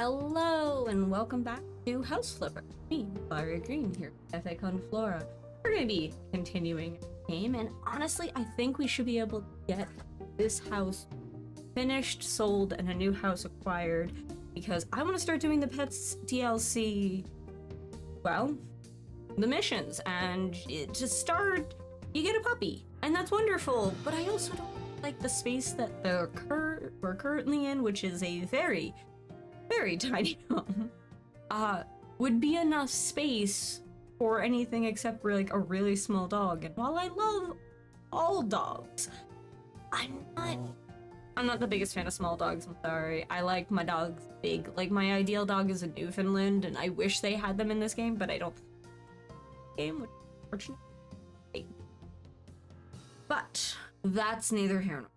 Hello and welcome back to House Flipper. Me, Fiery Green here at FA Con Flora. We're going to be continuing the game, and honestly, I think we should be able to get this house finished, sold, and a new house acquired, because I want to start doing the Pets DLC, well, the missions, and to start, you get a puppy, and that's wonderful, but I also don't like the space that we're currently in, which is a very tiny home, would be enough space for anything except for like a really small dog. And while I love all dogs, I'm not the biggest fan of small dogs, I'm sorry. I like my dogs big. Like, my ideal dog is a Newfoundland, and I wish they had them in this game, but I don't game, which is unfortunate. But that's neither here nor there.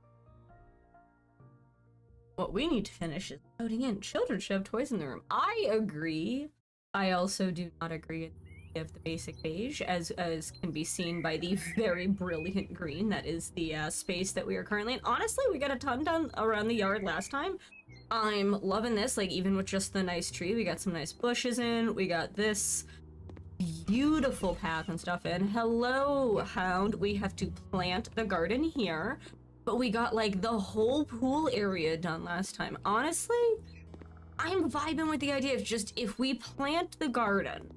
What we need to finish is loading in. Children should have toys in the room. I agree. I also do not agree with the basic beige, as can be seen by the very brilliant green that is the space that we are currently in. Honestly, we got a ton done around the yard last time. I'm loving this, like, even with just the nice tree. We got some nice bushes in. We got this beautiful path and stuff in. Hello, Hound. We have to plant the garden here. But we got, like, the whole pool area done last time. Honestly, I'm vibing with the idea of just, if we plant the garden,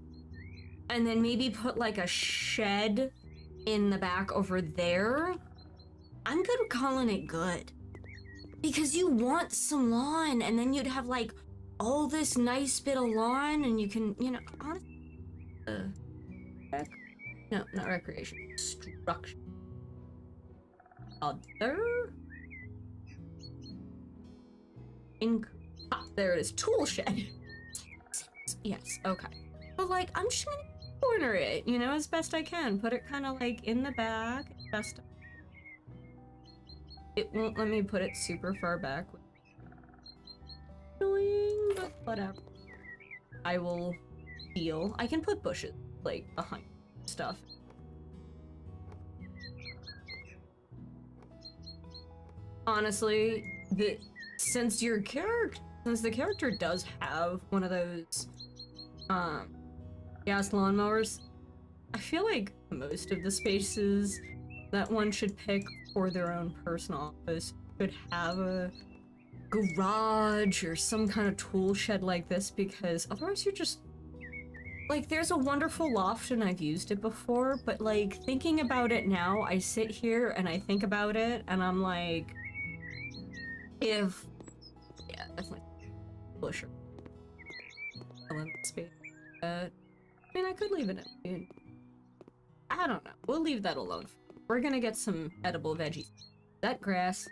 and then maybe put, like, a shed in the back over there, I'm good with calling it good. Because you want some lawn, and then you'd have, like, all this nice bit of lawn, and you can, you know, honestly, no, not recreation, structure. Other there it is, tool shed. Yes, okay. But like, I'm just gonna corner it, you know, as best I can. Put it kind of like in the back. Best. It won't let me put it super far back. Annoying, but whatever. I will deal. I can put bushes like behind stuff. Honestly, since the character does have one of those gas lawnmowers, I feel like most of the spaces that one should pick for their own personal office should have a garage or some kind of tool shed like this, because otherwise you're just like, there's a wonderful loft and I've used it before, but like, thinking about it now, I sit here and I think about it and I'm like, yeah, definitely pusher. Space. I mean, I could leave it in. I don't know. We'll leave that alone. We're gonna get some edible veggies. That grass.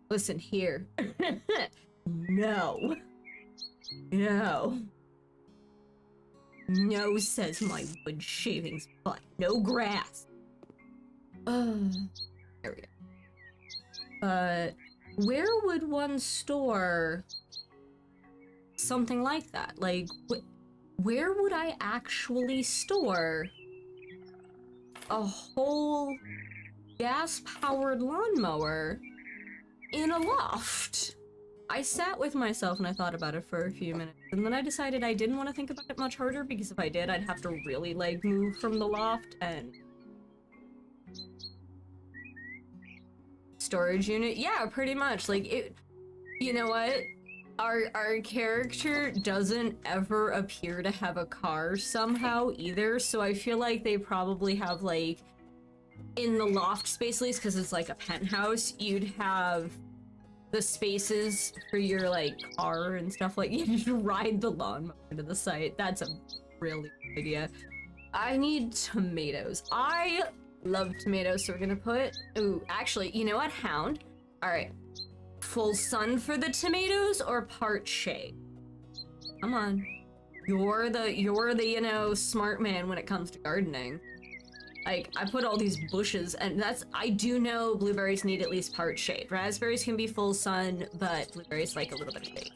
Listen here. No. No. No, says my wood shavings butt. No grass. There we go. Where would one store something like that? Like, where would I actually store a whole gas-powered lawnmower in a loft? I sat with myself and I thought about it for a few minutes, and then I decided I didn't want to think about it much harder, because if I did, I'd have to really, like, move from the loft, and storage unit? Yeah, pretty much. Like, it, you know what? Our character doesn't ever appear to have a car somehow either, so I feel like they probably have, like, in the loft space, at least, because it's like a penthouse, you'd have the spaces for your, like, car and stuff, like, you just ride the lawnmower to the site. That's a really good idea. I need tomatoes. I love tomatoes, so we're gonna put, ooh, actually, you know what, Hound? Alright. Full sun for the tomatoes or part shade? Come on. You're the, you know, smart man when it comes to gardening. Like, I put all these bushes, and that's, I do know blueberries need at least part shade. Raspberries can be full sun, but blueberries like a little bit of shade.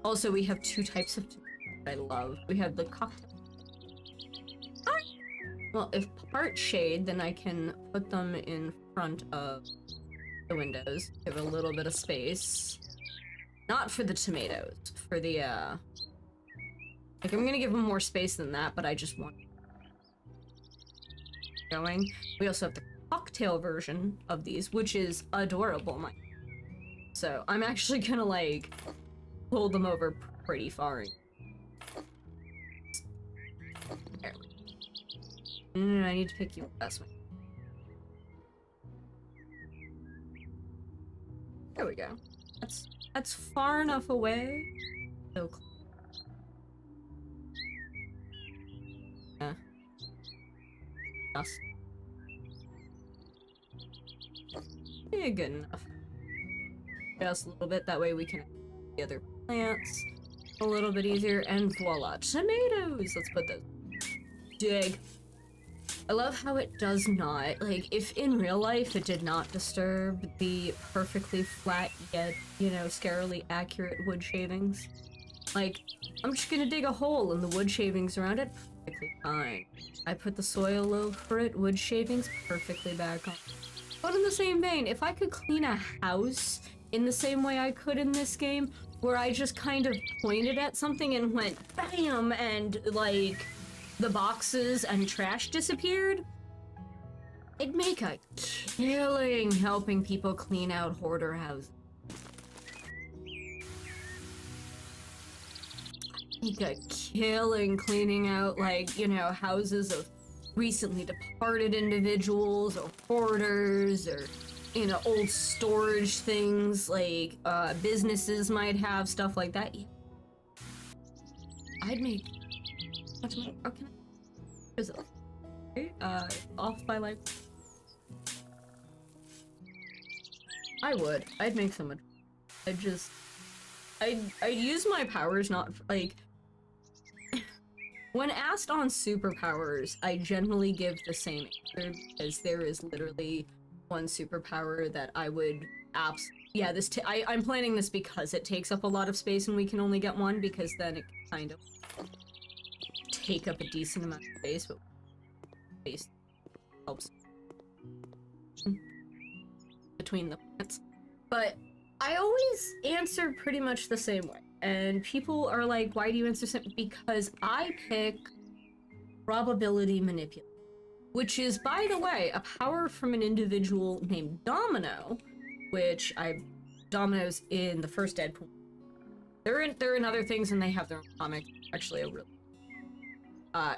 Also, we have two types of tomatoes I love. We have the cocktail. Well, if part shade, then I can put them in front of the windows. Give a little bit of space. Not for the tomatoes, for the, like, I'm gonna give them more space than that, but I just want going. We also have the cocktail version of these, which is adorable. So I'm actually gonna, like, pull them over pretty far. There. I need to pick you up this one. There we go. That's far enough away. So close. Yeah. Just. Yeah, good enough. Just a little bit, that way we can the other plants a little bit easier, and voila, tomatoes! Let's put those. Dig. I love how it does not, like, if in real life it did not disturb the perfectly flat yet, you know, scarily accurate wood shavings. Like, I'm just gonna dig a hole and the wood shavings around it, perfectly fine. I put the soil over it, wood shavings, perfectly back on. But in the same vein, if I could clean a house in the same way I could in this game, where I just kind of pointed at something and went BAM! And, like, the boxes and trash disappeared, it'd make a killing helping people clean out hoarder houses. Make a killing cleaning out, like, you know, houses of recently departed individuals or hoarders or, you know, old storage things, like, businesses might have, stuff like that. I'd make much money. How can I? Is it okay? Off by like. I would. I'd make so much. I'd use my powers not like. When asked on superpowers, I generally give the same answer because there is literally one superpower that I would yeah, I'm planning this because it takes up a lot of space and we can only get one, because then it can kind of take up a decent amount of space, but space helps between the plants. But I always answer pretty much the same way. And people are like, why do you answer something? Because I pick probability manipulation, which is, by the way, a power from an individual named Domino, which Domino's in the first Deadpool. They're in other things and they have their own comic, actually a real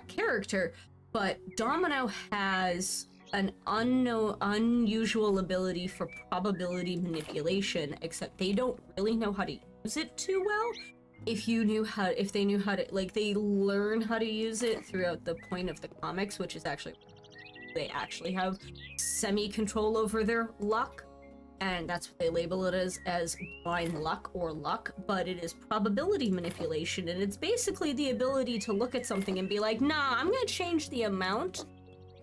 character, but Domino has an unusual ability for probability manipulation, except they don't really know how to use it too well. If they knew how to, like, they learn how to use it throughout the point of the comics, which is actually, they actually have semi-control over their luck, and that's what they label it as blind luck or luck, but it is probability manipulation, and it's basically the ability to look at something and be like, nah, I'm gonna change the amount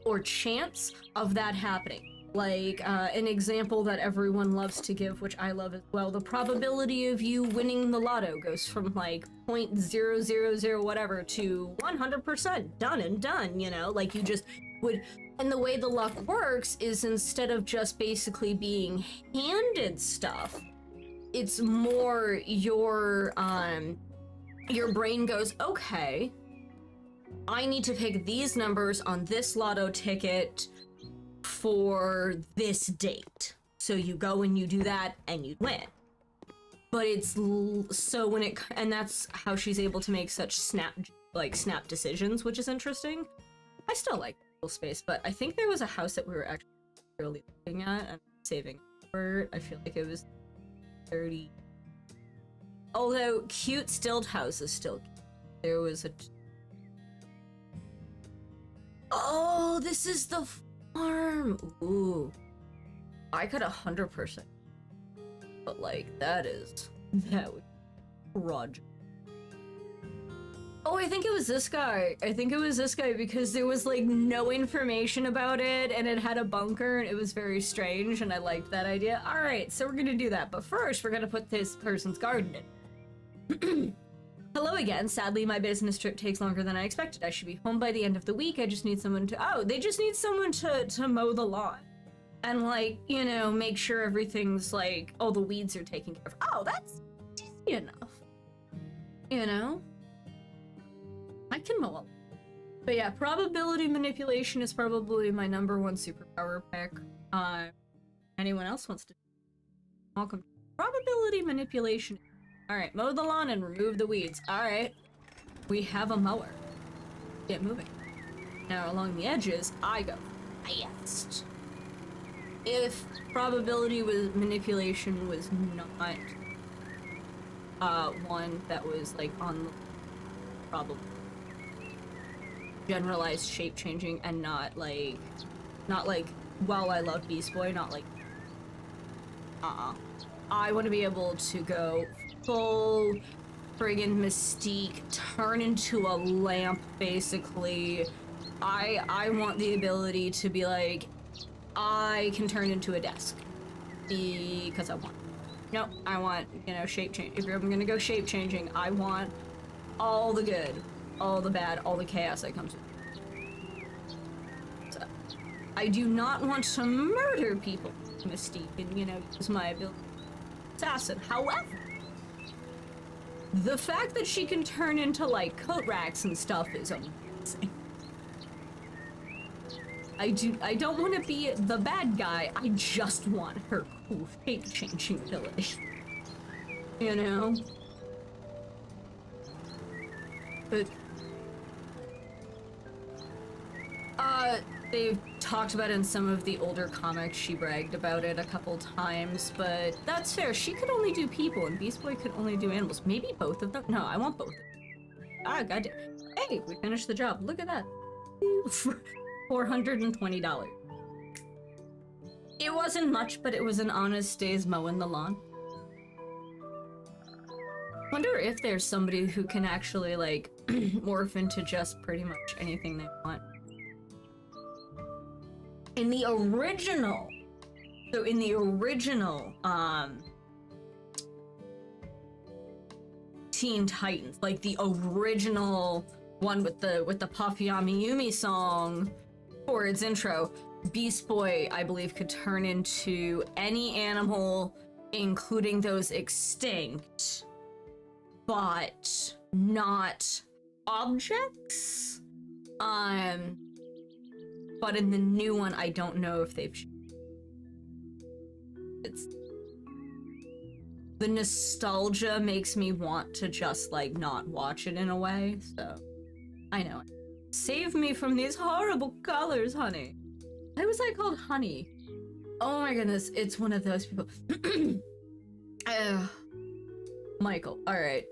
or chance of that happening. Like, an example that everyone loves to give, which I love as well, the probability of you winning the lotto goes from, like, 0.000 whatever to 100% done and done, you know? Like, you just would... And the way the luck works is, instead of just basically being handed stuff, it's more your brain goes, okay, I need to pick these numbers on this lotto ticket for this date. So you go and you do that and you win. But it's so when it, and that's how she's able to make such snap decisions, which is interesting. I still like space, but I think there was a house that we were actually really looking at and saving for it. I feel like it was 30. Although cute stilled house is still cute. There was a oh, this is the farm. Ooh, I could 100%, but like that would Roger. Oh, I think it was this guy. Because there was like no information about it and it had a bunker and it was very strange and I liked that idea. All right, so we're gonna do that. But first we're gonna put this person's garden in. Hello again. Sadly, my business trip takes longer than I expected. I should be home by the end of the week. I just need someone to... Oh, they just need someone to mow the lawn. And, like, you know, make sure everything's, like, all the weeds are taken care of. Oh, that's easy enough. You know? I can mow a... But yeah, probability manipulation is probably my #1 superpower pick. Anyone else wants to... Welcome. Probability manipulation. Alright, mow the lawn and remove the weeds. Alright. We have a mower. Get moving. Now, along the edges, I go fast. If probability manipulation was not one that was like on the probably generalized shape changing and not like while I love Beast Boy, not like I want to be able to go full friggin' Mystique, turn into a lamp basically. I want the ability to be like, I can turn into a desk because I want. No, I want, you know, shape change. If I'm gonna go shape changing, I want all the good, all the bad, all the chaos that comes with it. So, I do not want to murder people, Mystique, and, you know, use my ability assassin. However, the fact that she can turn into, like, coat racks and stuff is amazing. I don't want to be the bad guy, I just want her cool shape-changing ability. You know? But... they've talked about it in some of the older comics, she bragged about it a couple times, but that's fair. She could only do people, and Beast Boy could only do animals. Maybe both of them? No, I want both of them. Ah, goddamn. Hey, we finished the job. Look at that. $420. It wasn't much, but it was an honest day's mowing the lawn. Wonder if there's somebody who can actually, like, morph into just pretty much anything they want. In the original, Teen Titans, like the original one with the Puffy Yumi song for its intro, Beast Boy, I believe, could turn into any animal, including those extinct, but not objects. But in the new one, I don't know if they've... It's... The nostalgia makes me want to just, like, not watch it in a way, so... I know. Save me from these horrible colors, honey. Why was I called Honey? Oh my goodness, it's one of those people. Michael, alright.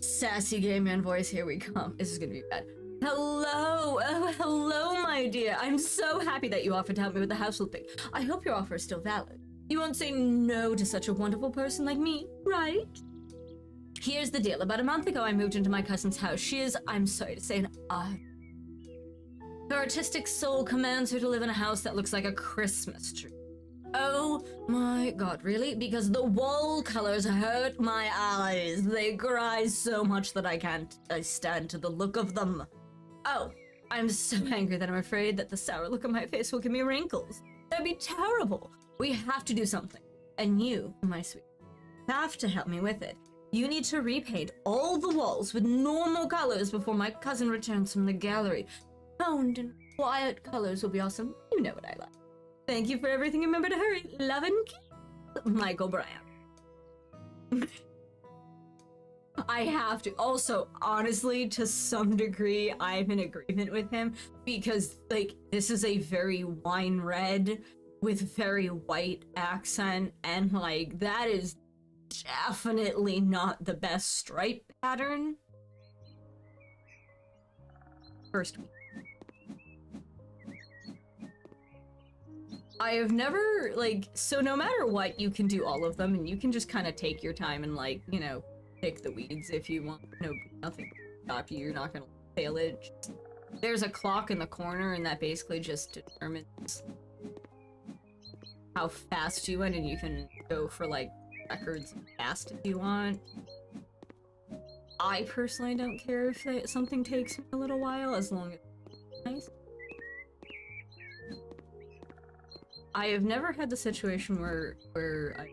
Sassy gay man voice, here we come. This is gonna be bad. Hello! Oh, hello, my dear. I'm so happy that you offered to help me with the household thing. I hope your offer is still valid. You won't say no to such a wonderful person like me, right? Here's the deal. About a month ago, I moved into my cousin's house. She is, I'm sorry to say, an art. Her artistic soul commands her to live in a house that looks like a Christmas tree. Oh my god, really? Because the wall colors hurt my eyes. They cry so much that I can't stand to the look of them. Oh, I'm so angry that I'm afraid that the sour look on my face will give me wrinkles. That'd be terrible. We have to do something. And you, my sweet, have to help me with it. You need to repaint all the walls with normal colors before my cousin returns from the gallery. Toned and quiet colors will be awesome. You know what I like. Thank you for everything. Remember to hurry. Love and keep. Michael Bryan. I have to. Also, honestly, to some degree, I'm in agreement with him because, like, this is a very wine red with very white accent, and, like, that is definitely not the best stripe pattern. First week. I have never, like, so no matter what, you can do all of them, and you can just kind of take your time and, like, you know, pick the weeds if you want. No, nothing to stop you. You're not gonna fail it. There's a clock in the corner, and that basically just determines how fast you went, and you can go for, like, records fast if you want. I personally don't care if something takes me a little while, as long as it's nice. I have never had the situation where I...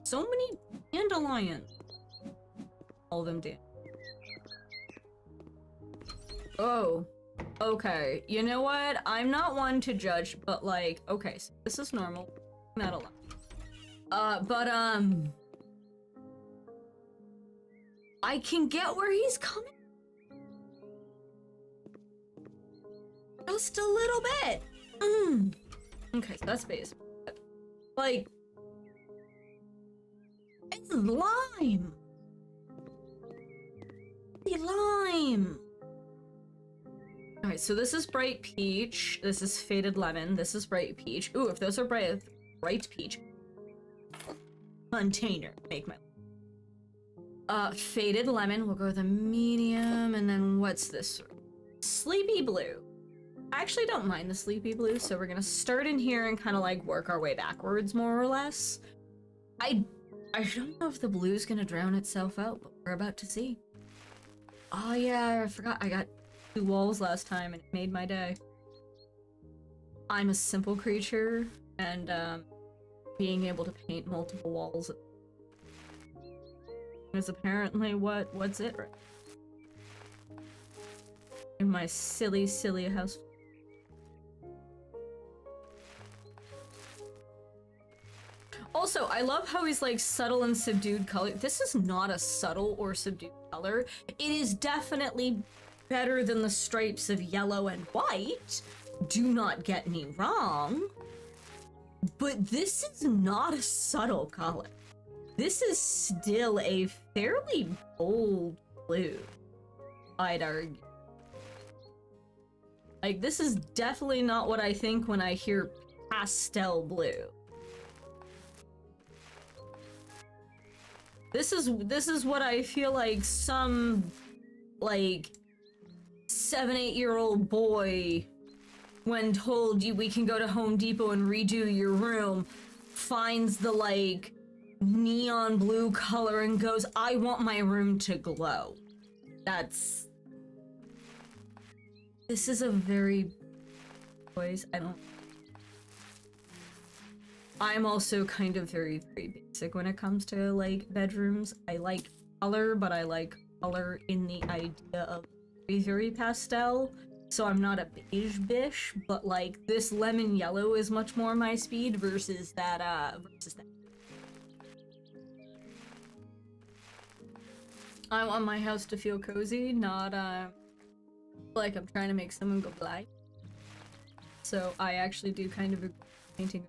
So many dandelions. All of them damn. Oh. Okay. You know what? I'm not one to judge, but like, okay, so this is normal. Not a lot. I can get where he's coming. Just a little bit. Okay, so that's basic. Like, it's lime. The lime. Alright, so this is bright peach. This is faded lemon. This is bright peach. Ooh, if those are bright peach. Container. Make my... faded lemon. We'll go with a medium. And then what's this? Sleepy blue. I actually don't mind the sleepy blue, so we're gonna start in here and kind of like work our way backwards, more or less. I don't know if the blue's gonna drown itself out, but we're about to see. Oh yeah, I forgot I got 2 walls last time and it made my day. I'm a simple creature, and being able to paint multiple walls is apparently what's it right? In my silly house. Also, I love how he's like subtle and subdued color. This is not a subtle or subdued color. It is definitely better than the stripes of yellow and white. Do not get me wrong. But this is not a subtle color. This is still a fairly bold blue, I'd argue. Like, this is definitely not what I think when I hear pastel blue. This is what I feel like some, like, 7-8-year-old boy, when told we can go to Home Depot and redo your room, finds the, like, neon blue color and goes, I want my room to glow. This is a very... boys, I'm also kind of very basic when it comes to, like, bedrooms. I like color, but I like color in the idea of very pastel. So I'm not a beige bish, but, like, this lemon yellow is much more my speed versus that. I want my house to feel cozy, not, like I'm trying to make someone go blind. So I actually do kind of a painting.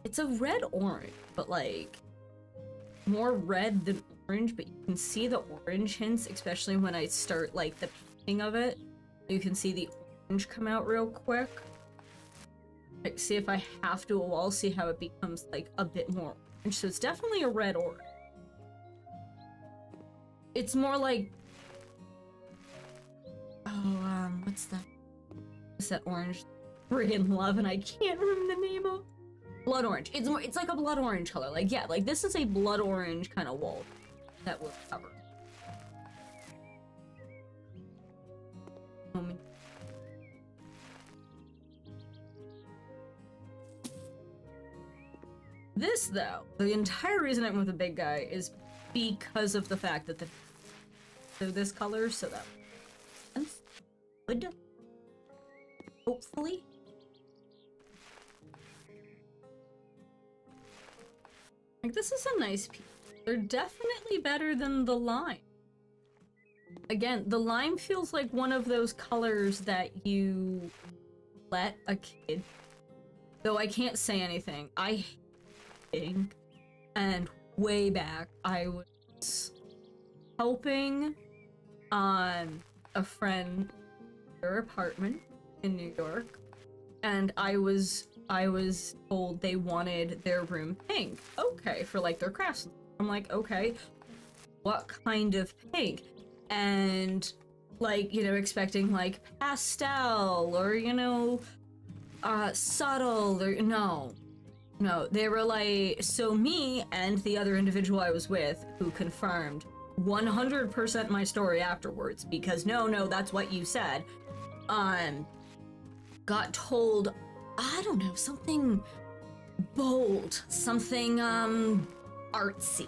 It's a red-orange, but like more red than orange, but you can see the orange hints, especially when I start like the painting of it. You can see the orange come out real quick. Like, see if I have to a wall, see how it becomes like a bit more orange. So it's definitely a red-orange. It's more like, oh, what's that? What's that orange? Friggin' love, and I can't remember the name of. Blood orange. It's like a blood orange color. Like, yeah, like this is a blood orange kind of wall that will cover. This, though, the entire reason I went with the big guy is because of the fact that this color, so that good. Hopefully. Like, this is a nice piece. They're definitely better than the lime. Again, the lime feels like one of those colors that you let a kid... Though I can't say anything. I think, and way back, I was helping on a friend, their apartment in New York, and I was told they wanted their room pink. Okay, for like their crafts. I'm like, okay, what kind of pink? And like, you know, expecting like pastel or, you know, subtle or no. No, they were like, so me and the other individual I was with, who confirmed 100% my story afterwards, because no, that's what you said, got told, I don't know, something bold, something, artsy.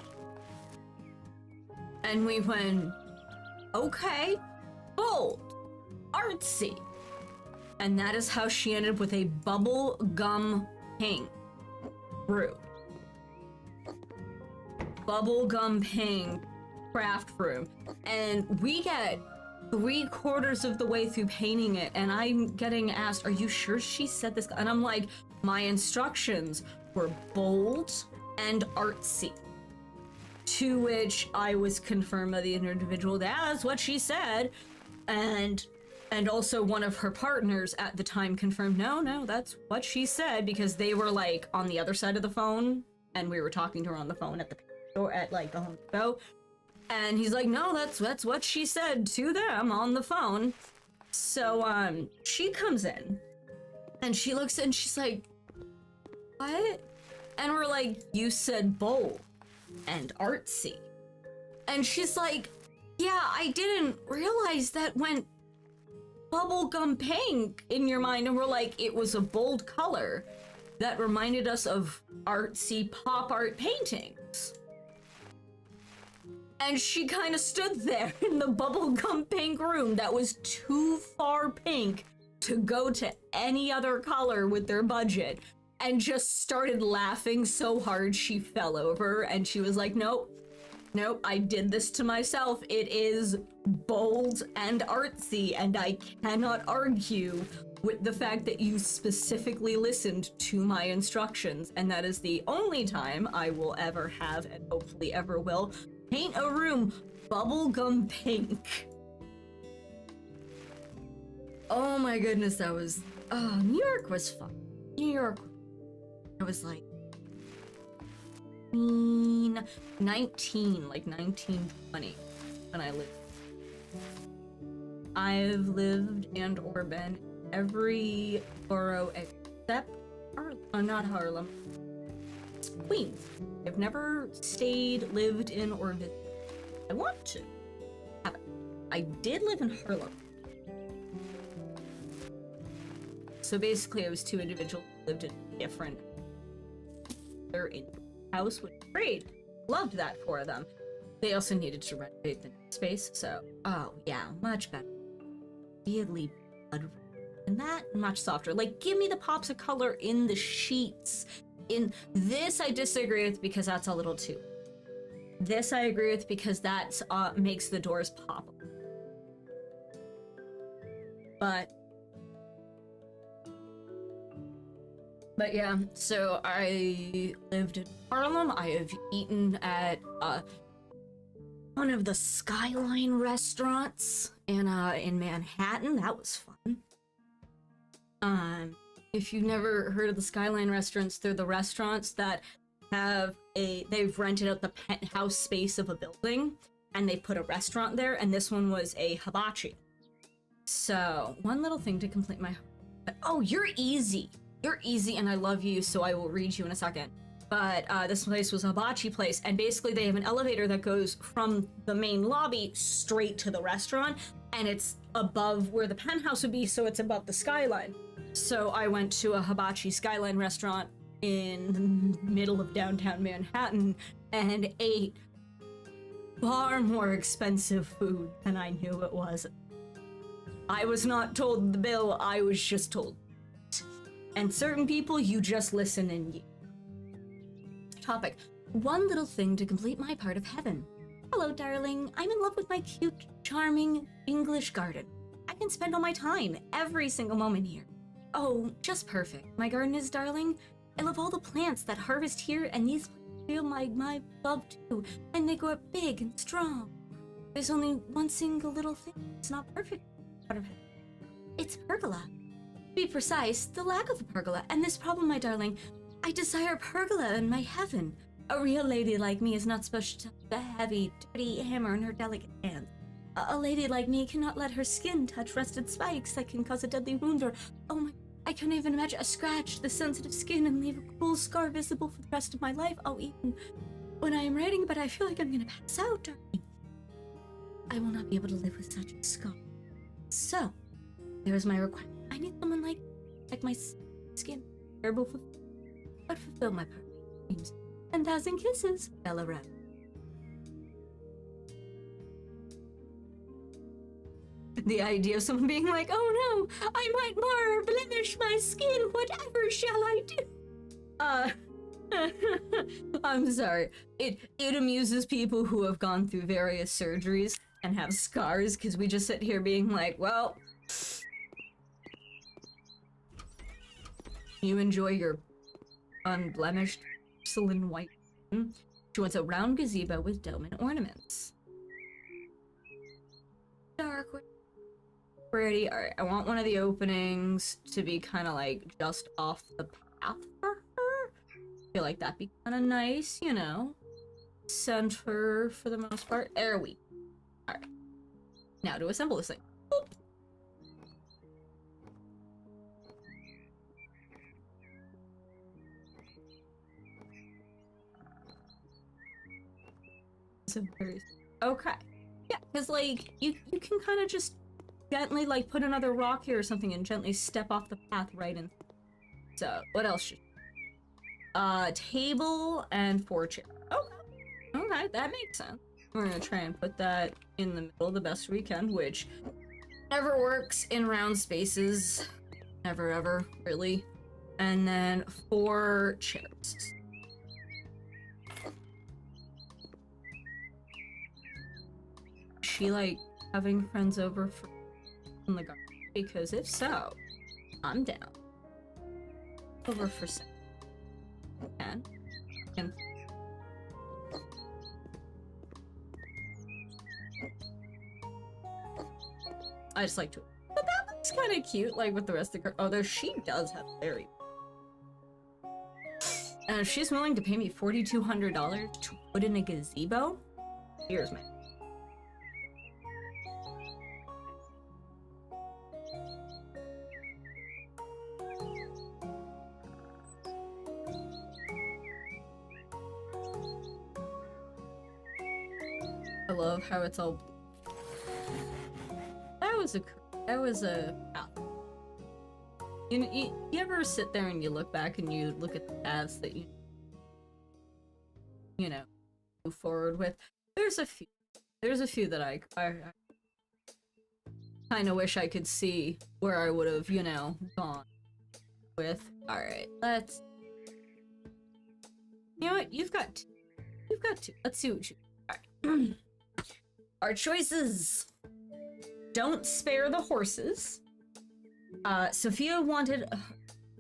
And we went, okay, bold, artsy. And that is how she ended up with a bubble gum pink room. Bubblegum pink craft room. And we get 3/4 of the way through painting it, and I'm getting asked, are you sure she said this? And I'm like, my instructions were bold and artsy. To which I was confirmed by the individual, that's what she said. And also one of her partners at the time confirmed, no, that's what she said, because they were like on the other side of the phone, and we were talking to her on the phone at the store at like the Home Depot. And he's like, no, that's what she said to them on the phone. So she comes in and she looks and she's like, what? And we're like, you said bold and artsy. And she's like, yeah, I didn't realize that went bubblegum pink in your mind. And we're like, it was a bold color that reminded us of artsy pop art paintings. And she kind of stood there in the bubblegum pink room that was too far pink to go to any other color with their budget, and just started laughing so hard she fell over, and she was like, nope, I did this to myself. It is bold and artsy, and I cannot argue with the fact that you specifically listened to my instructions, and that is the only time I will ever have, and hopefully ever will, paint a room bubblegum pink. Oh my goodness, that was... New York was fun. New York... I was like... 19, like 1920 when I lived. I've lived and or been every borough except Harlem. Not Harlem. Queens. I've never stayed, lived in, or visited. I want to. Haven't. I did live in Harlem. So basically, it was two individuals who lived in different. They're in house, which was great. Loved that for them. They also needed to renovate the space, so oh yeah, much better. Weirdly blood, and that much softer. Like, give me the pops of color in the sheets. In this, I disagree with because that's a little too. This I agree with because that makes the doors pop. But yeah, so I lived in Harlem. I have eaten at one of the Skyline restaurants in Manhattan. That was fun. If you've never heard of the Skyline restaurants, they're the restaurants that they've rented out the penthouse space of a building and they put a restaurant there, and this one was a hibachi. So, one little thing to complete my... Oh, you're easy, and I love you, so I will read you in a second. But this place was a hibachi place, and basically they have an elevator that goes from the main lobby straight to the restaurant, and it's above where the penthouse would be, so it's above the skyline. So I went to a hibachi Skyline restaurant in the middle of downtown Manhattan and ate far more expensive food than I knew it was. I was not told the bill, I was just told. And certain people, you just listen and you. Topic. One little thing to complete my part of heaven. Hello, darling. I'm in love with my cute, charming English garden. I can spend all my time, every single moment here. Oh, just perfect. My garden is, darling. I love all the plants that harvest here, and these plants feel my love too, and they grow up big and strong. There's only one single little thing. It's not perfect. It's pergola. To be precise, the lack of a pergola, and this problem, my darling, I desire pergola in my heaven. A real lady like me is not supposed to touch the heavy, dirty hammer in her delicate hands. A lady like me cannot let her skin touch rusted spikes that can cause a deadly wound or, oh my, I couldn't even imagine a scratch, the sensitive skin, and leave a cruel scar visible for the rest of my life. Oh, even when I am writing, but I feel like I'm gonna pass out, darling. I will not be able to live with such a scar. So, there is my requirement. I need someone like my skin, terrible, but fulfill my dreams. 10,000 kisses, Bella Red. The idea of someone being like, oh no, I might mar or blemish my skin, whatever shall I do? I'm sorry. It amuses people who have gone through various surgeries and have scars, because we just sit here being like, well, you enjoy your unblemished porcelain white. She wants a round gazebo with dome and ornaments. Dark, pretty. Alright, I want one of the openings to be kind of like just off the path for her. I feel like that'd be kind of nice, you know. Center for the most part. There we. Alright. Now to assemble this thing. Boop. Okay. Yeah, because like you can kind of just gently like put another rock here or something and gently step off the path right in. So what else should table and 4 chairs. Okay, that makes sense. We're gonna try and put that in the middle the best we can, which never works in round spaces. Never ever, really. And then 4 chairs. She like having friends over from the garden? Because if so, I'm down. Over for some. And I just like to. But that looks kind of cute, like with the rest of the. Although she does have very. And if she's willing to pay me $4,200 to put in a gazebo, here's my. I love how it's all. That was a. You ever sit there and you look back and you look at the paths that you know, move forward with? There's a few that I kind of wish I could see where I would have, you know, gone with. All right, let's. You know what? You've got two. Let's see what you. All right. Our choices. Don't spare the horses. Sophia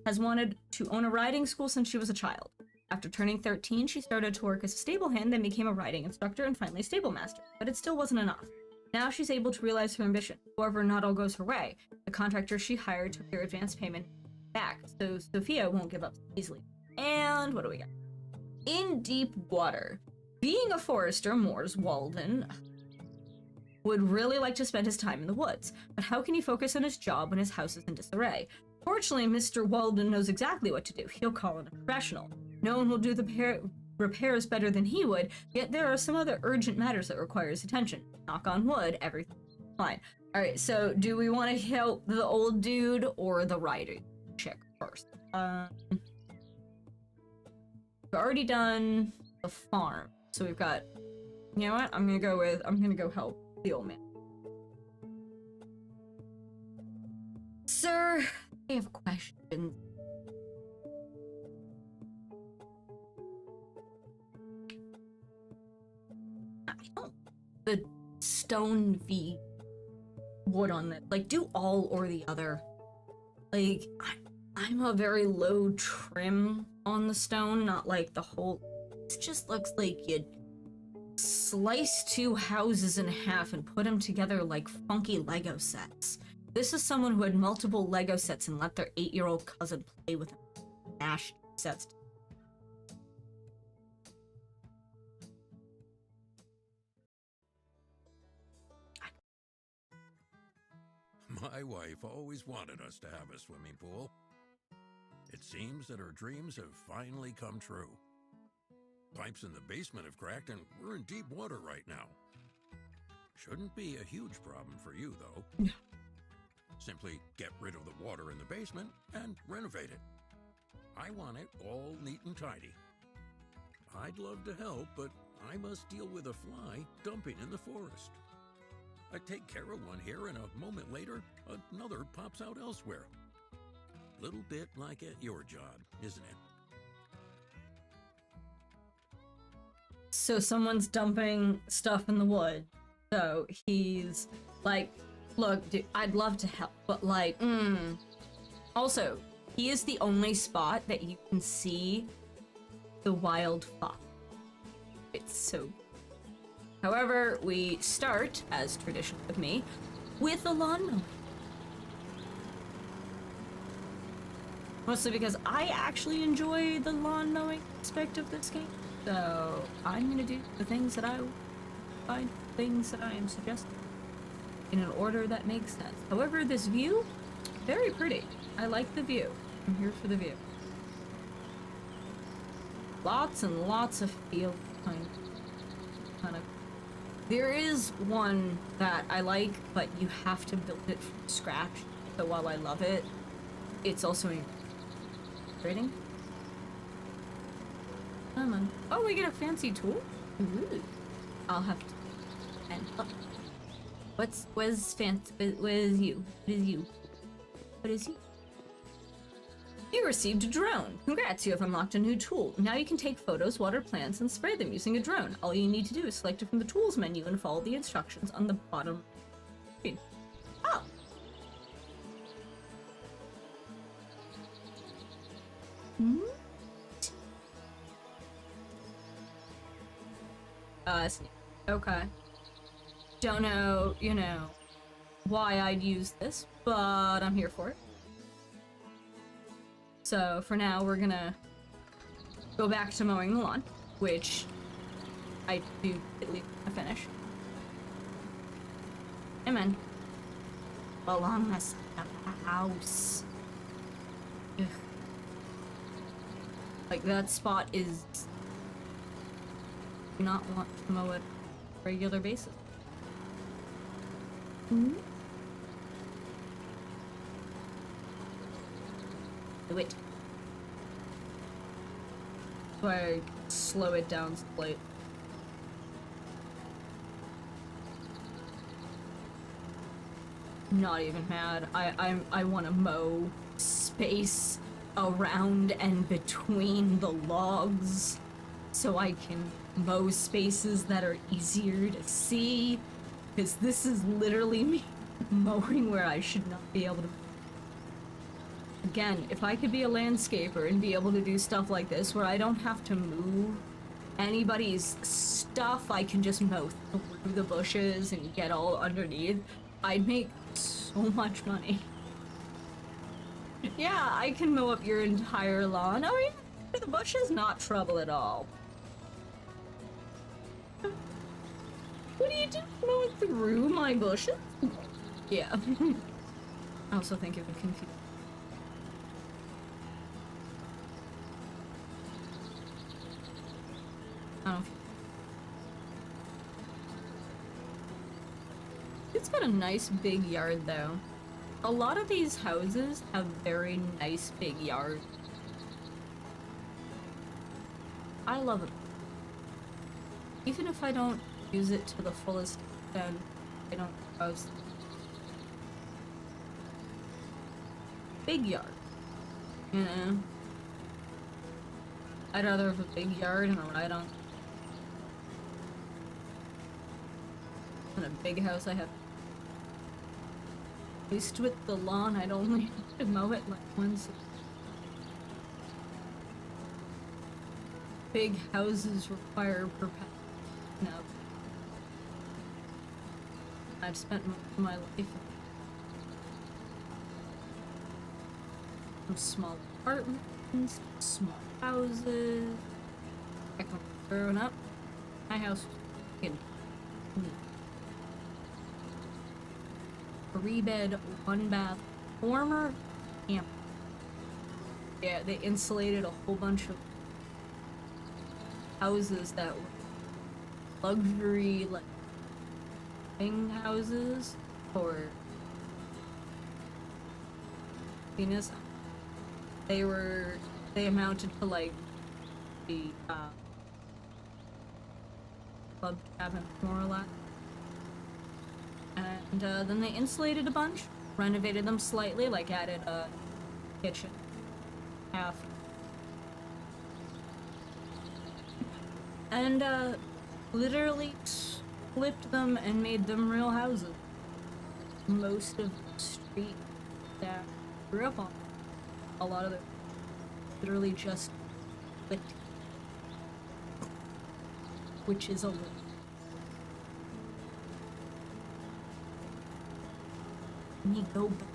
has wanted to own a riding school since she was a child. After turning 13, she started to work as a stable hand, then became a riding instructor, and finally stable master. But it still wasn't enough. Now she's able to realize her ambition. However, not all goes her way. The contractor she hired took their advance payment back, so Sophia won't give up easily. And what do we got? In deep water. Being a forester, Moore's Walden would really like to spend his time in the woods, but how can he focus on his job when his house is in disarray? Fortunately, Mr. Walden knows exactly what to do. He'll call in a professional. No one will do the repairs better than he would, yet there are some other urgent matters that require his attention. Knock on wood, everything's fine. Alright, so do we want to help the old dude or the riding chick first? We've already done the farm, so we've got, you know what, I'm gonna go help the old man. Sir, I have questions. I don't. The stone v wood on that. Like, do all or the other. Like, I'm a very low trim on the stone, not like the whole. This just looks like you'd slice 2 houses in half and put them together like funky Lego sets. This is someone who had multiple Lego sets and let their 8-year-old cousin play with them. Dash sets. My wife always wanted us to have a swimming pool. It seems that her dreams have finally come true. Pipes in the basement have cracked and we're in deep water right now. Shouldn't be a huge problem for you, though. Yeah. Simply get rid of the water in the basement and renovate it. I want it all neat and tidy. I'd love to help, but I must deal with a fly dumping in the forest. I take care of one here, and a moment later, another pops out elsewhere. Little bit like at your job, isn't it? So someone's dumping stuff in the wood. So he's like, look, dude, I'd love to help, but like, Also, he is the only spot that you can see the wild fox. It's so... However, we start, as tradition with me, with the lawn mowing. Mostly because I actually enjoy the lawn mowing aspect of this game. So I'm gonna do the things that I find, things that I am suggesting in an order that makes sense. However, this view, very pretty. I like the view. I'm here for the view. Lots and lots of field kind of. There is one that I like, but you have to build it from scratch. So while I love it, it's also frustrating. Come on. Oh, we get a fancy tool? Ooh. I'll have to. And what is fancy? What is you? What is you? What is you? You received a drone. Congrats, you have unlocked a new tool. Now you can take photos, water plants, and spray them using a drone. All you need to do is select it from the tools menu and follow the instructions on the bottom screen. Oh! Okay. Don't know, why I'd use this, but I'm here for it. So for now, we're gonna go back to mowing the lawn, which I do at least finish. Hey man. Along the side of the house. Ugh. Like that spot is... do not want to mow it on a regular basis. Do it. So I slow it down slightly. Not even mad. I want to mow space around and between the logs so I can mow spaces that are easier to see, because this is literally me mowing where I should not be able to. Again, if I could be a landscaper and be able to do stuff like this where I don't have to move anybody's stuff, I can just mow through the bushes and get all underneath, I'd make so much money. Yeah, I can mow up your entire lawn. Oh yeah, the bushes, not trouble at all. What do you do? Mow it through my bushes? Yeah. I also think it would confuse. Oh. It's got a nice big yard though. A lot of these houses have very nice big yards. I love it. Even if I don't use it to the fullest extent, I don't roast. Big yard. You know? I'd rather have a big yard and a ride on. In a big house I have. At least with the lawn I'd only have to mow it like once. Big houses require perpetual. No. I've spent most of my life in small apartments, small houses. Heck, when I was growing up, my house was big. 3-bed, 1-bath, former camp. Yeah, they insulated a whole bunch of houses that were luxury, like, thing houses for Venus. They amounted to, like, the, club cabin, more or less. And, then they insulated a bunch, renovated them slightly, like, added a kitchen, half. And, literally flipped them and made them real houses. Most of the street that I grew up on, a lot of them literally just flipped, which is a little. And you go back.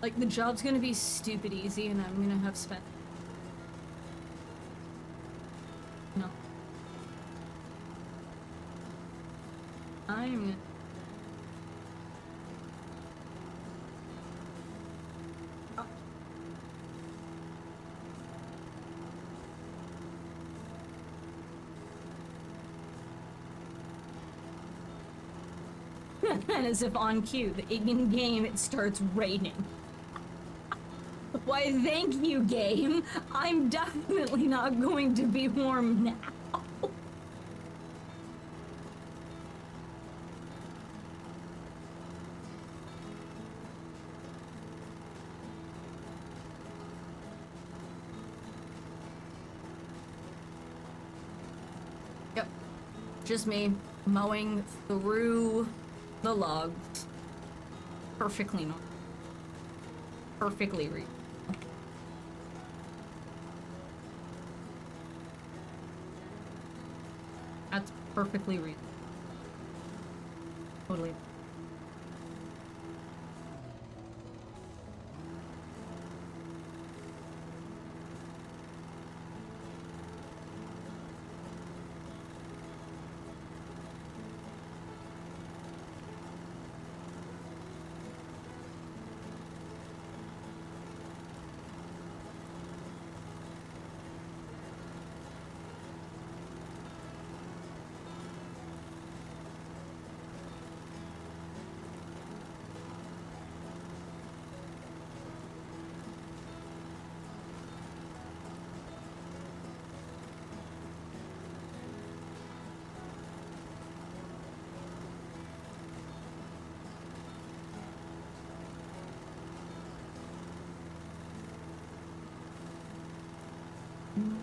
Like, the job's gonna be stupid easy, and I'm gonna have spent. No. I'm gonna. Oh. And as if on cue, in game it starts raining. Why, thank you, game. I'm definitely not going to be warm now. Yep. Just me mowing through the logs. Perfectly normal. Perfectly reasonable. That's perfectly reasonable. Totally.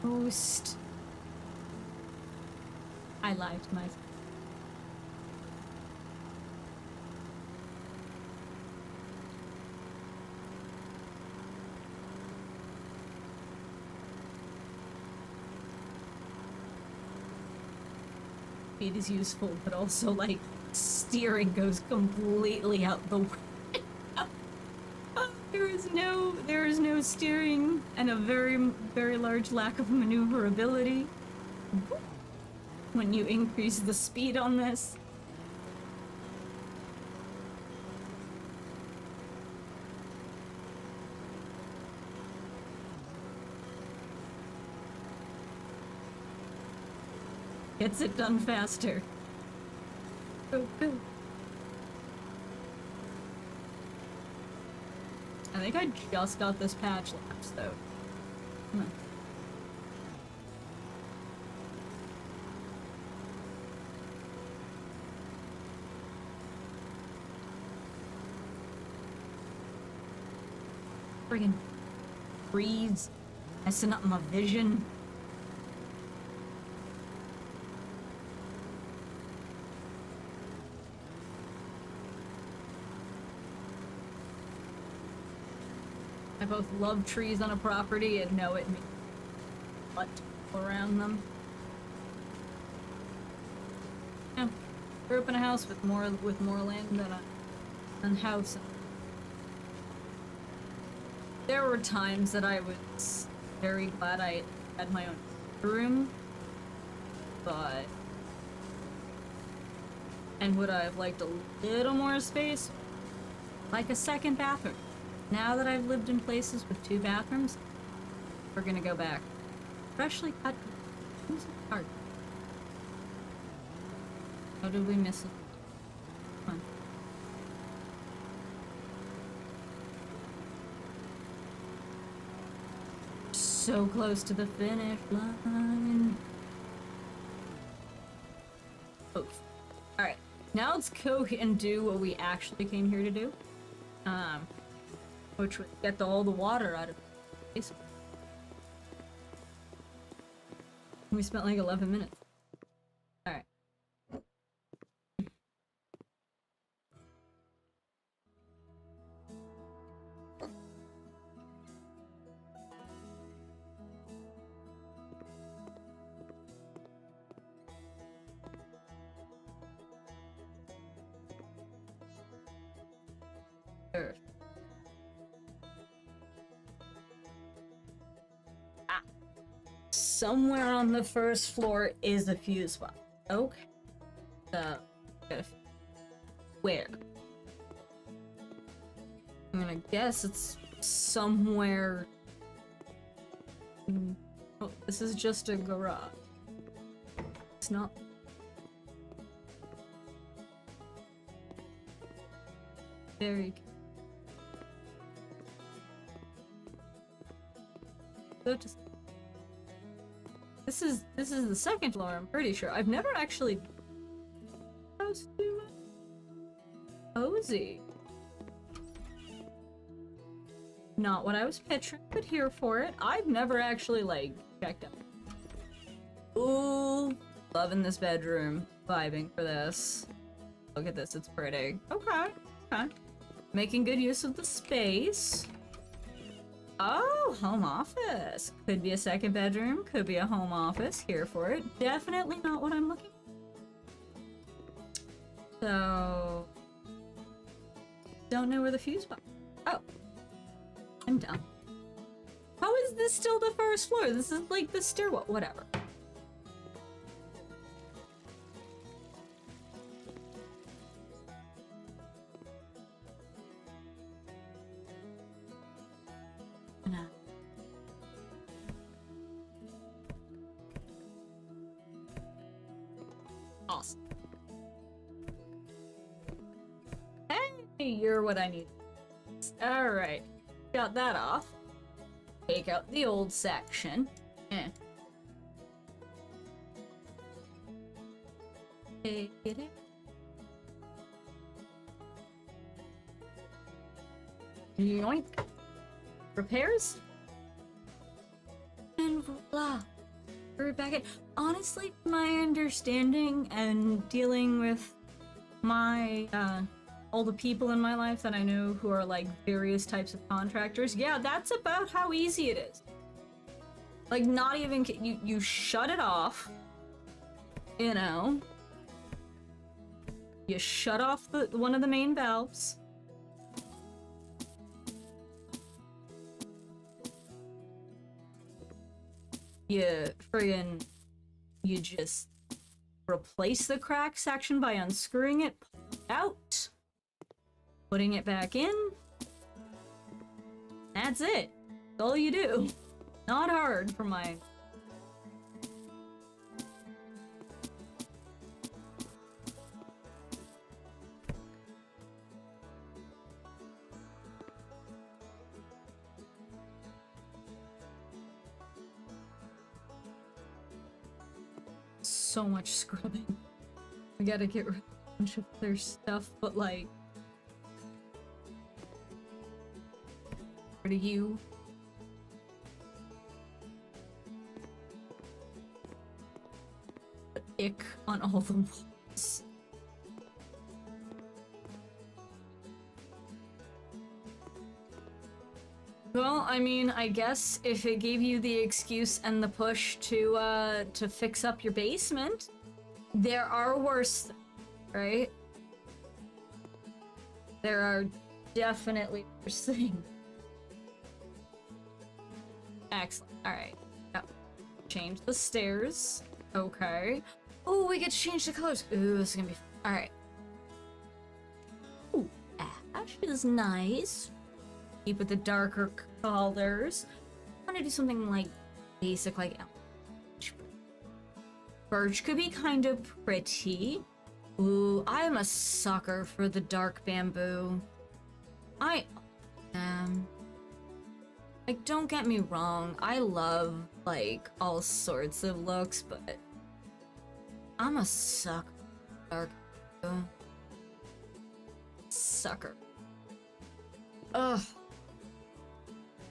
Most. I lied to myself. It is useful, but also, like, steering goes completely out the window. There is no steering and a very, very large lack of maneuverability when you increase the speed on this. Gets it done faster. Go, go. I think I just got this patch lapse, though. Huh. Friggin' trees messing up my vision. I both love trees on a property and know it means what around them. Yeah, grew up in a house with more land than house. There were times that I was very glad I had my own room, but And would I have liked a little more space? Like a second bathroom. Now that I've lived in places with 2 bathrooms, we're gonna go back. Freshly cut. Hard. How did we miss it? Come on. So close to the finish line. Oh. Alright. Now let's go and do what we actually came here to do. Which would get all the water out of the basement. We spent like 11 minutes. Alright. Sure. Somewhere on the first floor is a fuse box. Okay. So, where? I'm gonna guess it's somewhere. Oh, this is just a garage. It's not. Very. So just. This is the second floor, I'm pretty sure. I've never actually cozy. Not what I was picturing, but here for it. I've never actually like checked out. Ooh, loving this bedroom. Vibing for this. Look at this, it's pretty. Okay, okay. Making good use of the space. Oh, home office. Could be a second bedroom, could be a home office. Here for it. Definitely not what I'm looking for. So... don't know where the fuse box. Oh. I'm done. How is this still the first floor? This is like the stairwell. Whatever. Awesome. Hey, you're what I need. Alright. Got that off. Take out the old section. Take it in. Yoink. Repairs. And voila. We're back in. Honestly, my understanding and dealing with my, all the people in my life that I know who are like various types of contractors, yeah, that's about how easy it is. Like, not even, you shut it off, you know, you shut off one of the main valves. You just replace the crack section by unscrewing it, pull it out, putting it back in. That's it. That's all you do. Not hard for mine. So much scrubbing. We gotta get rid of a bunch of their stuff, but like... rid of you. The ick on all the walls. Well, I mean, I guess if it gave you the excuse and the push to fix up your basement, there are worse things, right? There are definitely worse things. Excellent. Alright. Yep. Change the stairs. Okay. Oh, we get to change the colors. Ooh, this is gonna be fun. Alright. which is nice. Keep with the darker colors. I want to do something like basic, like birch could be kind of pretty. Ooh, I am a sucker for the dark bamboo. I am. Like, don't get me wrong, I love, like, all sorts of looks, but I'm a sucker for dark bamboo. Sucker. Ugh.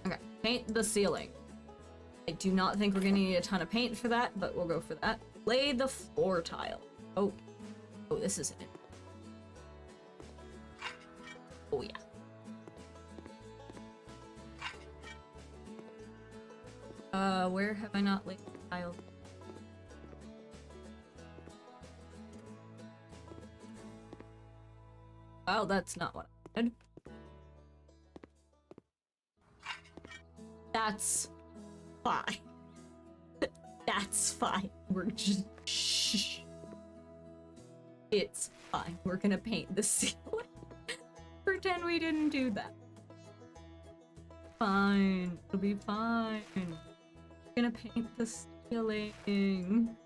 Okay, paint the ceiling. I do not think we're gonna need a ton of paint for that, but we'll go for that. Lay the floor tile. Oh, this is it. Oh yeah. Where have I not laid the tile? Well, that's not what I did. That's fine. That's fine. We're just shh. It's fine. We're gonna paint the ceiling. Pretend we didn't do that. Fine. It'll be fine. We're gonna paint the ceiling.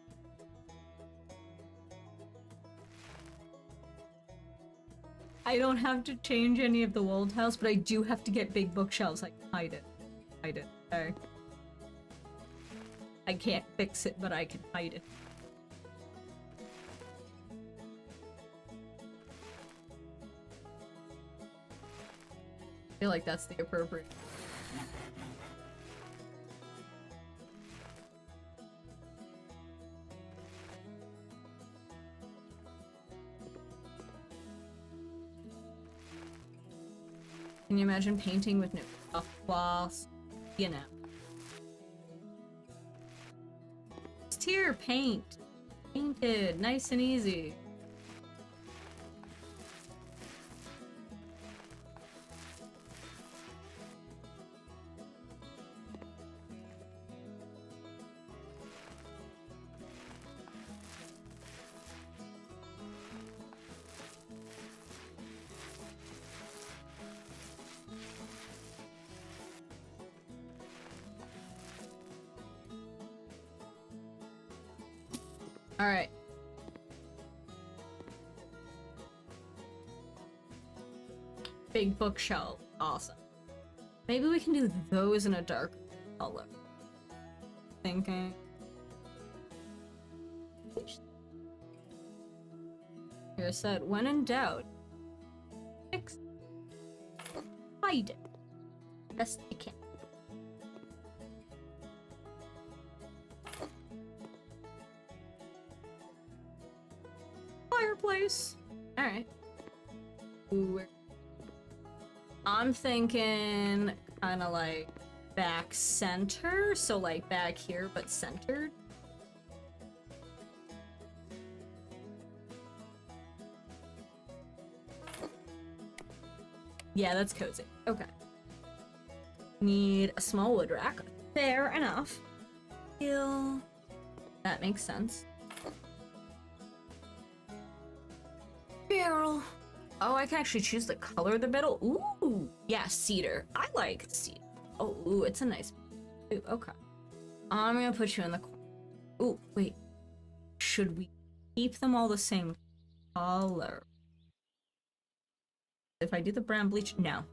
I don't have to change any of the wall tiles, but I do have to get big bookshelves. I can hide it. Hide it. Sorry. I can't fix it, but I can hide it. I feel like that's the appropriate. Can you imagine painting with no cloths? You know. Just here, paint. Painted, nice and easy. All right. Big bookshelf. Awesome. Maybe we can do those in a dark color. Thinking. Here said, when in doubt, fix. Hide it. Best you can. Fireplace. All right. Ooh, I'm thinking kind of like back center, so like back here but centered. Yeah, that's cozy. Okay. Need a small wood rack. Fair enough. Feel that makes sense. Barrel. Oh, I can actually choose the color of the metal. Ooh, yeah, cedar. I like cedar. Oh, ooh, it's a nice. Ooh, okay. I'm gonna put you in the corner. Ooh, wait. Should we keep them all the same color? If I do the brown bleach, no.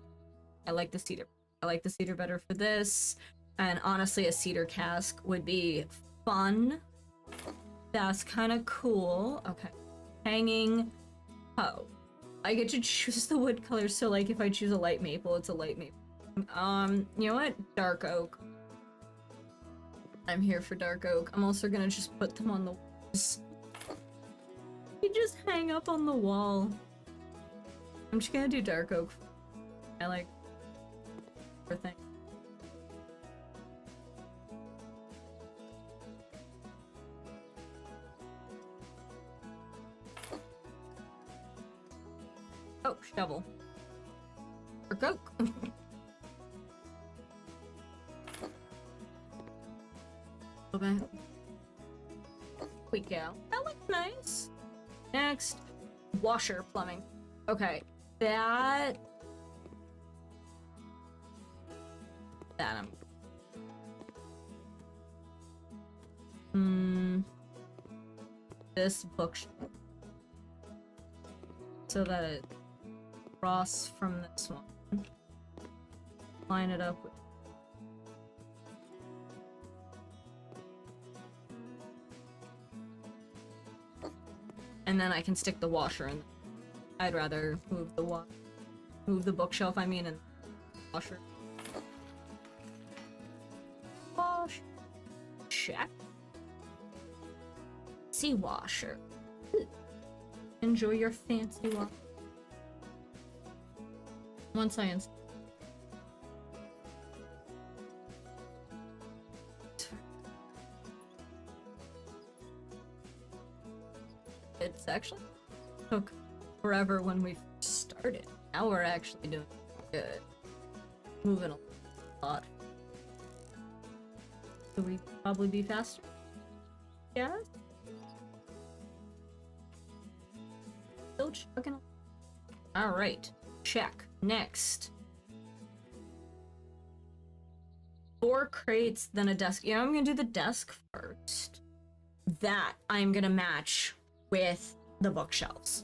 I like the cedar. I like the cedar better for this. And honestly, a cedar cask would be fun. That's kind of cool. Okay. Hanging. Oh. I get to choose the wood color, so like if I choose a light maple, it's a light maple. You know what? Dark oak. I'm here for dark oak. I'm also gonna just put them on the walls. You just hang up on the wall. I'm just gonna do dark oak. I like everything. Oh, shovel. Dark oak. Okay. We go. That looks nice. Next, washer plumbing. Okay, that that. This bookshelf. So that it across from this one. Line it up with. And then I can stick the washer in. I'd rather move the bookshelf, I mean, and washer. Wash. Check. Sea washer. Enjoy your fancy washer. Once I install. It's actually took forever when we started. Now we're actually doing good. Moving a lot. Could we probably be faster? Yeah? Still chugging. Alright. Check. Next. 4 crates, then a desk. You know, I'm gonna do the desk first. That I'm gonna match with the bookshelves.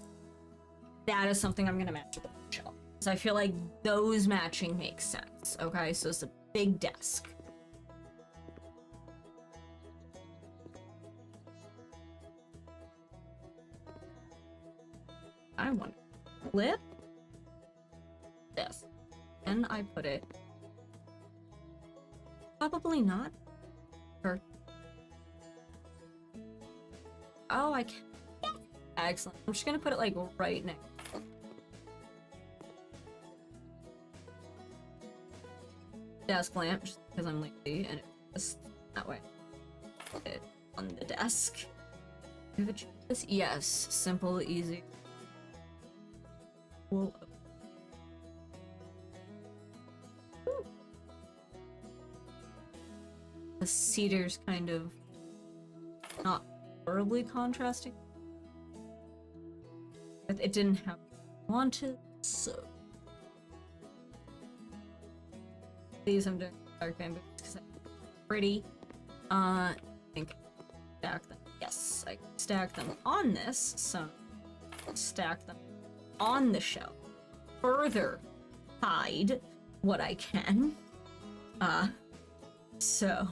That is something I'm gonna match with the bookshelf. So I feel like those matching makes sense. Okay, so it's a big desk. I want to flip this. And I put it. Probably not. Or. Oh, I can't. Excellent. I'm just gonna put it like right next. Desk lamp, just because I'm lazy, and it's that way. Put it on the desk. Have it this? Yes. Simple, easy. Cool. The cedar's kind of not horribly contrasting. But it didn't have what I wanted, so these I'm doing dark bamboo because they're pretty. I think stack them. Yes, I stack them on this, so stack them on the shelf. Further hide what I can. So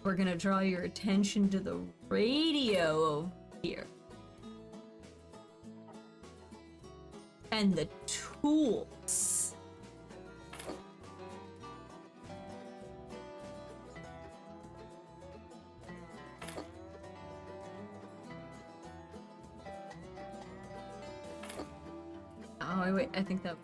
we're gonna draw your attention to the radio over here. And the tools. Oh, wait, I think that...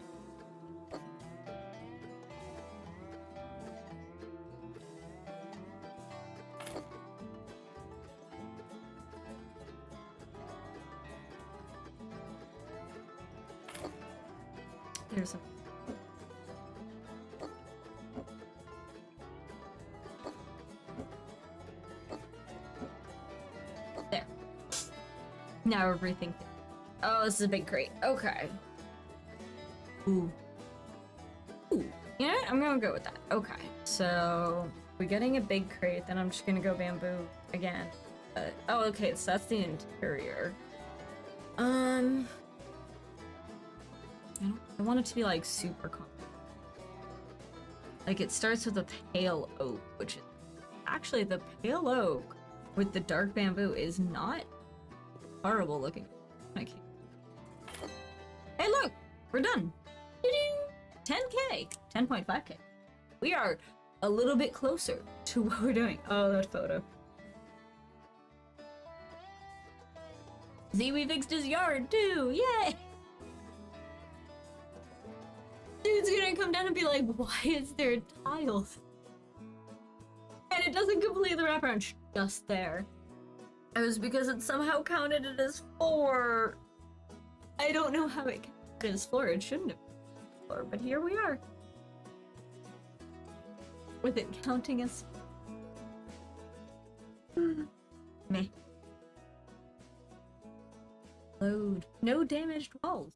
There's some... There. Now everything... Oh, this is a big crate. Okay. Ooh. Ooh. You know what? I'm gonna go with that. Okay. So, we're getting a big crate, then I'm just gonna go bamboo again. Oh, okay, so that's the interior. I want it to be like super common. Like it starts with a pale oak, which is actually the pale oak with the dark bamboo is not horrible looking. I can't. Hey, look, we're done. 10K, 10.5K. We are a little bit closer to what we're doing. Oh, that photo. See, we fixed his yard too. Yay! Dude's gonna come down and be like, why is there tiles? And it doesn't complete the wraparound, just there. It was because it somehow counted it as 4. I don't know how it counted as 4. It shouldn't have been 4, but here we are. With it counting as... Meh. Load. No damaged walls.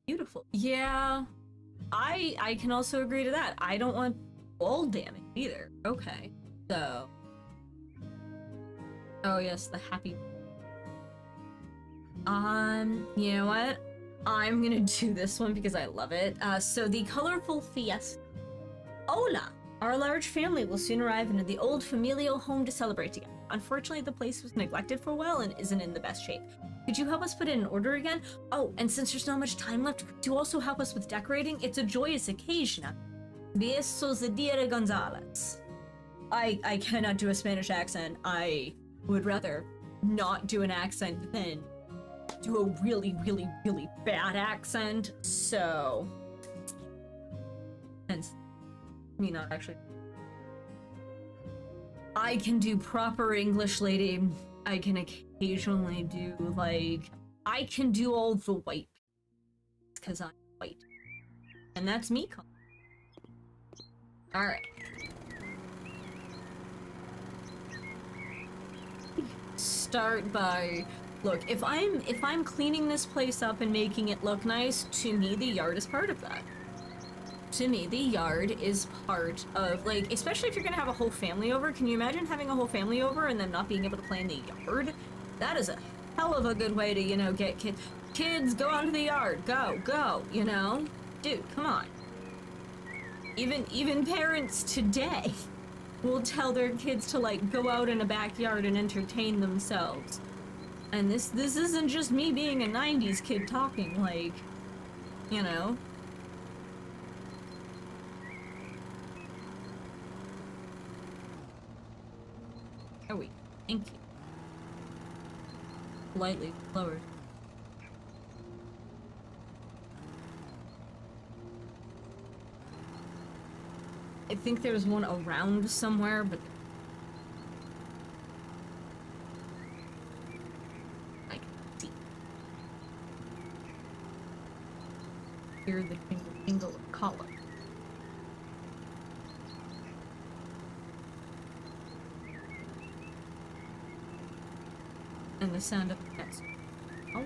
Beautiful. Yeah. I can also agree to that. I don't want wall damage either. Okay. So. Oh yes, the happy. You know what? I'm gonna do this one because I love it. So the colorful fiesta. Hola! Our large family will soon arrive into the old familial home to celebrate together. Unfortunately, the place was neglected for a while and isn't in the best shape. Could you help us put it in order again? Oh, and since there's not much time left, could you also help us with decorating? It's a joyous occasion. Besos de Dia de Gonzales. I cannot do a Spanish accent. I would rather not do an accent than do a really, really, really bad accent. So, hence me not actually. I can do proper English, lady. I can occasionally do like I can do all the white because I'm white, and that's me. All right. Start by look. If I'm cleaning this place up and making it look nice, to me the yard is part of that. To me, the yard is part of, like, especially if you're gonna have a whole family over. Can you imagine having a whole family over and them not being able to play in the yard? That is a hell of a good way to, you know, get kids go out to the yard. Go, you know? Dude, come on. Even parents today will tell their kids to, like, go out in a backyard and entertain themselves. And this isn't just me being a 90s kid talking, like, you know? Are we? Thank you. Lightly lowered. I think there's one around somewhere, but I can see. Hear the tingle of collar. And the sound of the cats. Oh.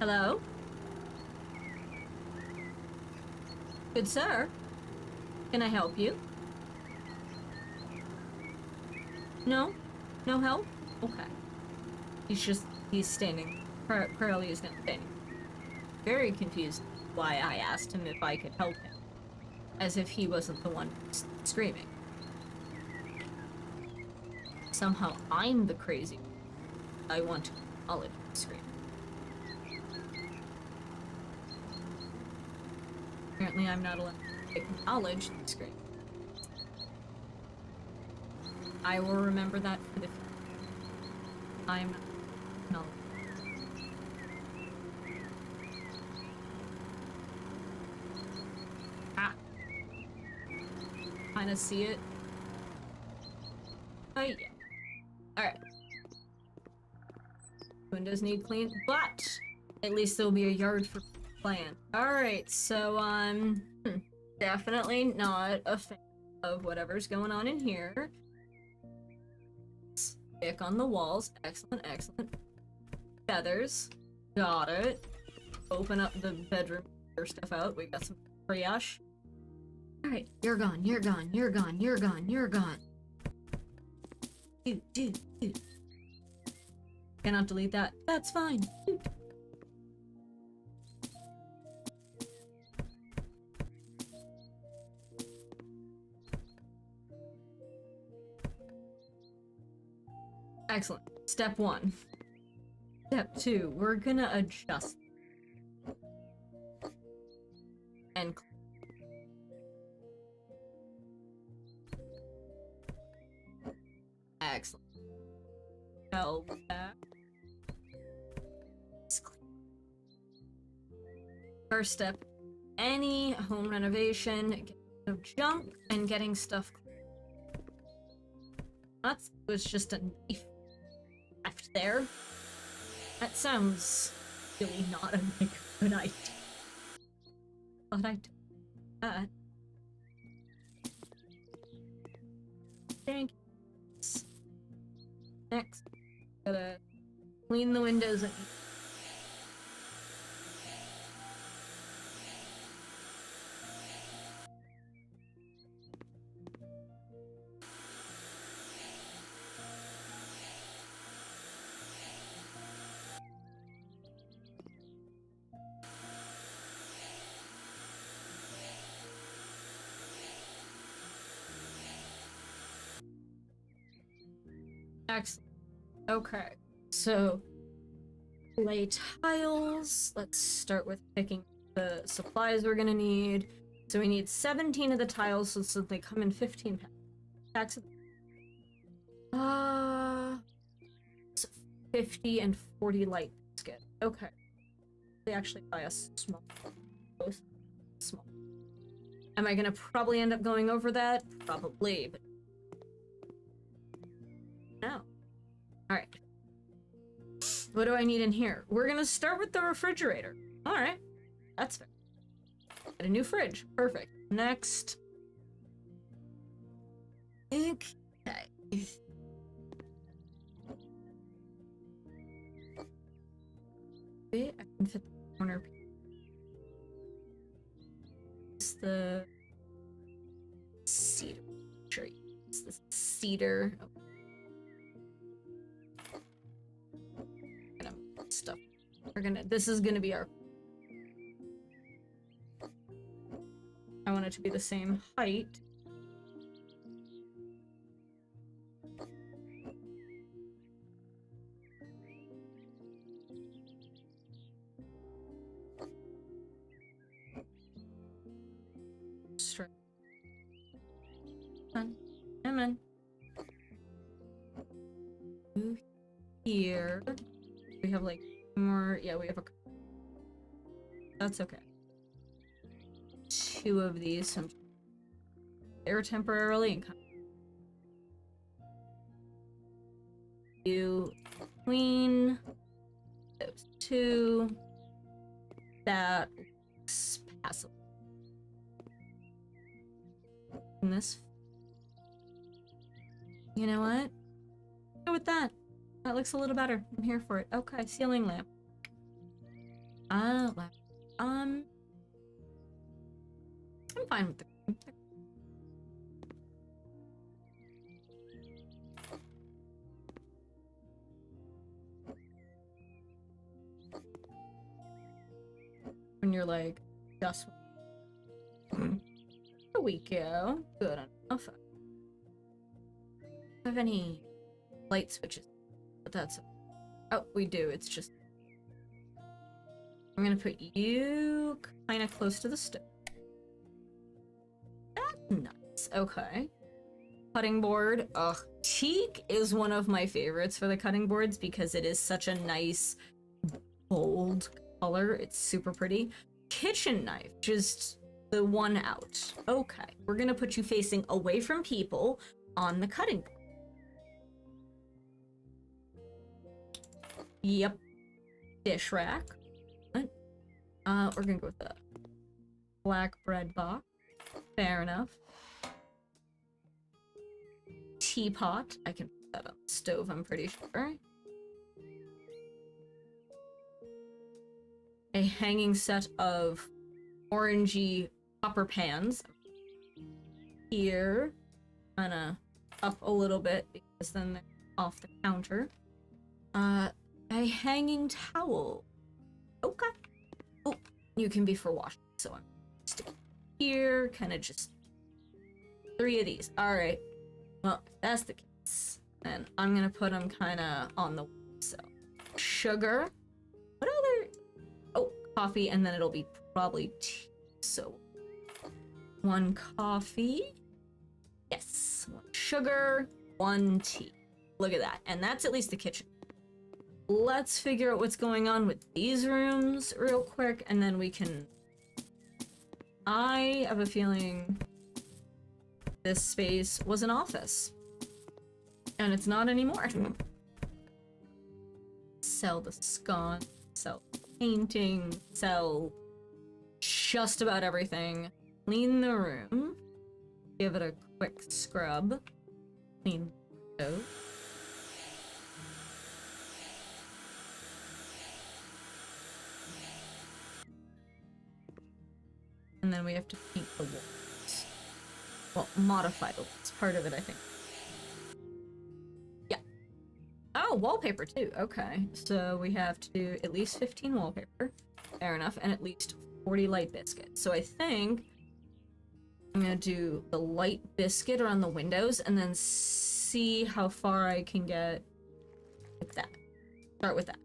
Hello? Good sir. Can I help you? No? No help? Okay. He's standing. Curly is now standing. Very confused why I asked him if I could help him. As if he wasn't the one screaming. Somehow I'm the crazy one. I want to acknowledge the scream. Apparently I'm not allowed to acknowledge the scream. I will remember that for the future. I'm not acknowledging. Ah. Kinda see it. Oh yeah. Alright. Windows need clean, but at least there'll be a yard for plan. Alright, so definitely not a fan of whatever's going on in here. Stick on the walls. Excellent, excellent. Feathers. Got it. Open up the bedroom. Clear stuff out. We got some triage. Alright, you're gone, you're gone, you're gone, you're gone, you're gone. Dude. Cannot delete that. That's fine. Dude. Excellent. Step 1. Step 2. We're gonna adjust. And excellent. Shelve that. First step, any home renovation, getting rid of junk and getting stuff clean. That was just a knife left there. That sounds really not a good idea. But I do that. Thank you. Next, gotta clean the windows. Excellent. Okay, so lay tiles. Let's start with picking the supplies we're gonna need. So we need 17 of the tiles, so they come in 15 packs. So 50 and 40 light biscuit. Okay. They actually buy us small. Small. Am I gonna probably end up going over that? Probably, but no. Alright. What do I need in here? We're gonna start with the refrigerator. Alright. That's fair. Get a new fridge. Perfect. Next. Okay. I can fit the corner. It's the cedar tree. It's the cedar. Stuff. This is gonna be our. I want it to be the same height. Straight. Come on. Move here. We have like more. Yeah, we have a. That's okay. 2 of these. So there temporarily and come. You clean those 2. That looks passable. And this. You know what? Go with that. That looks a little better. I'm here for it. Okay, ceiling lamp. Lamp. I'm fine with the. When you're like, just. There we go. Good enough. Do I have any light switches? But that's. Oh, we do. It's just. I'm gonna put you kind of close to the stove. That's nice. Okay. Cutting board. Ugh. Teak is one of my favorites for the cutting boards because it is such a nice, bold color. It's super pretty. Kitchen knife. Just the one out. Okay. We're gonna put you facing away from people on the cutting board. Yep. Dish rack. What? We're gonna go with the black bread box. Fair enough. Teapot. I can put that on the stove, I'm pretty sure. A hanging set of orangey copper pans. Here. Kinda up a little bit because then they're off the counter. A hanging towel. Okay. Oh, you can be for washing, so I'm sticking here. Kind of just 3 of these. All right. Well, if that's the case, then I'm gonna put them kind of on the so sugar. What other? Oh, coffee, and then it'll be probably tea. So 1 coffee. Yes. 1 sugar. 1 tea. Look at that, and that's at least the kitchen. Let's figure out what's going on with these rooms real quick, and then we can... I have a feeling this space was an office. And it's not anymore. Sell the scone, sell painting, sell just about everything. Clean the room. Give it a quick scrub. Clean the stove. And then we have to paint the walls. Well, modify the walls. Part of it, I think. Yeah. Oh, wallpaper too. Okay. So we have to do at least 15 wallpaper. Fair enough. And at least 40 light biscuit. So I think I'm going to do the light biscuit around the windows and then see how far I can get with that. Start with that.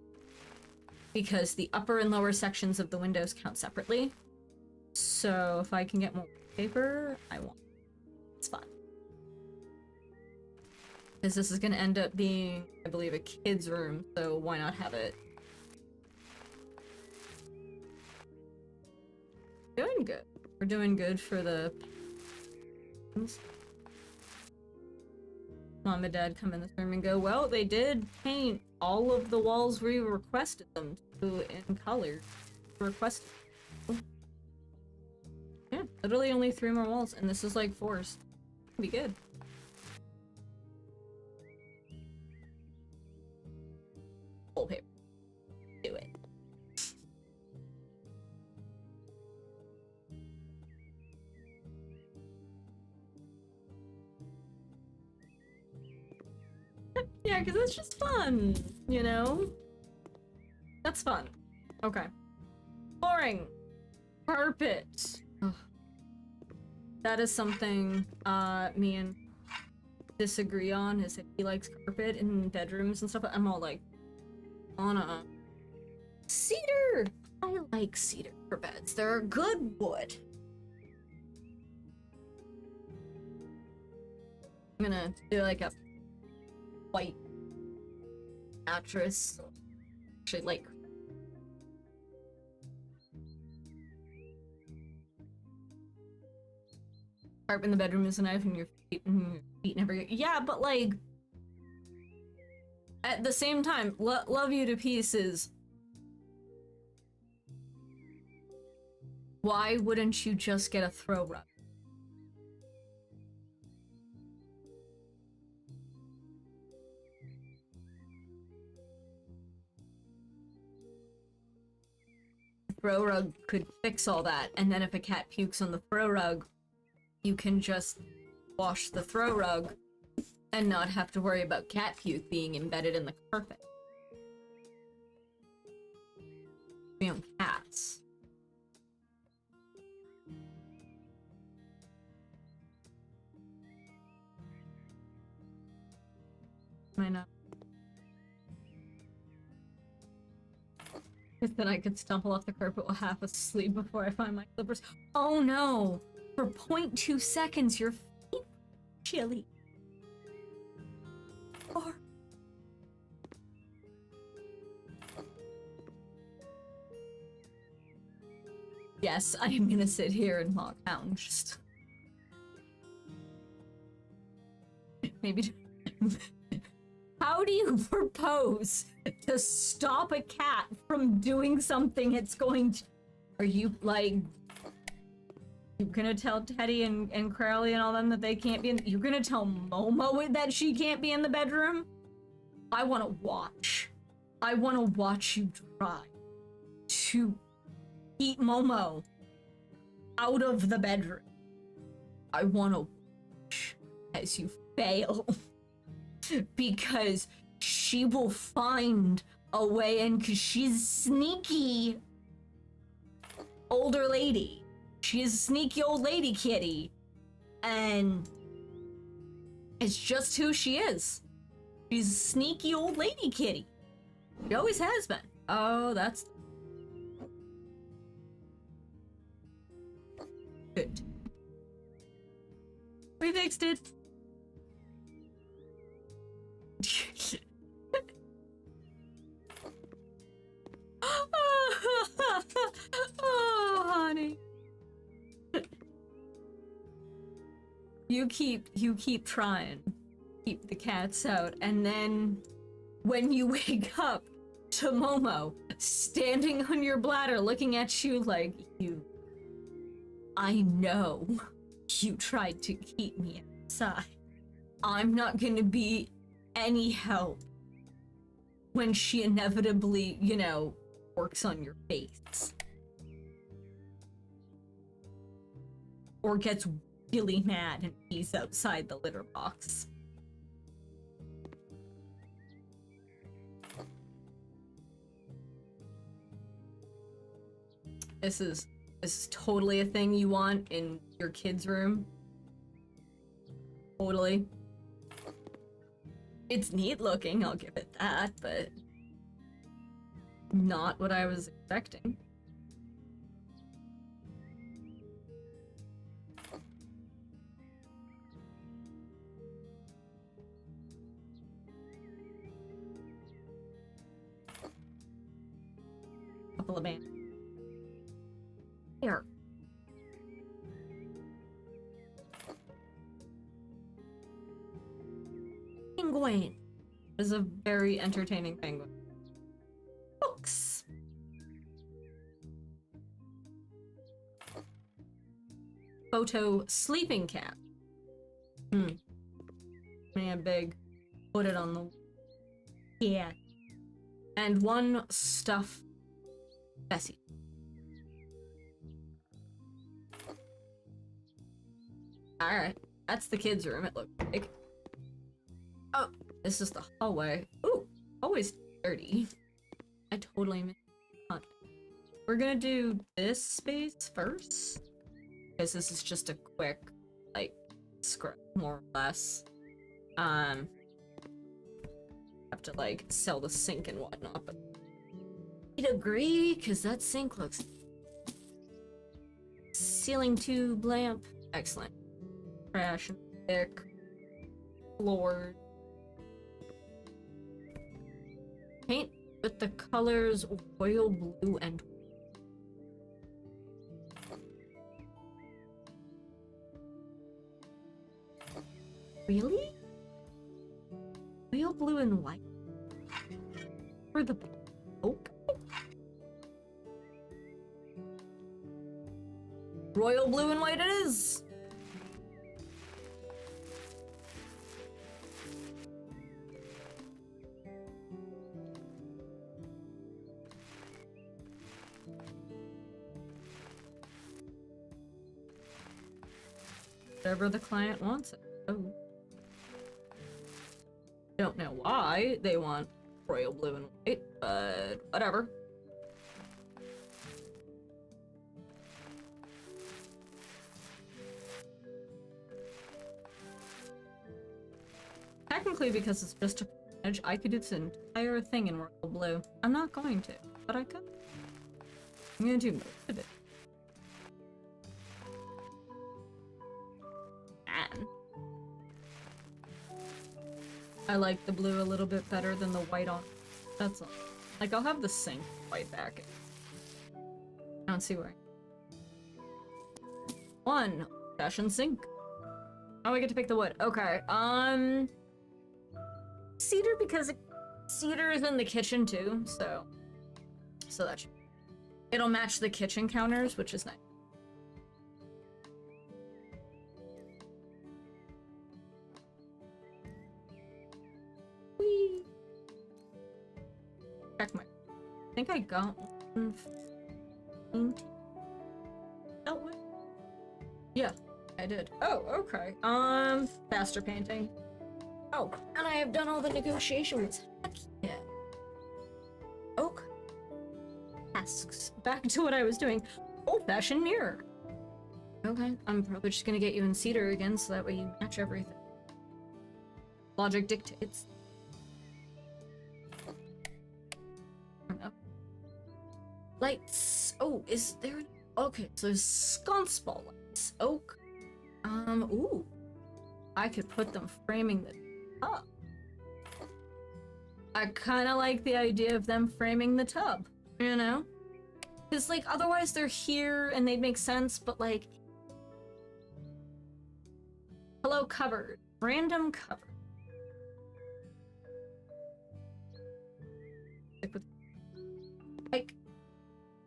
Because the upper and lower sections of the windows count separately. So if I can get more paper, I won't. It's fine. Because this is going to end up being, I believe, a kid's room, so why not have it? Doing good. We're doing good for the... Mom and Dad come in this room and go, well, they did paint all of the walls we requested them to in color. Requested. Yeah, literally only 3 more walls, and this is like forced. Be good. Wallpaper. Do it. Yeah, because it's just fun, you know? That's fun. Okay. Flooring. Carpet. Ugh. That is something, me and disagree on, is if he likes carpet in bedrooms and stuff. I'm all like, Anna. Cedar! I like cedar for beds. They're a good wood. I'm gonna do like a white mattress. Actually, like carpet in the bedroom is a knife and your feet never get. Yeah, but like at the same time, love you to pieces. Why wouldn't you just get a throw rug? Throw rug could fix all that, and then if a cat pukes on the throw rug, you can just wash the throw rug and not have to worry about cat puke being embedded in the carpet. We own cats. I know. Because then I could stumble off the carpet while half asleep before I find my slippers. Oh no! For 0.2 seconds, your feet chilly. Or... Yes, I am gonna sit here and mock Hound. Just... Maybe... How do you propose to stop a cat from doing something it's going to... Are you, like... You gonna tell Teddy and Crowley and all them that they can't be in... You're gonna tell Momo that she can't be in the bedroom? I wanna watch. I wanna watch you try to keep Momo out of the bedroom. I wanna watch as you fail. Because she will find a way in, because she's sneaky older lady. She is a sneaky old lady kitty. And it's just who she is. She's a sneaky old lady kitty. She always has been. Oh, that's good. We fixed it. Oh, honey. You keep trying. Keep the cats out, and then when you wake up to Momo standing on your bladder looking at you like, I know you tried to keep me outside. I'm not gonna be any help when she inevitably, you know, works on your face. Or gets really mad and pees outside the litter box. This is totally a thing you want in your kid's room. Totally. It's neat looking, I'll give it that, but not what I was expecting. Couple of bands. Here. Penguin. This is a very entertaining penguin. Books. Photo sleeping cat. Man, big. Put it on the. Yeah. And one stuffed Bessie. Alright. That's the kids' room, it looks like. Oh, this is the hallway. Ooh, hallway's dirty. I totally missed it. We're gonna do this space first. Because this is just a quick, like, scrub, more or less. Have to, like, sell the sink and whatnot, but I'd agree, because that sink looks... Ceiling tube lamp. Excellent. Trash and thick. Floor. Paint with the colors royal blue and really? Royal blue and white? For the oak? Royal blue and white it is! Whatever the client wants it. Oh. Don't know why they want royal blue and white, but whatever. Technically, because it's just a image, I could do this entire thing in royal blue. I'm not going to, but I could. I'm gonna do most of it. Man. I like the blue a little bit better than the white on. That's all. Like, I'll have the sink white back. I don't see where. One fashion sink. Oh, I get to pick the wood. Okay. Cedar, because cedar is in the kitchen too, so that should... It'll match the kitchen counters, which is nice. Whee! Check my... I think I got one paint dealt with. Yeah, I did. Oh, okay. Faster painting. Oh, and I have done all the negotiations. Heck yeah. Oak. Tasks. Back to what I was doing. Old-fashioned mirror. Okay, I'm probably just gonna get you in cedar again, so that way you match everything. Logic dictates. Lights. Oh, is there... Okay, so there's sconce ball lights. Oak. Ooh. I could put them framing the tub. I kind of like the idea of them framing the tub, you know? Because, like, otherwise they're here and they'd make sense, but, like... Hello, cupboard. Random cupboard. Like,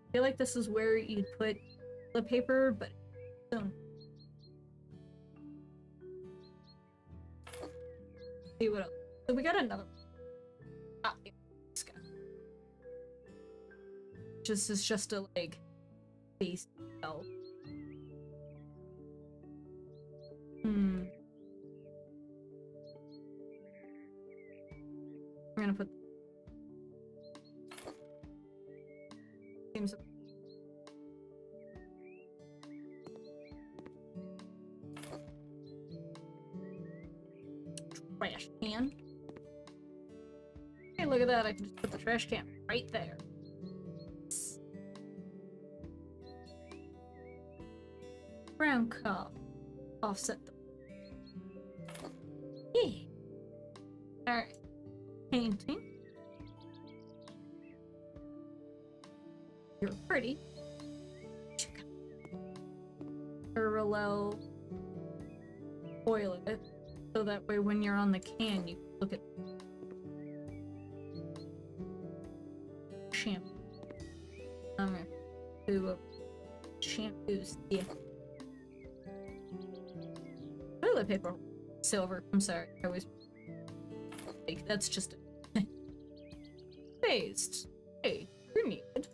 I feel like this is where you'd put the paper, but... See what else. So we got another... Ah, yeah, this guy. This is just a, like, base spell. I'm gonna put... Seems... Trash can. look at that. I can just put the trash can right there. Brown cup. Offset the... Yeah. Alright. Painting. You're pretty. Parallel toilet, so that way when you're on the can, you look at shampoo. I'm gonna do a shampoos. Yeah. Toilet paper. Silver. I'm sorry. I always like that's just based. Hey, you're needed.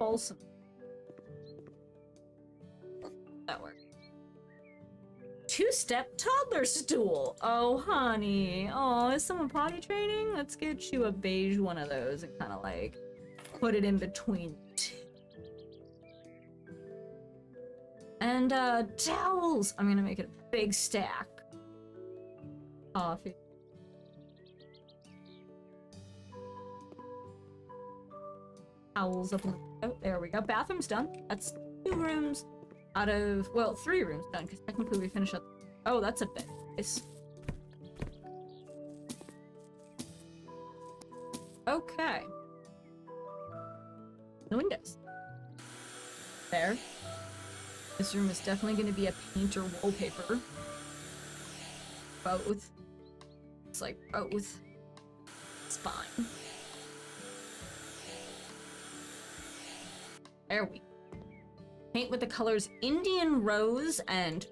Balsam. That works. Two-step toddler stool. Oh, honey. Oh, is someone potty training? Let's get you a beige one of those and kind of like put it in between. And towels. I'm gonna make it a big stack. Coffee. Towels up in the... Oh, there we go. Bathroom's done. That's 2 rooms out of... Well, 3 rooms done, because technically we finished up... Oh, that's a bit nice. Okay. The windows. There. This room is definitely going to be a paint or wallpaper. Both. It's like both. It's fine. There we go. Paint with the colors Indian Rose and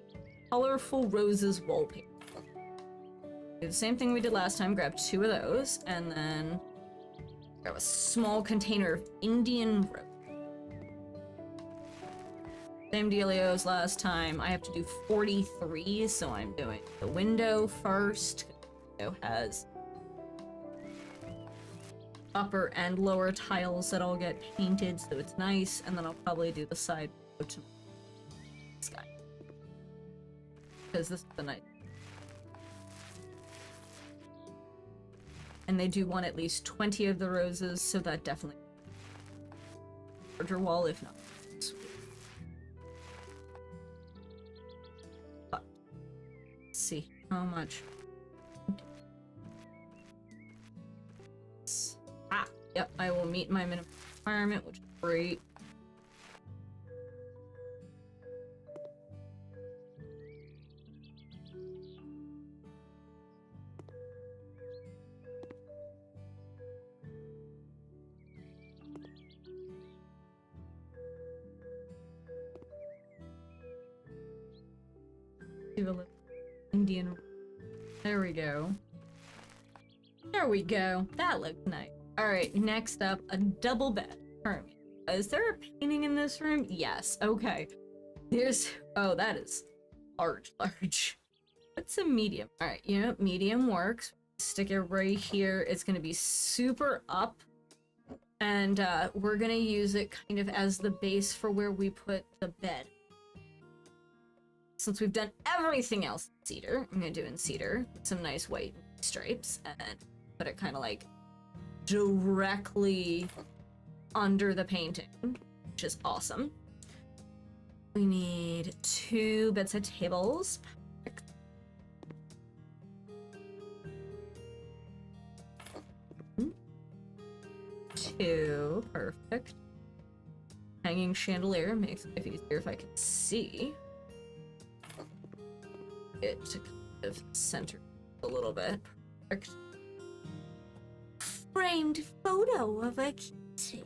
Colorful Roses wallpaper. Do the same thing we did last time. Grab 2 of those, and then grab a small container of Indian Rose. Same dealio as last time. I have to do 43, so I'm doing the window first. The window has upper and lower tiles that all get painted, so it's nice, and then I'll probably do the side to this guy. Because this is the night. And they do want at least 20 of the roses, so that definitely larger wall, if not. But let's see how much. Ah, yep, I will meet my minimum requirement, which is great. Do a little Indian. There we go. There we go. That looks nice. Alright, next up, a double bed. Is there a painting in this room? Yes. Okay. There's... Oh, that is large. What's a medium? Alright, you know, medium works. Stick it right here. It's gonna be super up. And we're gonna use it kind of as the base for where we put the bed. Since we've done everything else in cedar, I'm gonna do in cedar some nice white stripes and put it kind of like directly under the painting, which is awesome. We need 2 bedside tables. Perfect. 2, perfect. Hanging chandelier makes life easier if I can see it to kind of center a little bit. Perfect. Framed photo of a kitty.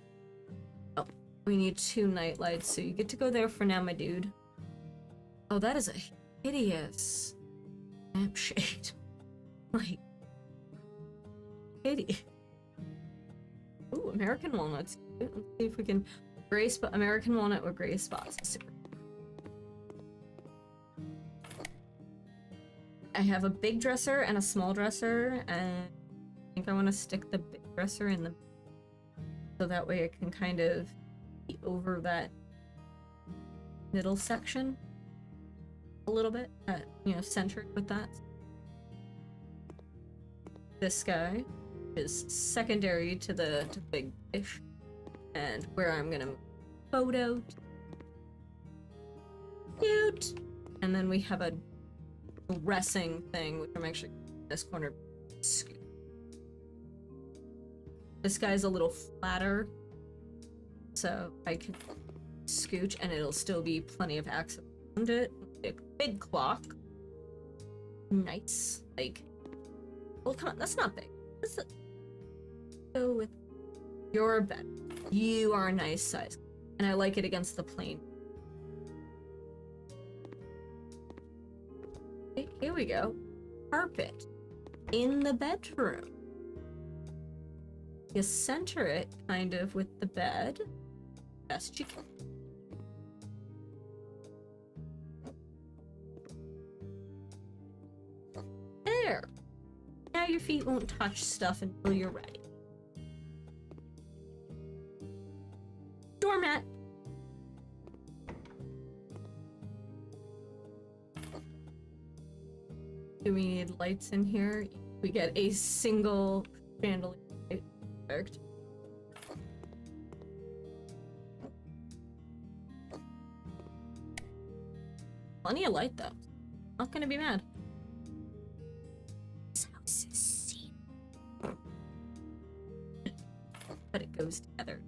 Oh, we need 2 night lights, so you get to go there for now, my dude. Oh, that is a hideous lampshade. Like, hideous. Ooh, American walnuts. Let's see if we can gray spot American walnut with gray spots. Super. I have a big dresser and a small dresser, and I think I want to stick the big dresser in the so that way it can kind of be over that middle section a little bit, you know, centered with that. This guy. is secondary to the big fish, and where I'm gonna move photo. Cute. And then we have a dressing thing, which I'm actually in this corner. This guy's a little flatter, so I can scooch and it'll still be plenty of access around it. Big clock. Nice. Like, well, come on, that's not big. Go with your bed. You are a nice size, and I like it against the plane. Okay, here we go. Carpet in the bedroom. You center it kind of with the bed, best you can. There. Now your feet won't touch stuff until you're ready. Doormat. Do we need lights in here? We get a single chandelier. Perfect. Plenty of light though. Not gonna be mad. This house is seen. But it goes together.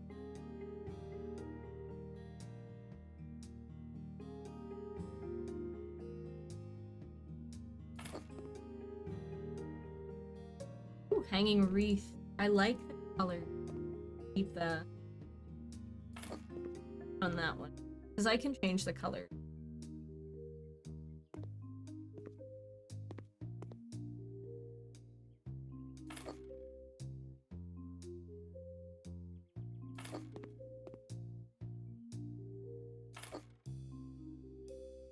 Ooh, hanging wreath. I like the color. Keep the on that one, because I can change the color.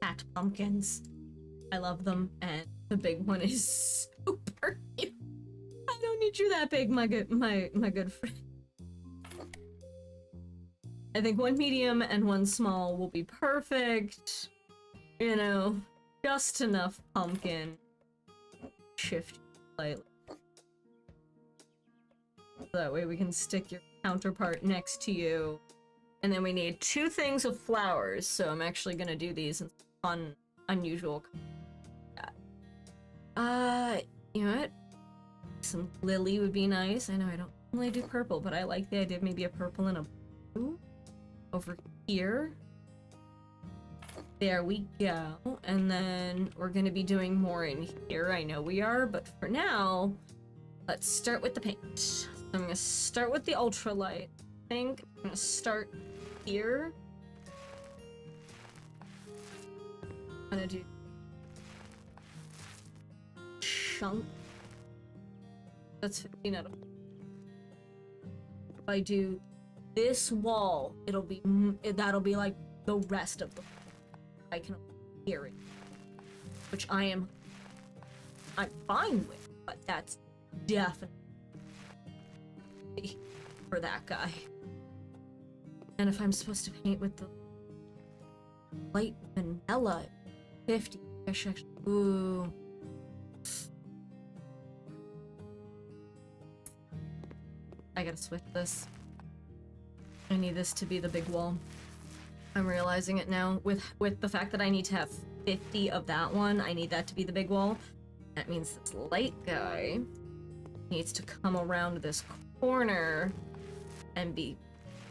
Cat pumpkins. I love them, and the big one is super cute. I don't need you that big, my good friend. I think one medium and one small will be perfect. You know, just enough pumpkin. Shift slightly. So that way we can stick your counterpart next to you. And then we need 2 things of flowers, so I'm actually gonna do these in unusual. You know what? Some lily would be nice. I know I don't normally do purple, but I like the idea of maybe a purple and a blue over here. There we go. And then we're gonna be doing more in here. I know we are, but for now, let's start with the paint. So I'm gonna start with the ultralight. I think I'm gonna start here. I'm gonna do chunk. That's 15 out of. If I do this wall, that'll be like the rest of the. I can hear it, which I'm fine with, but that's definitely for that guy. And if I'm supposed to paint with the light vanilla, 50, I should actually, ooh. I gotta switch this. I need this to be the big wall. I'm realizing it now. With the fact that I need to have 50 of that one, I need that to be the big wall. That means this light guy needs to come around this corner and be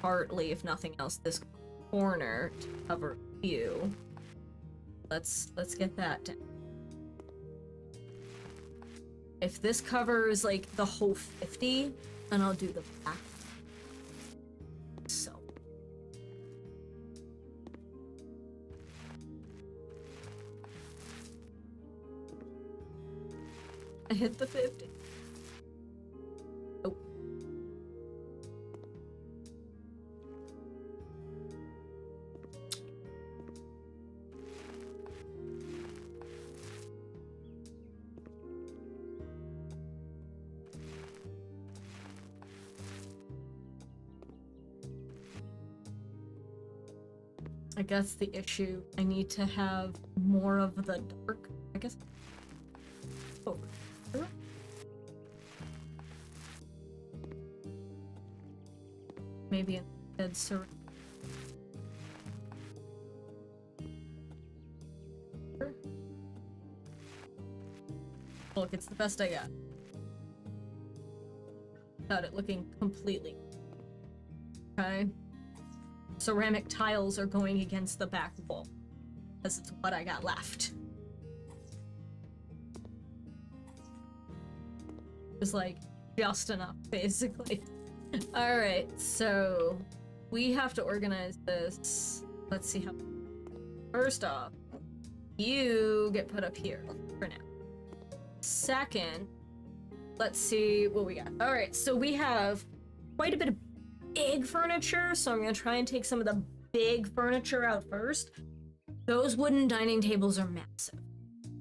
partly, if nothing else, this corner to cover view. Let's get that down. If this covers like the whole 50, then I'll do the back. So. I hit the 50. Oh. I guess the issue, I need to have more of the dark, I guess. Over here. maybe instead ceramic. Look, it's the best I got. Without it looking completely. Okay. Ceramic tiles are going against the back wall. Because it's what I got left. It was like just enough, basically. Alright, so we have to organize this. Let's see how. First off, you get put up here for now. Second, let's see what we got. Alright, so we have quite a bit of big furniture, so I'm gonna try and take some of the big furniture out first. Those wooden dining tables are massive.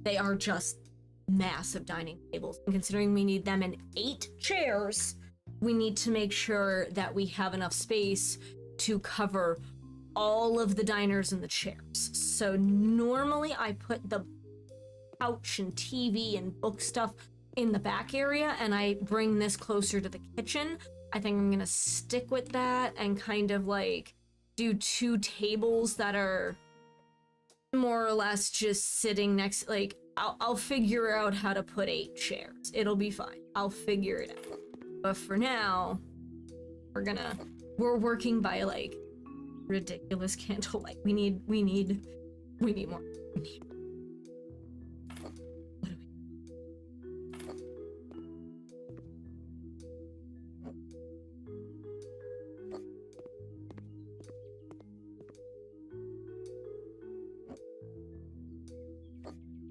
They are just massive dining tables. And considering we need them in 8 chairs, we need to make sure that we have enough space to cover all of the diners and the chairs. So normally I put the couch and TV and book stuff in the back area, and I bring this closer to the kitchen. I think I'm gonna stick with that and kind of like do 2 tables that are more or less just sitting next, like I'll figure out how to put 8 chairs. It'll be fine. I'll figure it out. But for now, we're working by like ridiculous candlelight. We need more.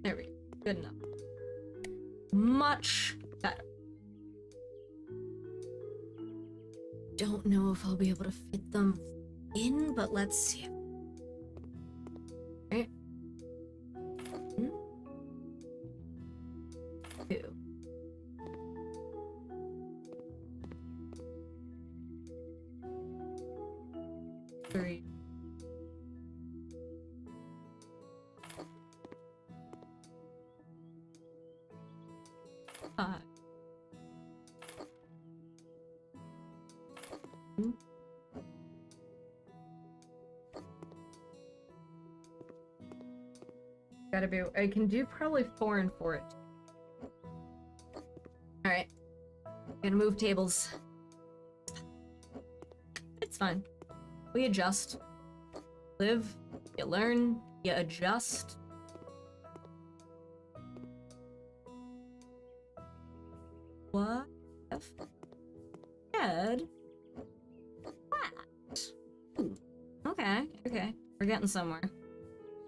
There we go. Good enough. Much better. Don't know if I'll be able to fit them in, but let's see. Right. 2. 3. 5. Gotta be. I can do probably 4 and 4 it. Alright. Gonna move tables. It's fine. We adjust. Live, you learn, you adjust. What if head flat? Ooh. Okay, okay. We're getting somewhere.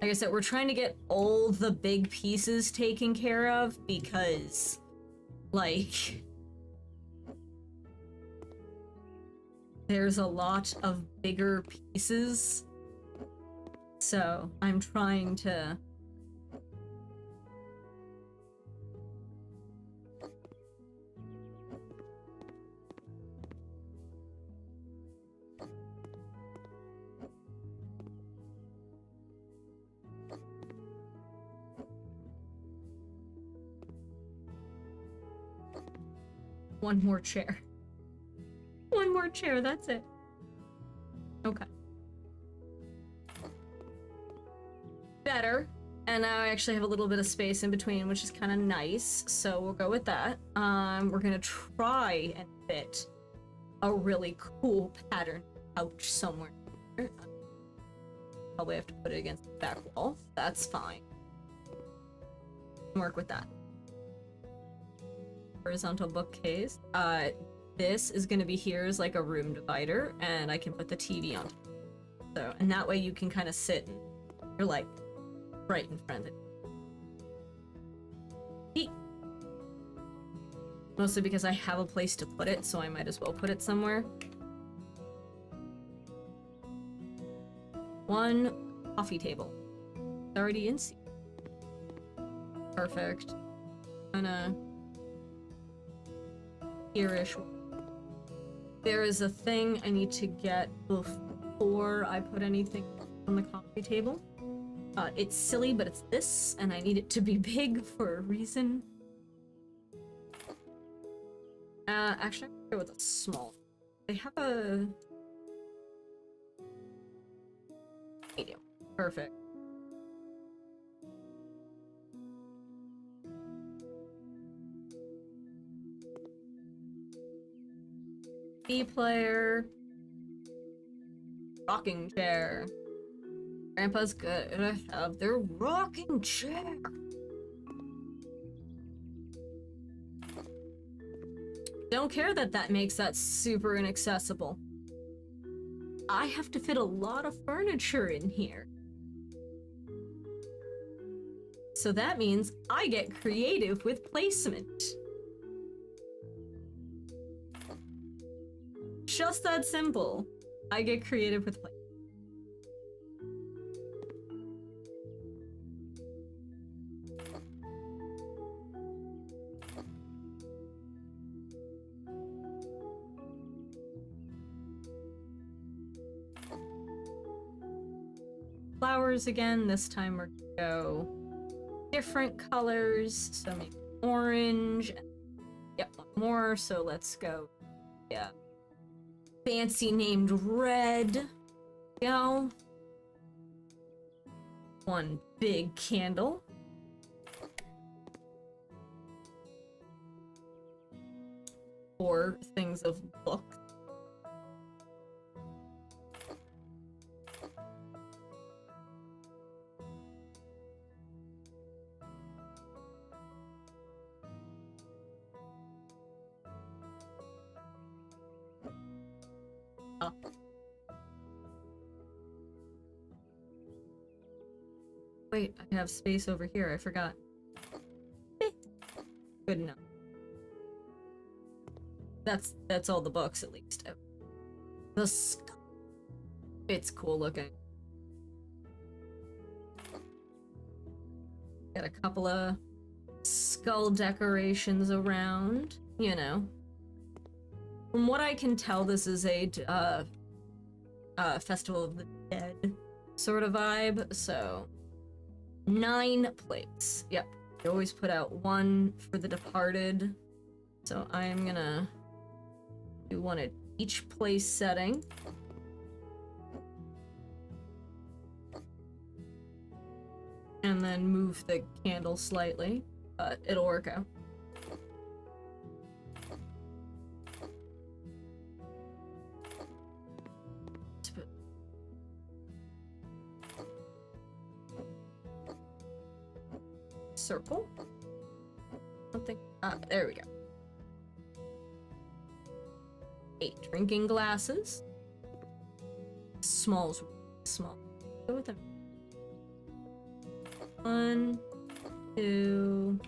Like I said, we're trying to get all the big pieces taken care of because, like, there's a lot of bigger pieces. So I'm trying to one more chair. One more chair, that's it. Okay. Better. And now I actually have a little bit of space in between, which is kind of nice. So we'll go with that. We're gonna try and fit a really cool pattern couch somewhere. Probably have to put it against the back wall. That's fine. Work with that. Horizontal bookcase. This is gonna be here as like a room divider, and I can put the TV on. So, and that way you can kind of sit and you're like right in front of it. Mostly because I have a place to put it, so I might as well put it somewhere. 1 coffee table. It's already in seat. Perfect. Kinda here-ish. There is a thing I need to get before I put anything on the coffee table. It's silly, but it's this, and I need it to be big for a reason. Actually, I'm gonna go with a small. They have a Medium. Perfect. B player. Rocking chair. Grandpa's good to have their rocking chair. Don't care that that makes that super inaccessible. I have to fit a lot of furniture in here. So that means I get creative with placement. Just that simple. I get creative with placement. Flowers again. This time we're gonna go different colors. So maybe orange. Yep, one more. So let's go. Yeah. Fancy named red. Go. One big candle. Four things of books. Oh. Wait, I have space over here. I forgot. Good enough. That's all the books, at least. The skull. It's cool looking. Got a couple of skull decorations around, you know. From what I can tell, this is a Festival of the Dead sort of vibe, so 9 plates. Yep, they always put out 1 for the departed, so I'm gonna do 1 at each place setting. And then move the candle slightly, but it'll work out. Circle. Something. There we go. 8 drinking glasses. Small's small. Go with them. 1, 2,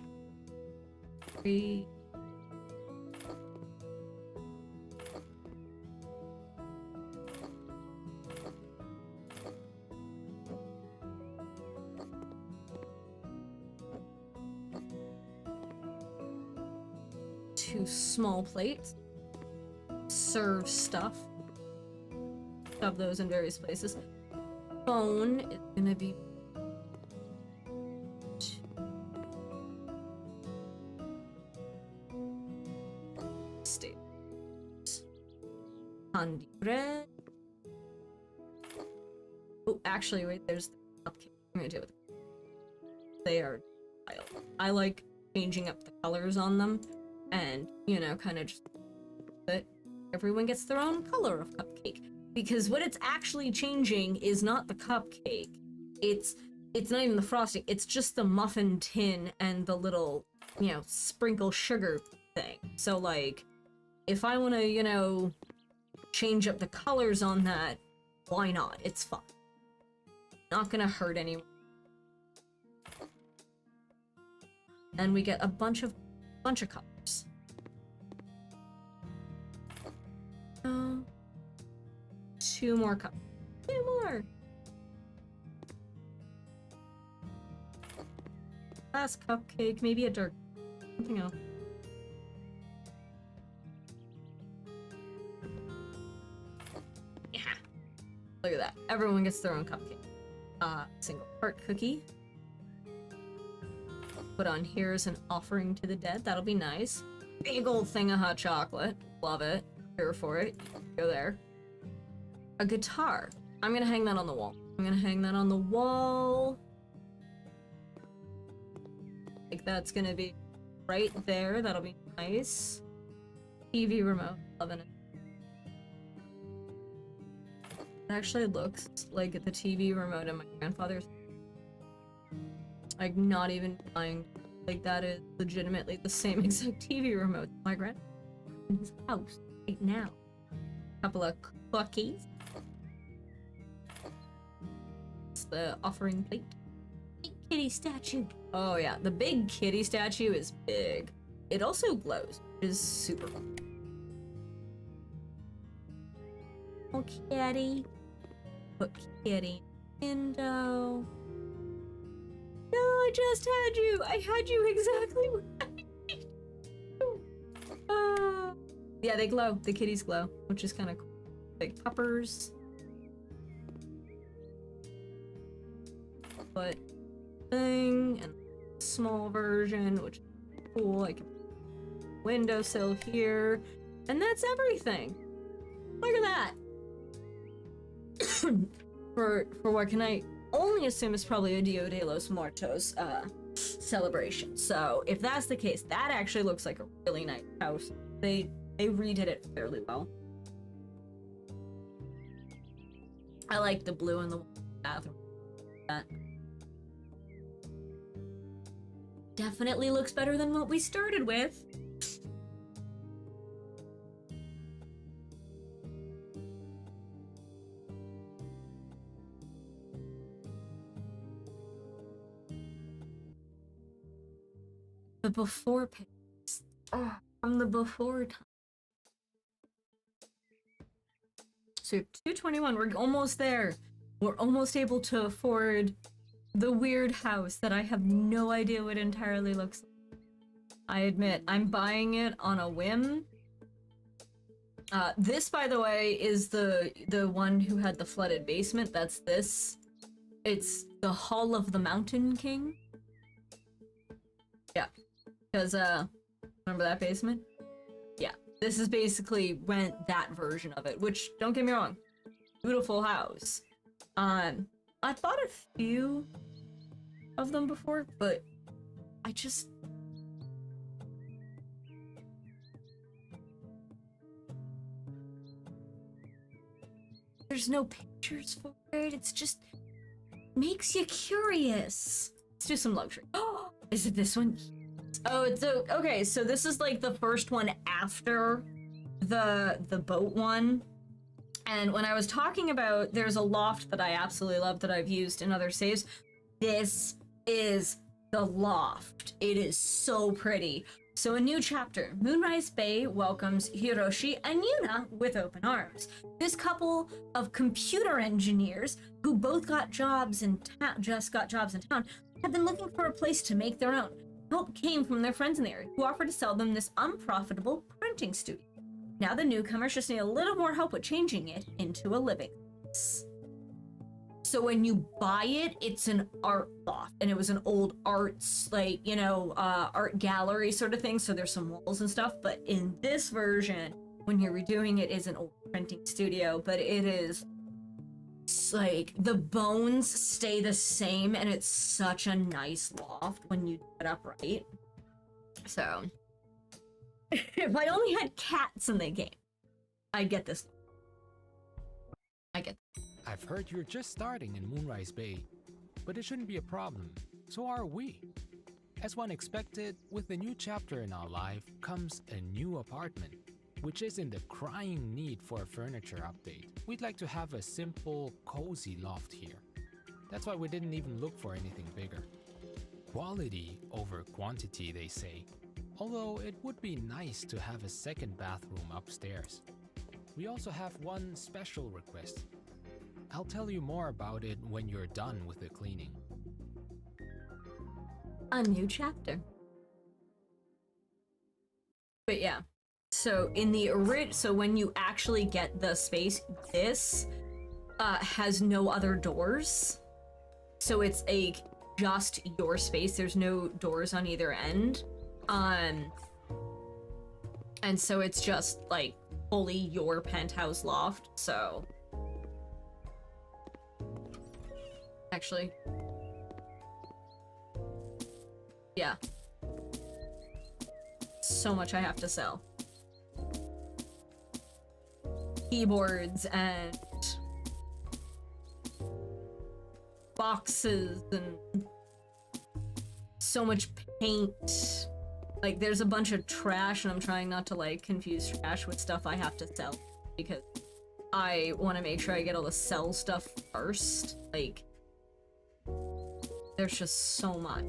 3. Two small plates. Serve stuff. Shove those in various places. Phone is gonna be candy bread. Oh, actually, wait, there's the cupcake. I'm gonna do it. They are wild. I like changing up the colors on them and, you know, kind of just that everyone gets their own color of cupcake. Because what it's actually changing is not the cupcake. It's not even the frosting. It's just the muffin tin and the little, you know, sprinkle sugar thing. So, like, if I want to, you know, change up the colors on that, why not? It's fun. Not gonna hurt anyone. And we get a bunch of colors. Oh, 2 more cups. 2 more. Last cupcake, maybe a dark, something else. Yeah. Look at that. Everyone gets their own cupcake. Single heart cookie. Put on here as an offering to the dead. That'll be nice. Big old thing of hot chocolate. Love it. Here for it. Go there. A guitar. I'm gonna hang that on the wall. I'm gonna hang that on the wall. Like that's gonna be right there. That'll be nice. TV remote. Loving it. It actually looks like the TV remote in my grandfather's. Like, not even lying. Like, that is legitimately the same exact TV remote my grandfather in his house right now. Couple of cookies. It's the offering plate. Big kitty statue. Oh yeah, the big kitty statue is big. It also glows, which is super cool. Oh, kitty. Put kitty window. No, I just had you. I had you exactly where I need you. Yeah, they glow. The kitties glow, which is kind of cool. Big puppers. But thing and small version, which is cool. I can windowsill here, and that's everything. Look at that. for what can I only assume is probably a Dia de los Muertos celebration. So if that's the case, that actually looks like a really nice house. They redid it fairly well. I like the blue in the bathroom. That definitely looks better than what we started with. The before pictures. From the before time. So 221, we're almost there. We're almost able to afford the weird house that I have no idea what entirely looks like. I admit, I'm buying it on a whim. This, by the way, is the one who had the flooded basement. That's this. It's the Hall of the Mountain King. Yeah. Because, remember that basement? Yeah. This is basically that version of it, which, don't get me wrong, beautiful house. I bought a few of them before, but I just... There's no pictures for it, it's just... makes you curious. Let's do some luxury. Oh, is it this one? Oh, it's okay, so this is like the first one after the boat one. And when I was talking about, there's a loft that I absolutely love that I've used in other saves. This is the loft. It is so pretty. So a new chapter. Moonrise Bay welcomes Hiroshi and Yuna with open arms. This couple of computer engineers who both got jobs in just got jobs in town have been looking for a place to make their own. Help came from their friends in the area who offered to sell them this unprofitable printing studio. Now the newcomers just need a little more help with changing it into a living space. So when you buy it, it's an art loft, and it was an old arts, like, you know, art gallery sort of thing, so there's some walls and stuff, but in this version, when you're redoing it, is an old printing studio, but it is, like, the bones stay the same, and it's such a nice loft when you do it up right. So, if I only had cats in the game, I'd get this. I get that. I've heard you're just starting in Moonrise Bay, but it shouldn't be a problem. So are we. As one expected, with the new chapter in our life comes a new apartment, which is in the crying need for a furniture update. We'd like to have a simple, cozy loft here. That's why we didn't even look for anything bigger. Quality over quantity, they say. Although it would be nice to have a second bathroom upstairs. We also have one special request. I'll tell you more about it when you're done with the cleaning. A new chapter. But yeah, so in the so when you actually get the space, this has no other doors. So it's just your space. There's no doors on either end. And so it's just like fully your penthouse loft. So Actually. Yeah. So much I have to sell. Keyboards and boxes and so much paint. Like, there's a bunch of trash, and I'm trying not to, like, confuse trash with stuff I have to sell, because I want to make sure I get all the sell stuff first. Like, there's just so much,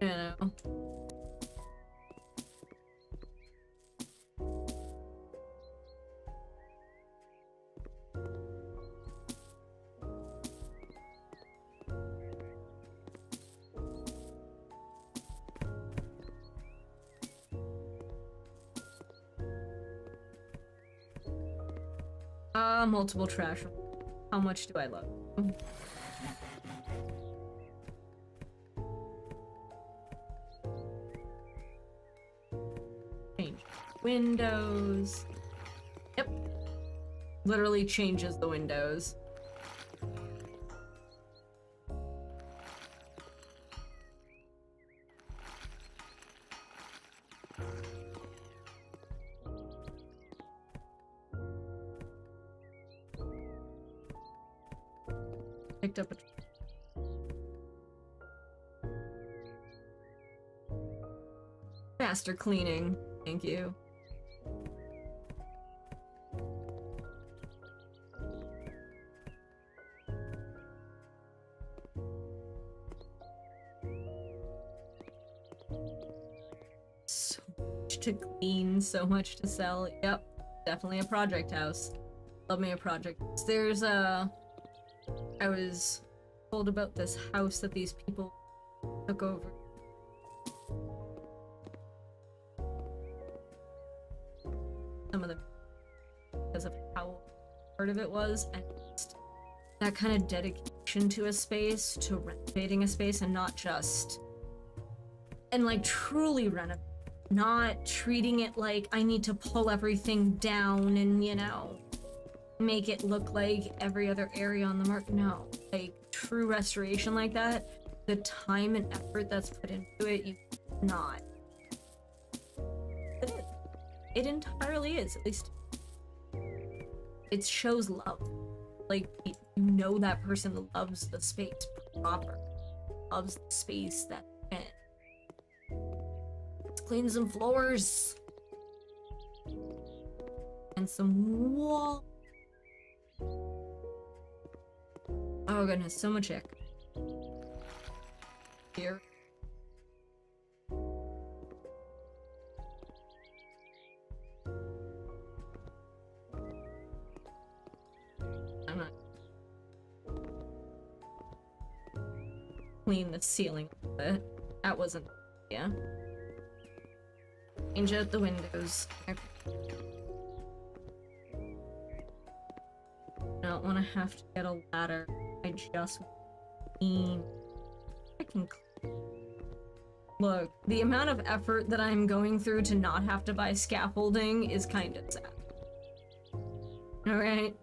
you know? Multiple trash. How much do I love? Change windows. Yep. Literally changes the windows. Picked up a faster cleaning. Thank you. So much to clean, so much to sell. Yep, definitely a project house. Love me a project house. There's I was told about this house that these people took over. Some of them, because of how part of it was, and just that kind of dedication to a space, to renovating a space, and not just, and like truly renovate, not treating it like I need to pull everything down and, you know, make it look like every other area on the market. No, like true restoration like that, the time and effort that's put into it, you not. It is. It entirely is, at least. It shows love. Like, you know that person loves the space proper. Loves the space that in. Let's clean some floors. And some wall. Oh goodness, so much ick. Here. I'm not clean the ceiling a bit. That wasn't, yeah. Change out the windows. Okay. I don't want to have to get a ladder. I just clean. I can clean. Look, the amount of effort that I'm going through to not have to buy scaffolding is kind of sad. Alright.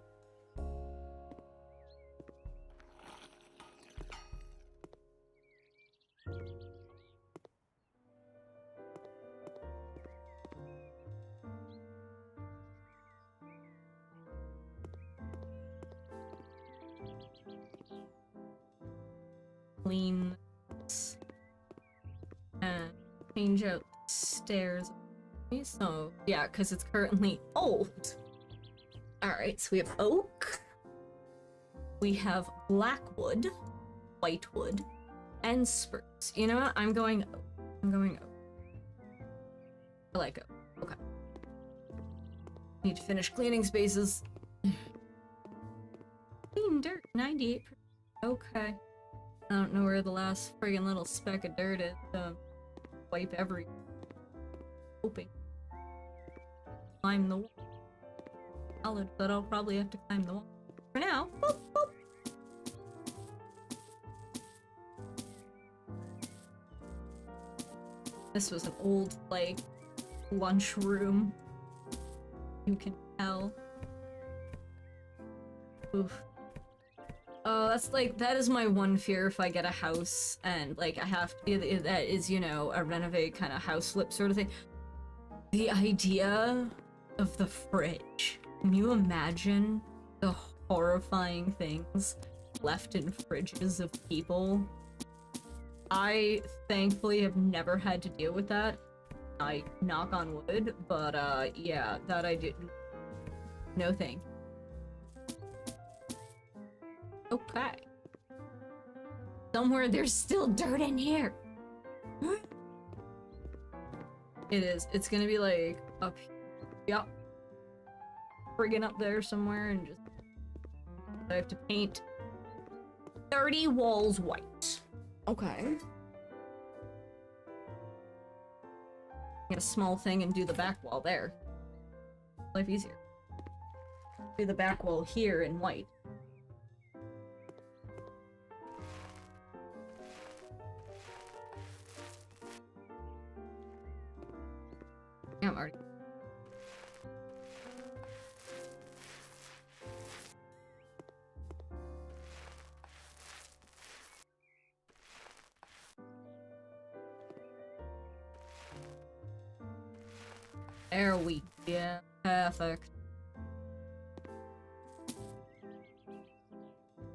Clean this. And change out the stairs. So, yeah, because it's currently old. Alright, so we have oak. We have blackwood, whitewood, and spruce. You know what? I'm going oak. I'm going oak. I like oak. Okay. Need to finish cleaning spaces. Clean dirt, 98%. Okay. I don't know where the last friggin' little speck of dirt is. Wipe every. Hoping. Climb the wall. Solid, but I'll probably have to climb the wall. For now. Boop, boop. This was an old, like, lunchroom. You can tell. Oof. Oh, that is my one fear if I get a house and, like, I have to, that is, you know, a renovate kind of house flip sort of thing. The idea of the fridge. Can you imagine the horrifying things left in fridges of people? I thankfully have never had to deal with that. I knock on wood, but yeah, that I didn't. No thank. Okay. Somewhere there's still dirt in here. It is. It's gonna be like up here. Yep. Friggin' up there somewhere and just I have to paint 30 walls white. Okay. Get a small thing and do the back wall there. Life easier. Do the back wall here in white. Yeah, I'm already. There we go. Perfect.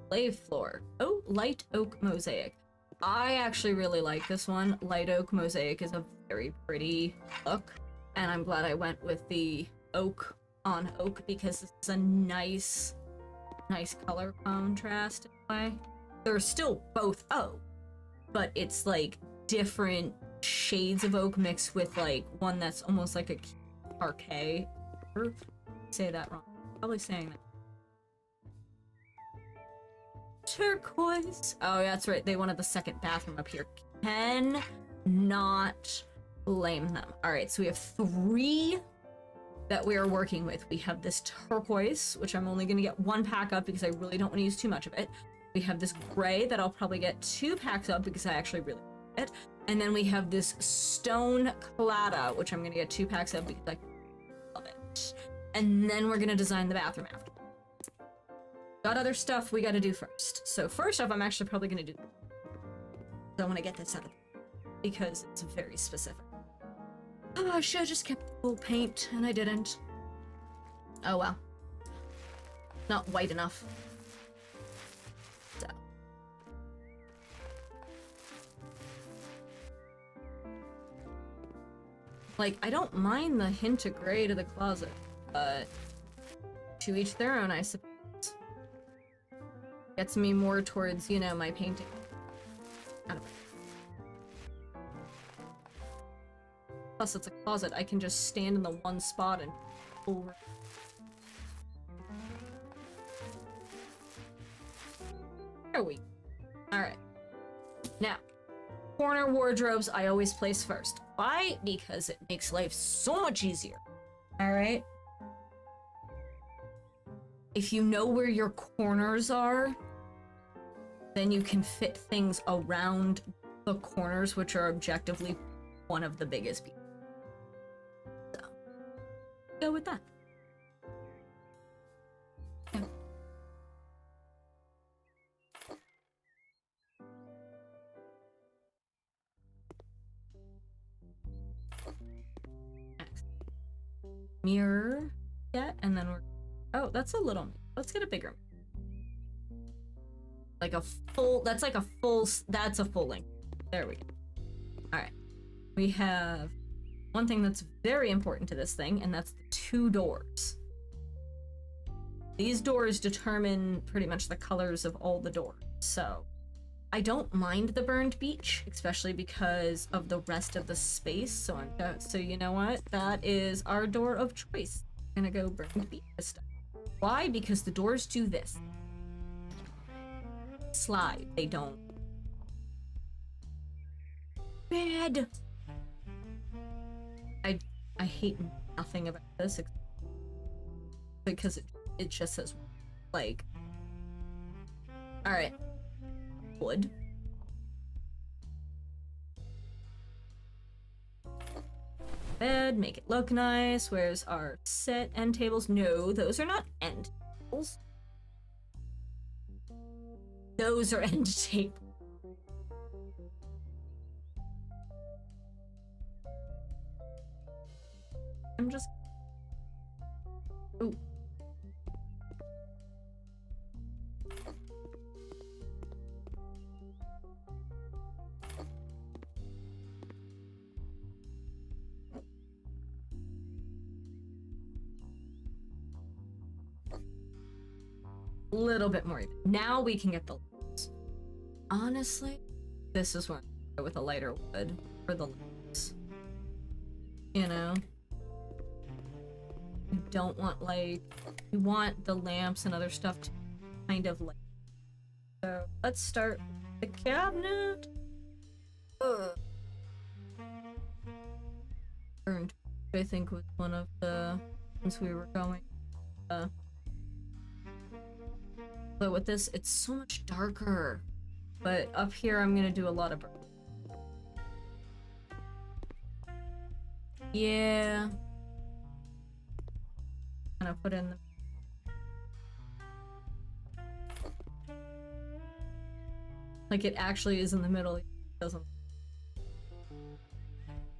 Slave floor. Oh, light oak mosaic. I actually really like this one. Light oak mosaic is a very pretty look, and I'm glad I went with the oak on oak because it's a nice color contrast in a way. They're still both oak, but it's like different shades of oak mixed with like one that's almost like a parquet. Say that wrong. Probably saying that. Turquoise. Oh, yeah, that's right. They wanted the second bathroom up here. Can not blame them. All right, so we have 3 that we are working with. We have this turquoise, which I'm only going to get 1 pack up because I really don't want to use too much of it. We have this gray that I'll probably get 2 packs up because I actually really like it. And then we have this stone clada, which I'm going to get 2 packs of because I love it. And then we're going to design the bathroom after. Got other stuff we got to do first. So first off, I'm actually probably going to do. I want to get this out of because it's very specific. Oh, I should have just kept the full paint, and I didn't. Oh well. Not white enough. So. Like, I don't mind the hint of gray to the closet, but to each their own, I suppose. Gets me more towards, you know, my painting. I don't know. Plus, it's a closet. I can just stand in the one spot and pull. There we go. Alright. Now, corner wardrobes I always place first. Why? Because it makes life so much easier. Alright? If you know where your corners are, then you can fit things around the corners, which are objectively one of the biggest pieces. So, go with that. Yeah. Next. Mirror. Yeah, and then we're... Oh, that's a little... Let's get a bigger... Like a full... That's like a full... That's a full length. There we go. Alright. We have one thing that's very important to this thing, and that's the 2 doors. These doors determine pretty much the colors of all the doors. So I don't mind the burned beach, especially because of the rest of the space. So so you know what? That is our door of choice. I'm gonna go burned beach this time. Why? Because the doors do this. Slide. They don't. Bad. I hate nothing about this because it just says like. All right. Wood. Bed, make it look nice. Where's our set end tables? No, those are not end tables. those are end tape. I'm just... Ooh. Little bit more even. Now we can get the lights. Honestly, this is when I go with a lighter wood for the lights. You know? You don't want, like, you want the lamps and other stuff to kind of like. So let's start with the cabinet. Ugh. I think was one of the ones we were going. But with this, it's so much darker. But up here, I'm gonna do a lot of burn. Yeah. Gonna put in the... Like it actually is in the middle. It doesn't.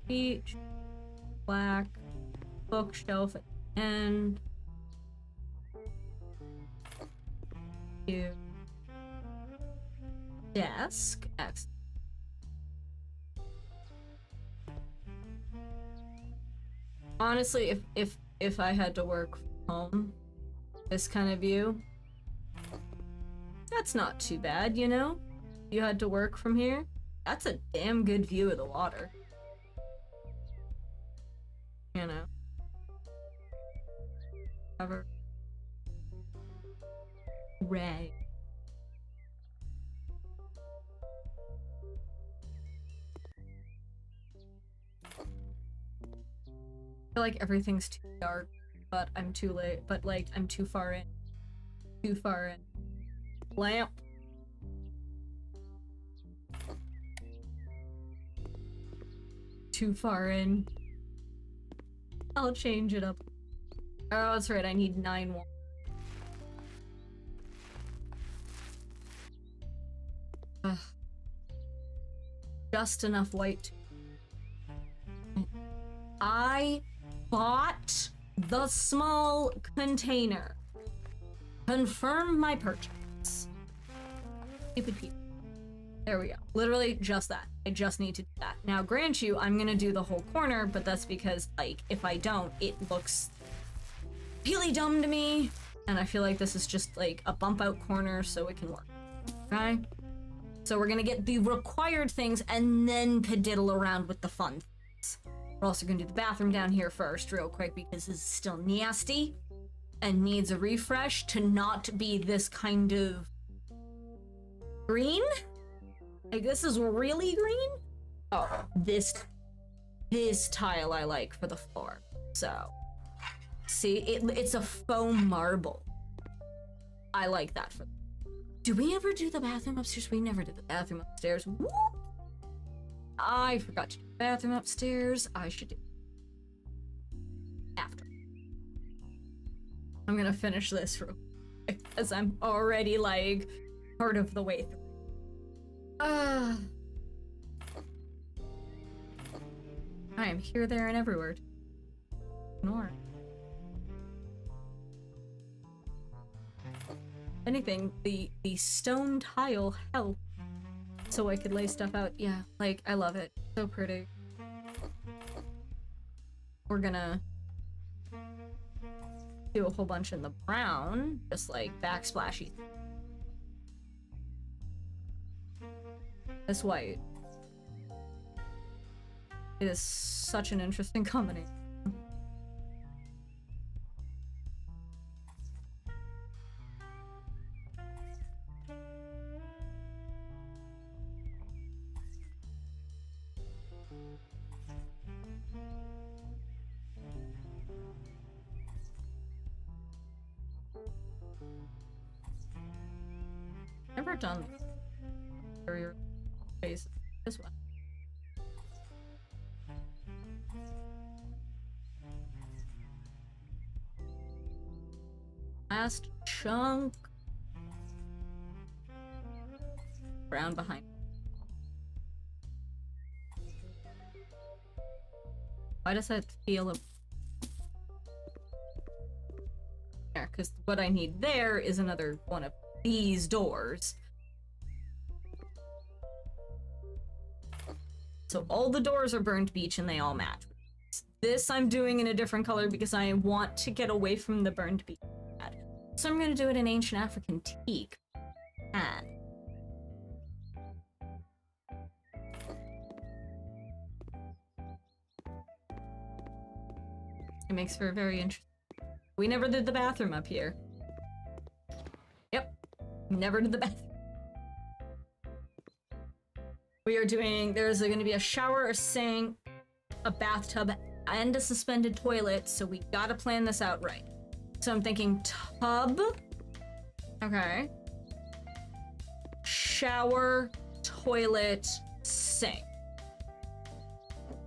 Peach. Black. Bookshelf at the end. Desk. Excellent. Honestly, if I had to work from home, this kind of view, that's not too bad, you know? You had to work from here, that's a damn good view of the water. You know? Cover. Ray. I feel like everything's too dark, but I'm too late. But like, I'm too far in. Too far in. Lamp. Too far in. I'll change it up. Oh, that's right. I need 9 more. Ugh. Just enough white. I bought the small container. Confirm my purchase. Stupid people. There we go. Literally just that. I just need to do that. Now, grant you, I'm gonna do the whole corner, but that's because, like, if I don't, it looks really dumb to me. And I feel like this is just, like, a bump out corner so it can work. Okay? So we're gonna get the required things and then padiddle around with the fun things. We're also gonna do the bathroom down here first real quick because this is still nasty and needs a refresh to not be this kind of green. Like, this is really green. Oh, this tile I like for the floor. So, see, it's a foam marble. I like that for. Do we ever do the bathroom upstairs? We never did the bathroom upstairs. Whoop! I forgot to do the bathroom upstairs. I should do after. I'm gonna finish this real quick because I'm already like part of the way through. I am here, there, and everywhere. Ignore. Anything, the stone tile helped so I could lay stuff out. Yeah, like, I love it. So pretty. We're gonna do a whole bunch in the brown, just like backsplashy. This white. It is such an interesting combination. Never done interior space this one. Last chunk. Brown behind. Why does that feel there? Because what I need there is another one of these doors. So all the doors are burnt beach and they all match. This I'm doing in a different color because I want to get away from the burned beach. So I'm going to do it in ancient African teak. And it makes for a very interesting. We never did the bathroom up here. Yep, never did the bathroom. We are doing, there's going to be a shower, a sink, a bathtub, and a suspended toilet, so we gotta plan this out right. So I'm thinking tub, okay, shower, toilet, sink.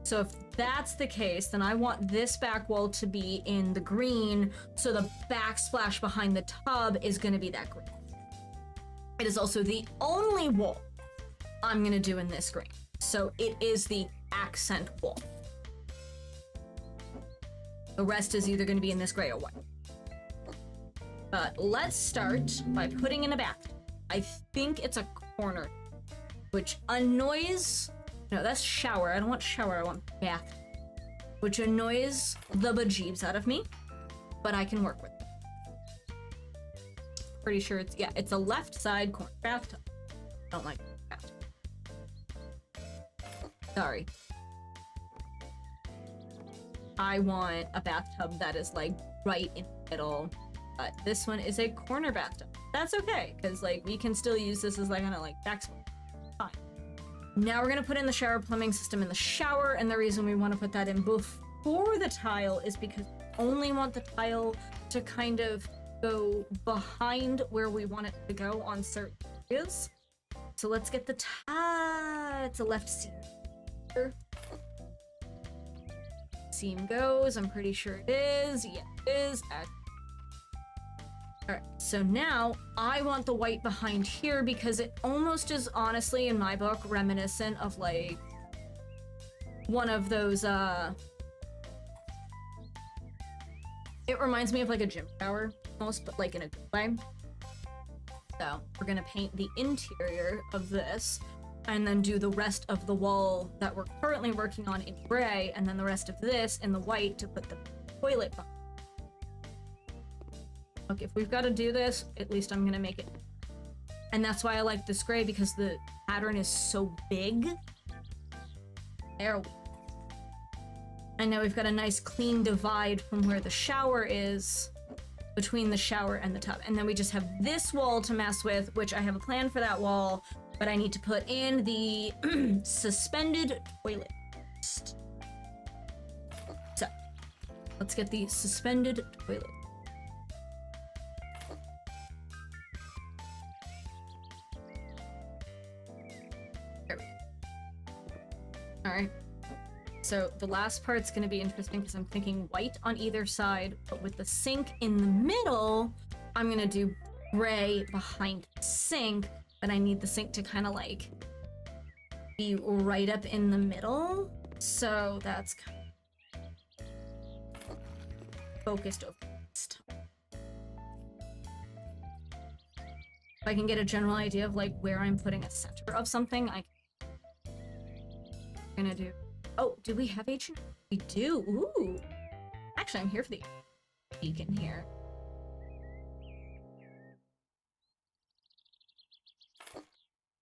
So if that's the case, then I want this back wall to be in the green, so the backsplash behind the tub is gonna be that green. It is also the only wall I'm gonna do in this green. So it is the accent wall. The rest is either gonna be in this gray or white. But let's start by putting in a bath. I think it's a corner, which annoys, no, that's shower. I don't want shower, I want bath. Which annoys the bejeebs out of me, but I can work with it. Pretty sure it's, yeah, it's a left side corner bathtub. Don't like bathtub. Sorry. I want a bathtub that is like right in the middle, but this one is a corner bathtub. That's okay, because like we can still use this as like kind of like backsplash. Fine. Now we're gonna put in the shower plumbing system in the shower, and the reason we want to put that in before the tile is because we only want the tile to kind of go behind where we want it to go on certain areas. So let's get the tile. It's a left seam. Seam goes. I'm pretty sure it is. Yeah, it is. Alright, so now I want the white behind here because it almost is honestly, in my book, reminiscent of like one of those, it reminds me of like a gym shower almost, but like in a good way. So we're gonna paint the interior of this and then do the rest of the wall that we're currently working on in gray, and then the rest of this in the white to put the toilet behind. Look, if we've got to do this, at least I'm gonna make it. And that's why I like this gray, because the pattern is so big. There we go. And now we've got a nice clean divide from where the shower is, between the shower and the tub. And then we just have this wall to mess with, which I have a plan for that wall, but I need to put in the suspended toilet. So, let's get the suspended toilet. There we go. Alright. So the last part's gonna be interesting because I'm thinking white on either side, but with the sink in the middle, I'm gonna do gray behind the sink, but I need the sink to kind of like be right up in the middle. So that's kind of focused over this time. If I can get a general idea of like where I'm putting a center of something, I'm gonna do. Oh, do we have H? We do. Ooh. Actually, I'm here for the beacon here.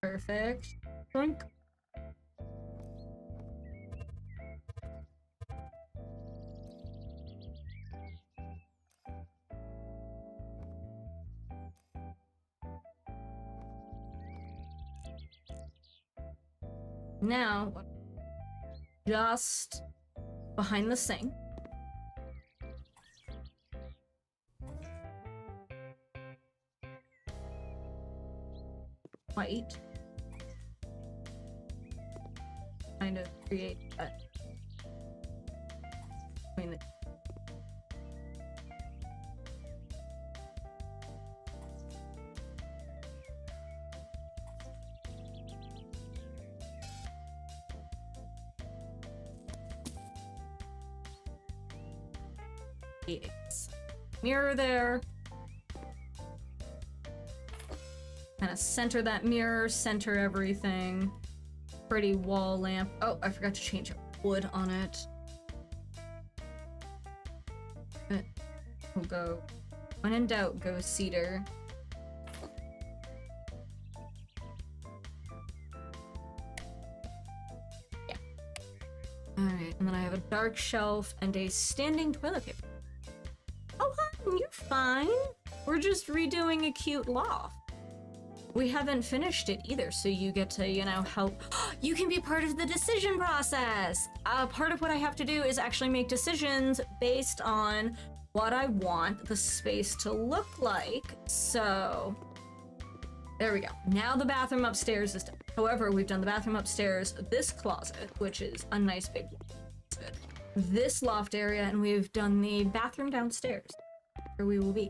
Perfect. Drink. Now, just behind the sink. White. Kind of create that between the a mirror there. Kind of center that mirror, center everything. Pretty wall lamp. Oh, I forgot to change wood on it. We'll go, when in doubt, go cedar. Yeah. Alright, and then I have a dark shelf and a standing toilet paper. Oh, hon, you're fine. We're just redoing a cute loft. We haven't finished it either, so you get to, you know, help. You can be part of the decision process. Part of what I have to do is actually make decisions based on what I want the space to look like. So there we go. Now the bathroom upstairs is done. However, we've done the bathroom upstairs, this closet, which is a nice big closet, this loft area, and we've done the bathroom downstairs, where we will be.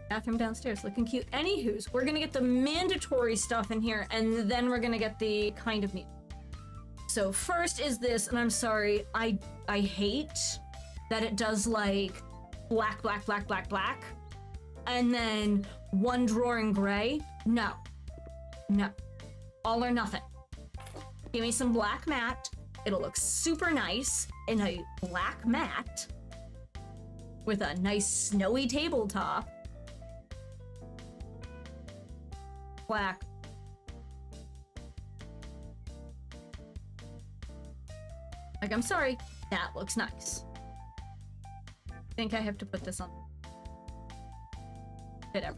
Bathroom downstairs, looking cute. Anywho's, we're gonna get the mandatory stuff in here, and then we're gonna get the kind of neat. So first is this, and I'm sorry, I hate that it does like black, black, black, black, black, and then one drawer in gray. No, no, all or nothing. Give me some black matte. It'll look super nice in a black matte with a nice snowy tabletop. Black. Like, I'm sorry, that looks nice. I think I have to put this on. Whatever.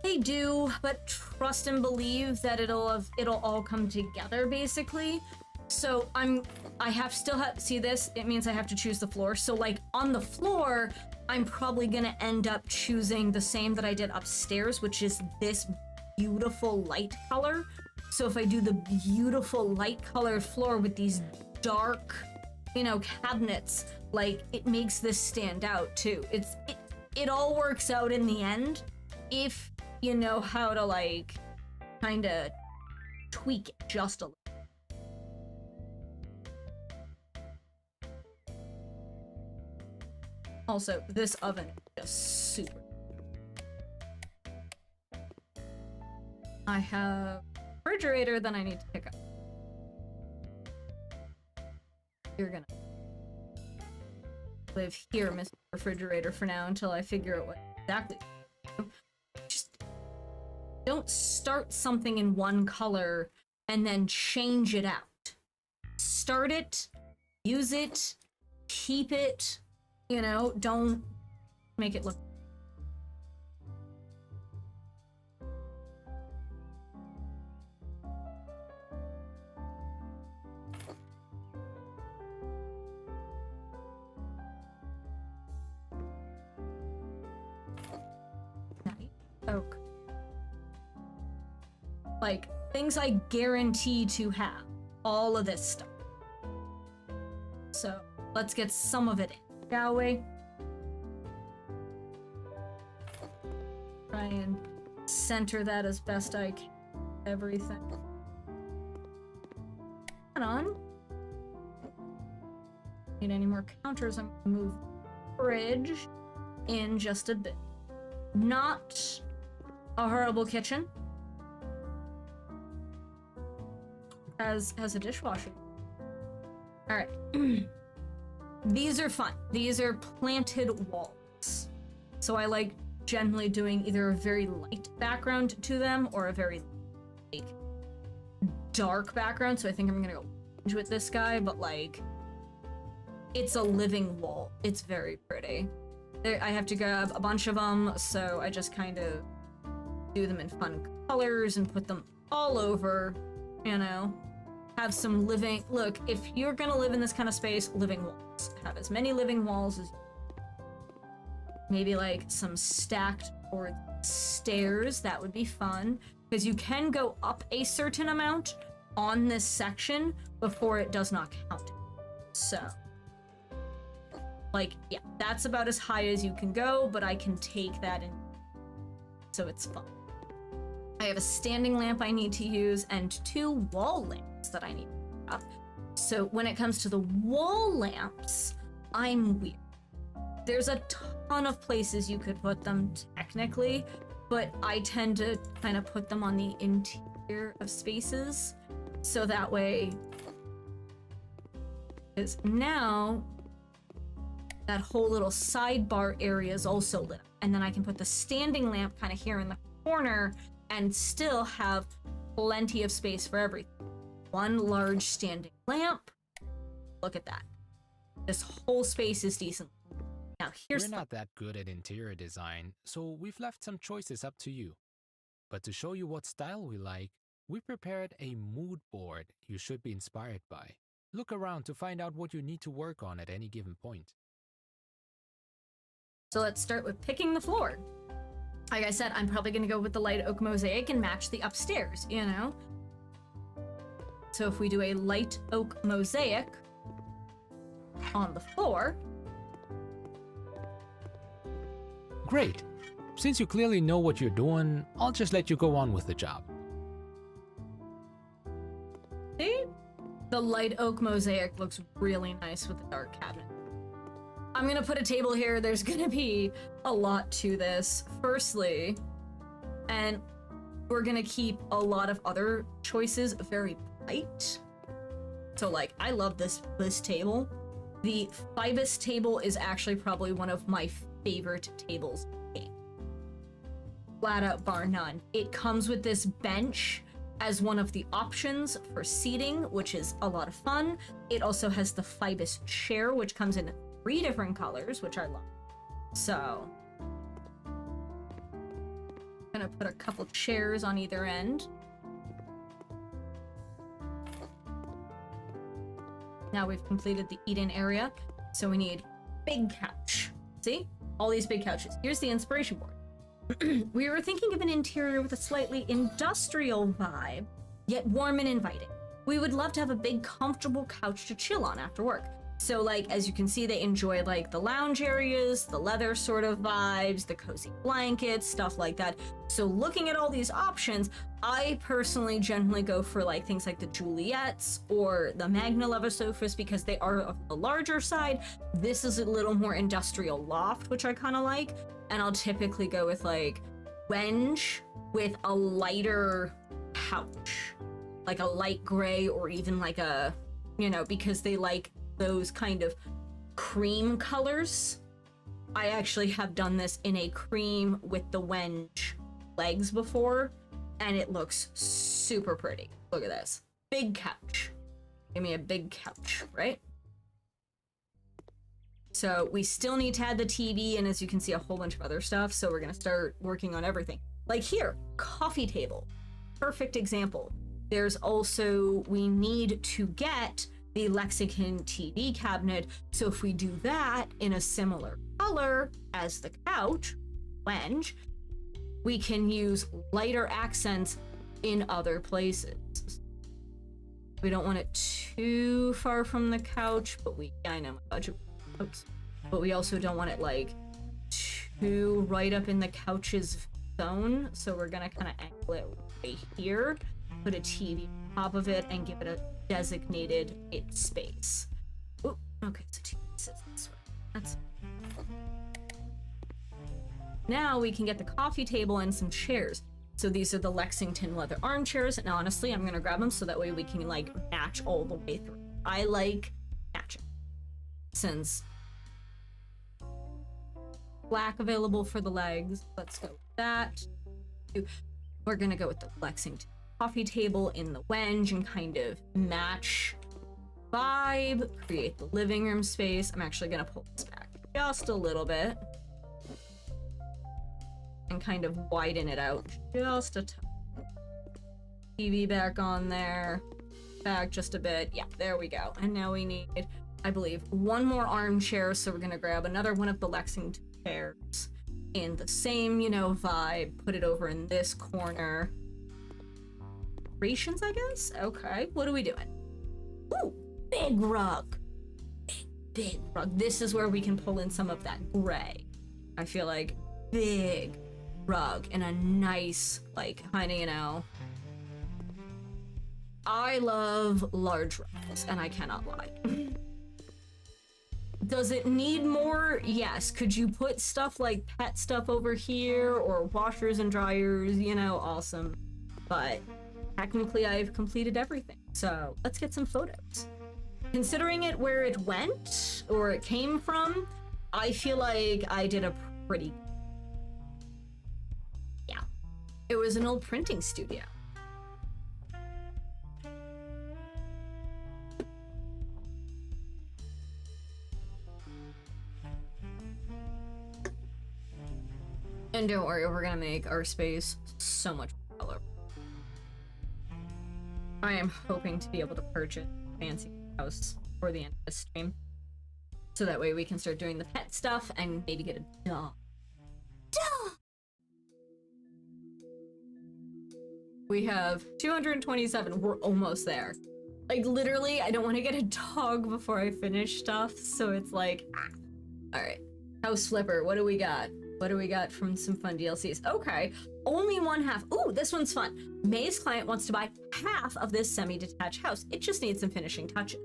They do, but trust and believe that it'll all come together basically. So see this, it means I have to choose the floor. So like on the floor, I'm probably gonna end up choosing the same that I did upstairs, which is this beautiful light color. So if I do the beautiful light colored floor with these dark, you know, cabinets, like it makes this stand out too. It all works out in the end if you know how to like kind of tweak it just a little. Also, this oven is just super. I have a refrigerator that I need to pick up. You're gonna live here, Mr. Refrigerator, for now until I figure out what exactly. Just don't start something in one color and then change it out. Start it, use it, keep it. You know, don't make it look. Nice. Okay. Like, things I guarantee to have. All of this stuff. So, let's get some of it in. Shall we? Try and center that as best I can. Everything. Hold on. Need any more counters? I'm gonna move the fridge in just a bit. Not a horrible kitchen. Has a dishwasher. All right. These are fun. These are planted walls. So I like generally doing either a very light background to them or a very like dark background. So I think I'm gonna go with this guy, but like it's a living wall. It's very pretty. I have to grab a bunch of them, so I just kind of do them in fun colors and put them all over, you know. Have some living, look, if you're gonna live in this kind of space, living walls. Have as many living walls as maybe like some stacked or stairs, that would be fun. Because you can go up a certain amount on this section before it does not count. So, like, yeah, that's about as high as you can go, but I can take that in, so it's fun. I have a standing lamp I need to use and 2 wall lamps that I need to have. So when it comes to the wall lamps, I'm weird. There's a ton of places you could put them technically, but I tend to kind of put them on the interior of spaces. So that way, because now that whole little sidebar area is also lit up. And then I can put the standing lamp kind of here in the corner and still have plenty of space for everything. One large standing lamp. Look at that. This whole space is decent. Now here's We're not that good at interior design, so we've left some choices up to you. But to show you what style we like, we prepared a mood board you should be inspired by. Look around to find out what you need to work on at any given point. So let's start with picking the floor. Like I said, I'm probably gonna go with the light oak mosaic and match the upstairs, you know? So if we do a light oak mosaic on the floor. Great! Since you clearly know what you're doing, I'll just let you go on with the job. See? The light oak mosaic looks really nice with the dark cabinet. I'm gonna put a table here. There's gonna be a lot to this. Firstly, and we're gonna keep a lot of other choices very light. So like, I love this table. The Phoebus table is actually probably one of my favorite tables in the game. Flat out bar none. It comes with this bench as one of the options for seating, which is a lot of fun. It also has the Phoebus chair, which comes in 3 different colors, which I love. So, I'm gonna put a couple chairs on either end. Now we've completed the eat-in area, so we need big couch. See? All these big couches. Here's the inspiration board. We were thinking of an interior with a slightly industrial vibe, yet warm and inviting. We would love to have a big, comfortable couch to chill on after work. So, like, as you can see, they enjoy, like, the lounge areas, the leather sort of vibes, the cozy blankets, stuff like that. So looking at all these options, I personally generally go for, like, things like the Juliets or the Magna leather sofas because they are of the larger side. This is a little more industrial loft, which I kind of like. And I'll typically go with, like, Wenge with a lighter couch. Like a light gray or even like a, you know, because they like those kind of cream colors. I actually have done this in a cream with the Wenge legs before, and it looks super pretty. Look at this. Big couch. Give me a big couch, right? So we still need to add the TV, and as you can see, a whole bunch of other stuff, so we're gonna start working on everything. Like here, coffee table. Perfect example. There's also, we need to get the Lexicon TV cabinet. So if we do that in a similar color as the couch, Wenge, we can use lighter accents in other places. We don't want it too far from the couch, but I know my budget, but we also don't want it like too right up in the couch's zone. So we're gonna kind of angle it right here, put a TV on top of it, and give it a designated space. Ooh, okay, so TV sits this way. That's now we can get the coffee table and some chairs. So these are the Lexington leather armchairs, and honestly, I'm gonna grab them so that way we can like match all the way through. I like matching. Since black available for the legs, let's go with that. We're gonna go with the Lexington coffee table in the Wenge and kind of match vibe, create the living room space. I'm actually gonna pull this back just a little bit and kind of widen it out just a touch. TV back on there, back just a bit. Yeah, there we go. And now we need, I believe, one more armchair. So we're gonna grab another one of the Lexington chairs in the same, you know, vibe. Put it over in this corner. Rations, I guess? Okay, what are we doing? Ooh, big rug. Big rug. This is where we can pull in some of that gray. I feel like big rug and a nice, like, kind of, you know, I love large rentals, and I cannot lie. Does it need more? Yes. Could you put stuff like pet stuff over here or washers and dryers? You know, awesome. But technically I've completed everything. So let's get some photos. Considering it where it went or it came from, I feel like I did a pretty... Yeah. It was an old printing studio. And don't worry, we're gonna make our space so much color. I am hoping to be able to purchase a fancy house for the end of the stream. So that way we can start doing the pet stuff and maybe get a dog. Dog! We have 227. We're almost there. Like, literally, I don't want to get a dog before I finish stuff, so it's like... Alright. House Flipper, what do we got? What do we got from some fun DLCs? Okay, only one half. Ooh, this one's fun. May's client wants to buy half of this semi-detached house. It just needs some finishing touches.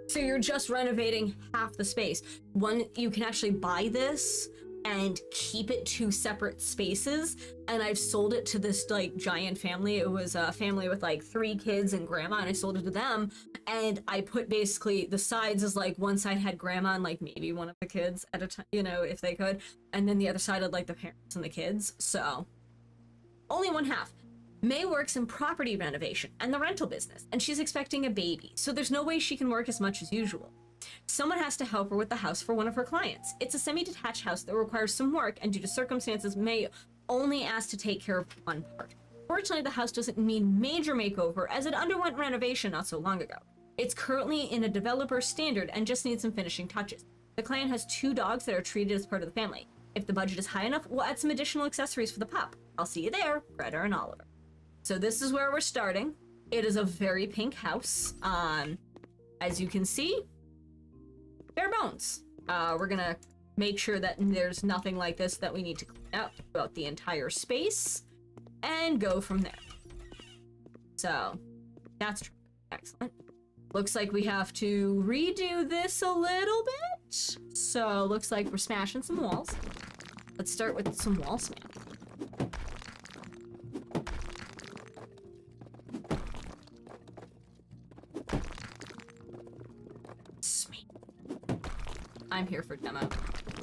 So you're just renovating half the space. One, you can actually buy this and keep it two separate spaces. And I've sold it to this like giant family. It was a family with like 3 kids and grandma, and I sold it to them. And I put basically the sides as like one side had grandma and like maybe one of the kids at a time, you know, if they could. And then the other side had like the parents and the kids. So only one half. May works in property renovation and the rental business, and she's expecting a baby. So there's no way she can work as much as usual. Someone has to help her with the house for one of her clients. It's a semi-detached house that requires some work, and due to circumstances, May only asked to take care of one part. Fortunately, the house doesn't need major makeover as it underwent renovation not so long ago. It's currently in a developer standard and just needs some finishing touches. The client has 2 dogs that are treated as part of the family. If the budget is high enough, we'll add some additional accessories for the pup. I'll see you there, Greta and Oliver. So this is where we're starting. It is a very pink house. As you can see, bare bones. We're gonna make sure that there's nothing like this that we need to clean up throughout the entire space and go from there. So that's excellent. Looks like we have to redo this a little bit. So looks like we're smashing some walls. Let's start with some wall smash. I'm here for demo.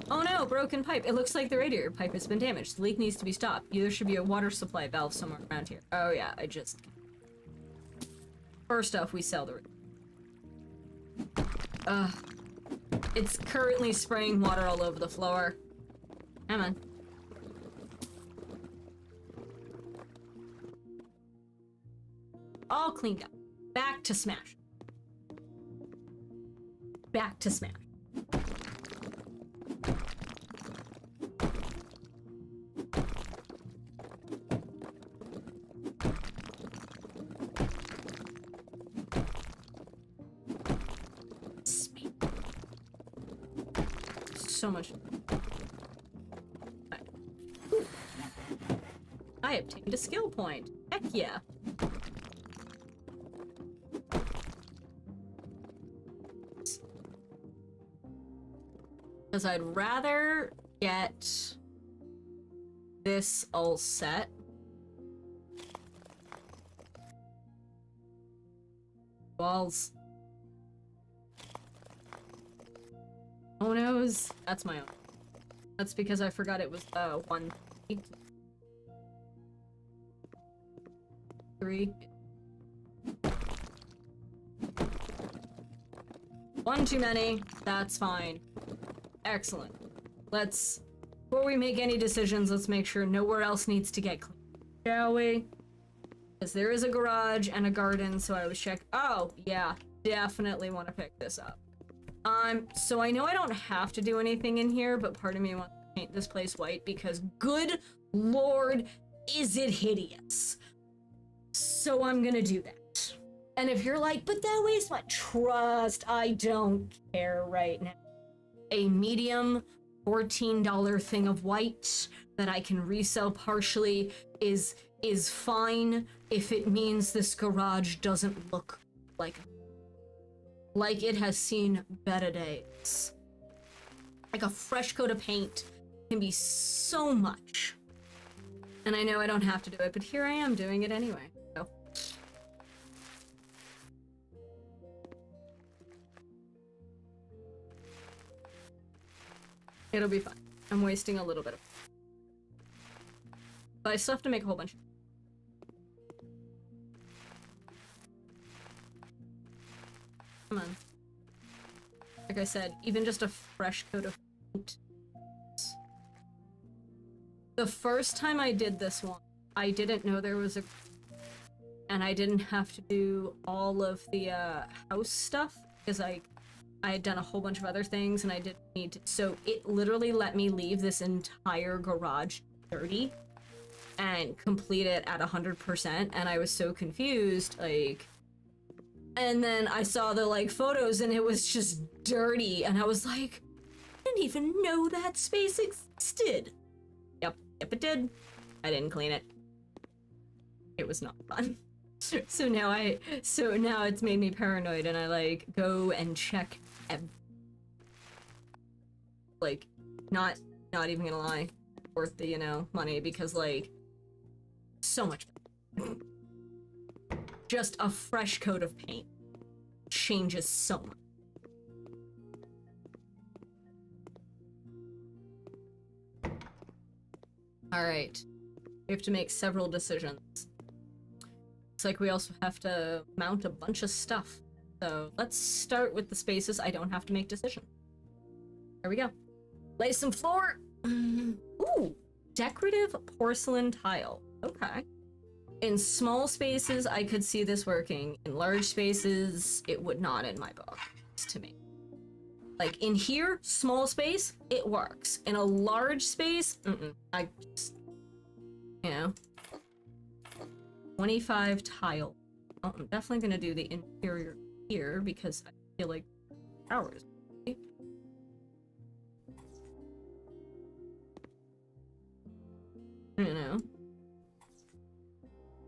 Oh no, broken pipe. It looks like the radiator pipe has been damaged. The leak needs to be stopped. There should be a water supply valve somewhere around here. Oh yeah, I just... First off, we sell the... It's currently spraying water all over the floor. Come on. All cleaned up. Back to smash. Back to smash. So much. I obtained a skill point. Heck yeah. Because I'd rather get this all set. Walls. Oh no's. That's my own. That's because I forgot it was 1, 3. 1 too many. That's fine. Excellent. Let's, before we make any decisions, let's make sure nowhere else needs to get cleaned, shall we? Because there is a garage and a garden, so I always check. Oh, yeah, definitely want to pick this up. So I know I don't have to do anything in here, but part of me wants to paint this place white because good lord, is it hideous. So I'm gonna do that. And if you're like, but that wastes my trust, I don't care right now. A medium $14 thing of white that I can resell partially is fine if it means this garage doesn't look like it has seen better days. Like a fresh coat of paint can be so much. And I know I don't have to do it, but here I am doing it anyway. So. It'll be fine. I'm wasting a little bit of... But I still have to make a whole bunch. Come on. Like I said, even just a fresh coat of paint. The first time I did this one, I didn't know there was a... And I didn't have to do all of the house stuff, because I had done a whole bunch of other things and I didn't need to... So it literally let me leave this entire garage dirty and complete it at 100%, and I was so confused, like... And then I saw the, like, photos and it was just dirty, and I was like, I didn't even know that space existed. Yep, it did. I didn't clean it. It was not fun. So now it's made me paranoid, and I, like, go and check like, not even gonna lie, worth the, you know, money, because, like, so much. Just a fresh coat of paint changes so much. Alright. We have to make several decisions. Looks like we also have to mount a bunch of stuff. So let's start with the spaces I don't have to make decisions. There we go. Lay some floor! Ooh! Decorative porcelain tile. Okay. In small spaces, I could see this working. In large spaces, it would not in my book, to me. Like, in here, small space, it works. In a large space, I just, you know. 25 tile. Well, I'm definitely gonna do the interior here, because I feel like hours. You know.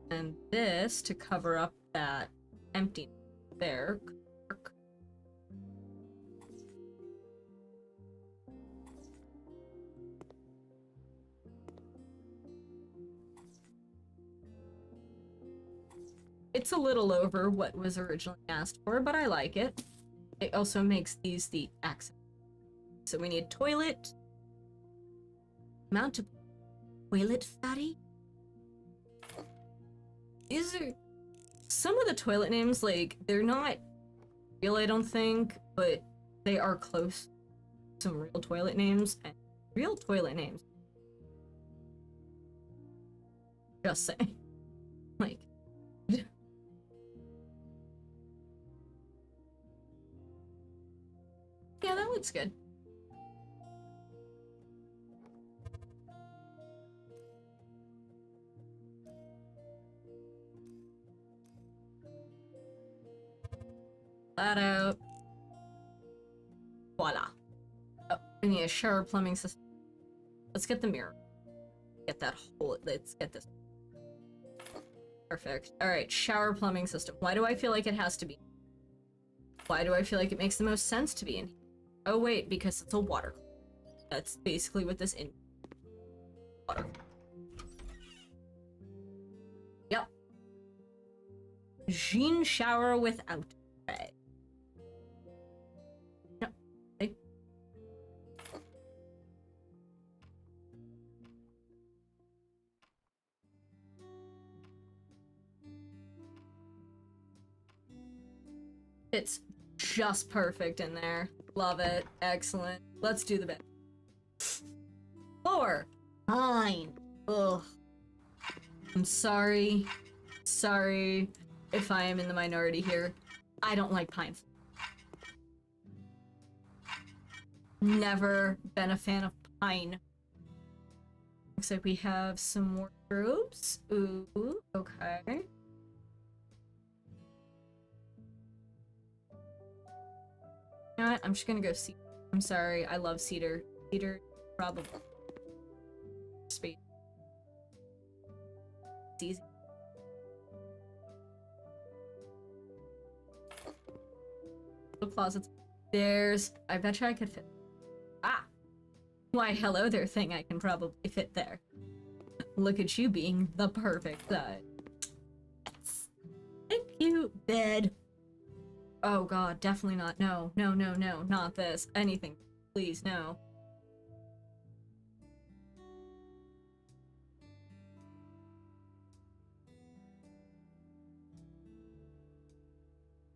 And this to cover up that empty there. It's a little over what was originally asked for, but I like it. It also makes these the accent. So we need toilet. Mount a toilet fatty. These are some of the toilet names, like, they're not real, I don't think, but they are close to some real toilet names, and real toilet names. Just saying. Like, yeah, that looks good. That out. Voila. Oh, we need a shower plumbing system. Let's get the mirror. Get that hole. Let's get this. Perfect. Alright, shower plumbing system. Why do I feel like it has to be? Why do I feel like it makes the most sense to be in here? Oh wait, because it's a water. That's basically what this in water. Yep. Jean shower without bag. Yep. Okay. It's just perfect in there. Love it. Excellent. Let's do the bed. Floor. Fine. Ugh. I'm sorry. Sorry if I am in the minority here. I don't like pine. Never been a fan of pine. Looks like we have some wardrobes. Ooh, okay. You know what? I'm just gonna go cedar. I'm sorry, I love cedar. cedar, probably space. It's easy. Little closets. I bet you I could fit. Ah! Why, hello there thing, I can probably fit there. Look at you being the perfect size. Thank you, bed. Oh god, definitely not. No, no, no, no, not this. Anything. Please, no.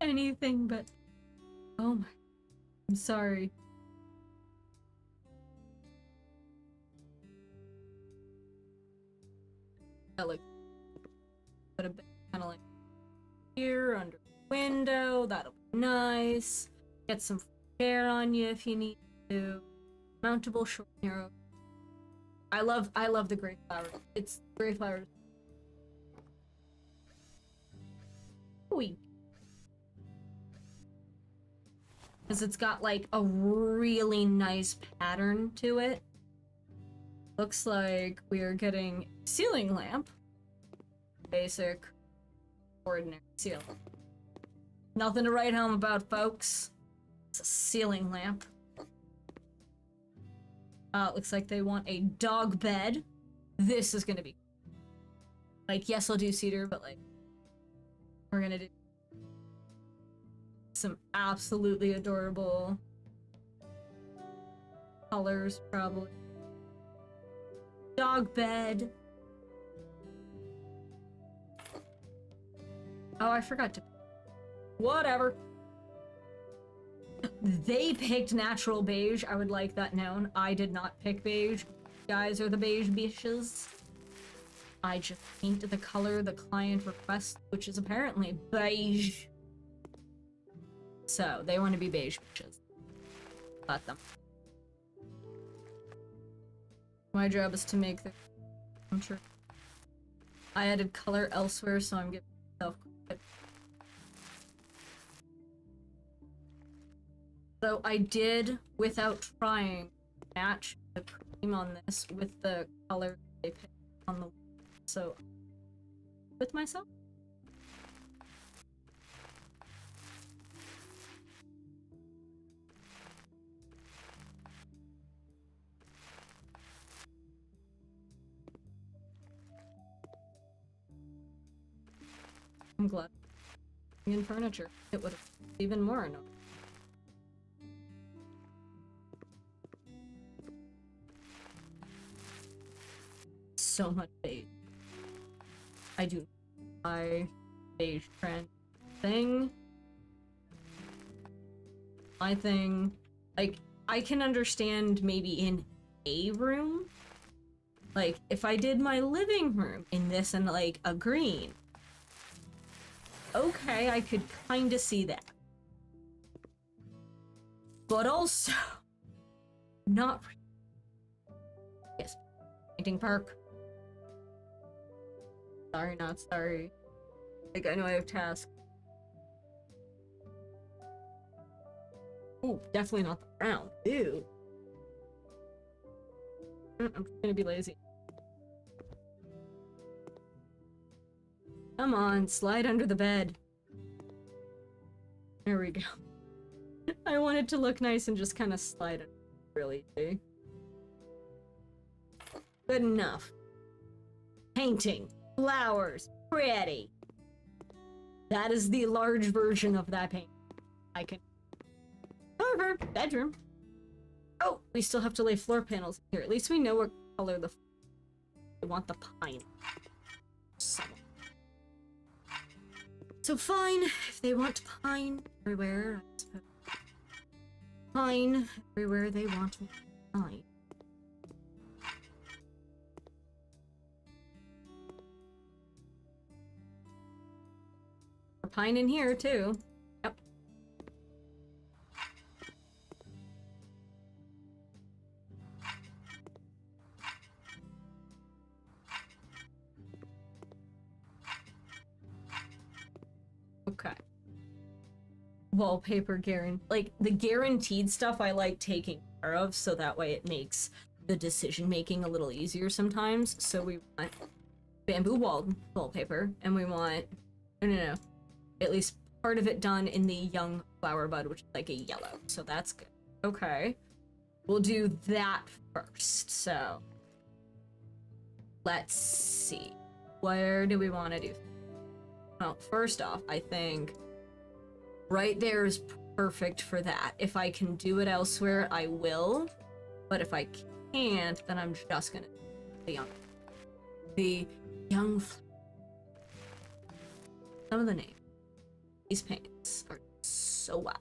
Anything but... Oh my... I'm sorry. That looks... Put a bit kind of like here under the window. That'll be nice. Get some air on you if you need to. Mountable short arrow. I love the gray flowers. It's gray flowers. Because it's got like a really nice pattern to it. Looks like we're getting ceiling lamp. Basic, ordinary ceiling. Nothing to write home about, folks. It's a ceiling lamp. Looks like they want a dog bed. This is gonna be... Like, yes, I'll do cedar, but like... We're gonna do... some absolutely adorable... colors, probably. Dog bed. Oh, I forgot to... Whatever. They picked natural beige. I would like that known. I did not pick beige. You guys are the beige bitches. I just painted the color the client requests, which is apparently beige. So, they want to be beige bitches. Let them. My job is to make the... I'm sure. I added color elsewhere, so I'm giving myself credit. So I did, without trying, match the cream on this with the color they picked on the... So, with myself? I'm glad. In furniture, it would have even more annoying. So much beige. I do my beige trend thing. My thing, like, I can understand maybe in a room. Like, if I did my living room in this and like a green. Okay, I could kind of see that. But also, not really. Yes, painting park. Sorry, not sorry. Like, I know I have tasks. Ooh, definitely not the brown. Ew. I'm just gonna be lazy. Come on, slide under the bed. There we go. I want it to look nice and just kind of slide it. Really, see? Good enough. Painting. Flowers. Pretty. That is the large version of that paint. I can... However, bedroom. Oh, we still have to lay floor panels here. At least we know what color the... We want the pine. So fine, if they want pine everywhere, I suppose. Pine everywhere they want me. Pine. Or pine in here too. Yep. Okay. Wallpaper guarantee, like the guaranteed stuff I like taking care care of, so that way it makes the decision making a little easier sometimes. So we want bamboo wallpaper, and we want no, at least part of it done in the young flower bud, which is like a yellow. So that's good. Okay, we'll do that first. So let's see, where do we want to do? Well, first off, I think right there is perfect for that. If I can do it elsewhere, I will. But if I can't, then I'm just gonna do the young. Some of the names. These paints are so wild.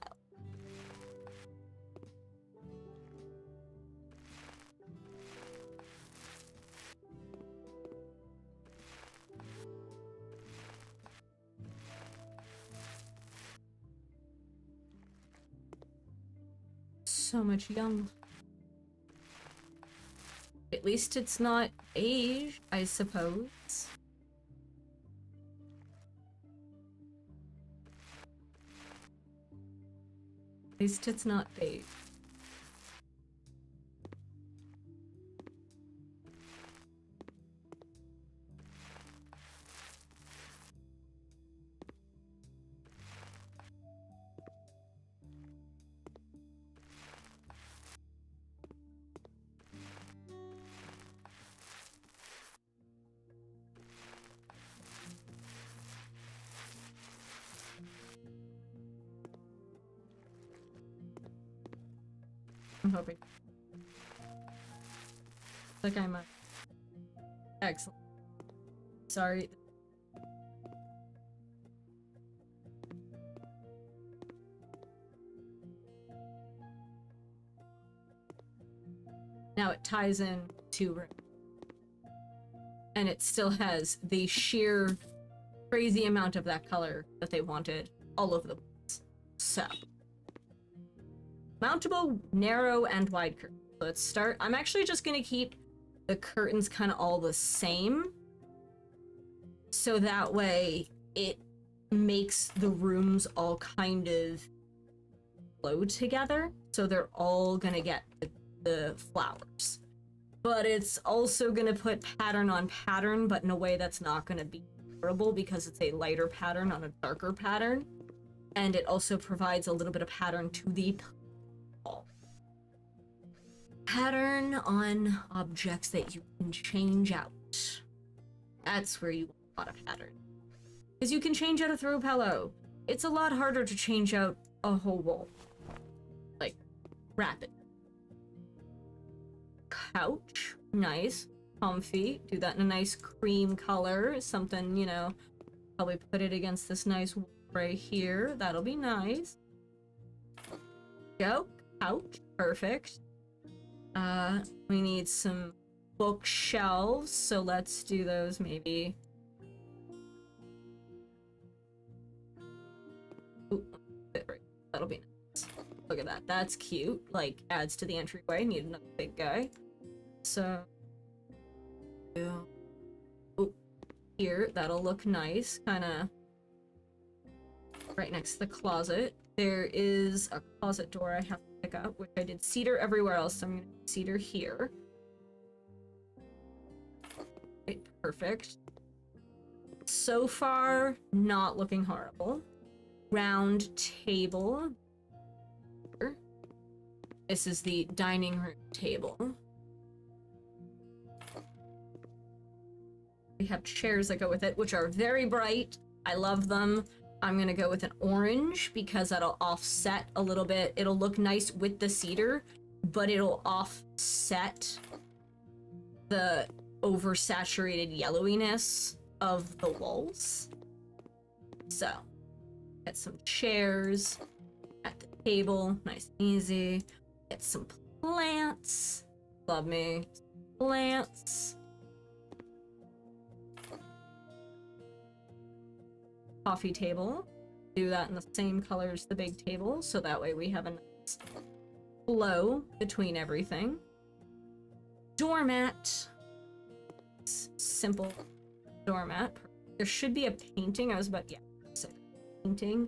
So much young. At least it's not beige, I suppose. At least it's not beige. I'm hoping. Like I might. Excellent. Sorry. Now it ties in two rooms. And it still has the sheer crazy amount of that color that they wanted all over the place. So. Mountable, narrow, and wide curtains. Let's start. I'm actually just gonna keep the curtains kind of all the same. So that way it makes the rooms all kind of flow together. So they're all gonna get the flowers. But it's also gonna put pattern on pattern, but in a way that's not gonna be durable because it's a lighter pattern on a darker pattern. And it also provides a little bit of pattern to the pattern on objects that you can change out. That's where you want a lot of pattern. Because you can change out a throw pillow. It's a lot harder to change out a whole wall. Like, rapid. Couch. Nice. Comfy. Do that in a nice cream color. Something, you know, probably put it against this nice wall right here. That'll be nice. Go. Couch. Perfect. We need some bookshelves, so let's do those maybe. Ooh, that'll be nice. Look at that. That's cute. Like, adds to the entryway. Need another big guy. So, ooh, here, that'll look nice. Kind of right next to the closet. There is a closet door I have to pick up, which I did cedar everywhere else, so I'm gonna do cedar here. Right, perfect. So far, not looking horrible. Round table. This is the dining room table. We have chairs that go with it, which are very bright. I love them. I'm gonna go with an orange because that'll offset a little bit. It'll look nice with the cedar, but it'll offset the oversaturated yellowiness of the walls. So, get some chairs at the table, nice and easy. Get some plants. Love me. Plants. Coffee table. Do that in the same color as the big table, so that way we have a nice flow between everything. Doormat. Simple doormat. There should be a painting. I was about, yeah, a painting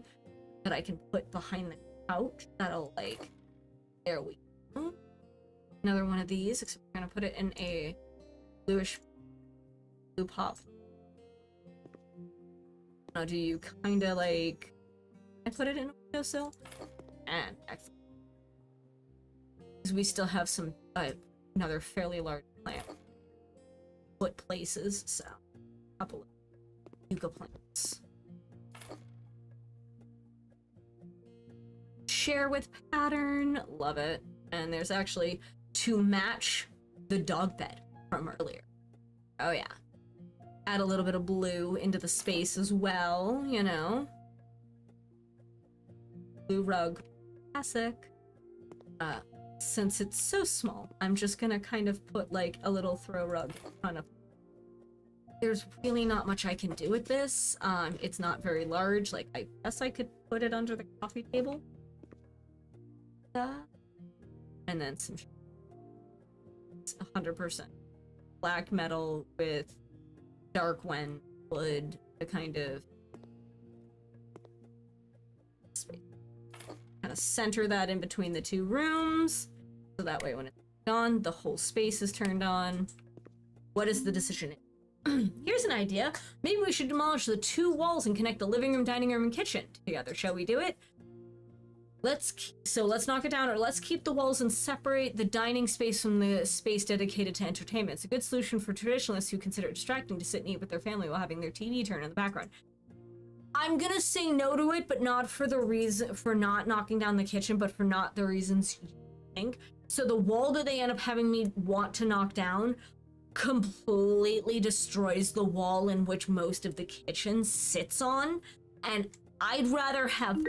that I can put behind the couch. That'll, like, there we go. another one of these, except we're gonna put it in a bluish blue pop. Now, do you kind of like... I put it in a windowsill? And excellent. Because we still have some, another fairly large plant. Foot places, so a couple of yucca plants. Share with pattern, love it. And there's actually to match the dog bed from earlier. Oh yeah. Add a little bit of blue into the space as well, you know. Blue rug, classic. Since it's so small, I'm just gonna kind of put like a little throw rug in front of. There's really not much I can do with this. It's not very large. Like, I guess I could put it under the coffee table. And then some 100% black metal with dark wood to kind of center that in between the two rooms, so that way when it's on, the whole space is turned on. What is the decision? Here's an idea. Maybe we should demolish the two walls and connect the living room, dining room, and kitchen together. Shall we do it? Let's knock it down, or let's keep the walls and separate the dining space from the space dedicated to entertainment. It's a good solution for traditionalists who consider it distracting to sit and eat with their family while having their TV turn in the background. I'm gonna say no to it, but not for the reason for not knocking down the kitchen, but for not the reasons you think. So the wall that they end up having me want to knock down completely destroys the wall in which most of the kitchen sits on, and I'd rather have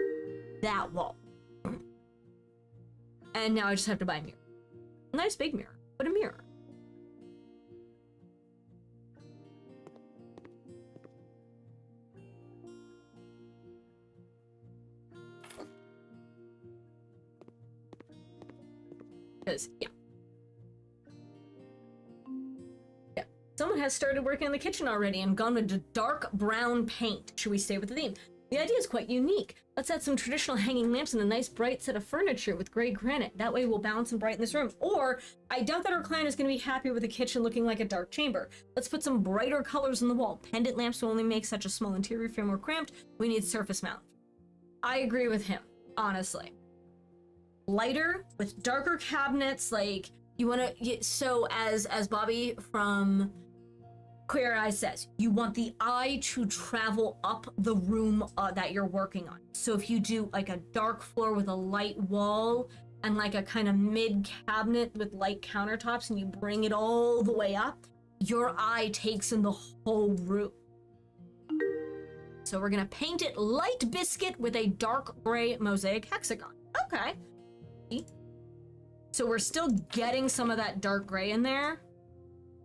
that wall. And now I just have to buy a mirror. A nice big mirror, but a mirror. Because, yeah. Someone has started working on the kitchen already and gone with a dark brown paint. Should we stay with the theme? The idea is quite unique. Let's add some traditional hanging lamps and a nice bright set of furniture with gray granite. That way we'll balance and brighten this room. Or, I doubt that our client is going to be happy with the kitchen looking like a dark chamber. Let's put some brighter colors on the wall. Pendant lamps will only make such a small interior feel more cramped. We need surface mount. I agree with him, honestly. Lighter with darker cabinets, like you want to. So as Bobby from Queer Eye says, you want the eye to travel up the room that you're working on. So if you do like a dark floor with a light wall and like a kind of mid cabinet with light countertops, and you bring it all the way up, your eye takes in the whole room. So we're gonna paint it light biscuit with a dark gray mosaic hexagon. Okay. So we're still getting some of that dark gray in there,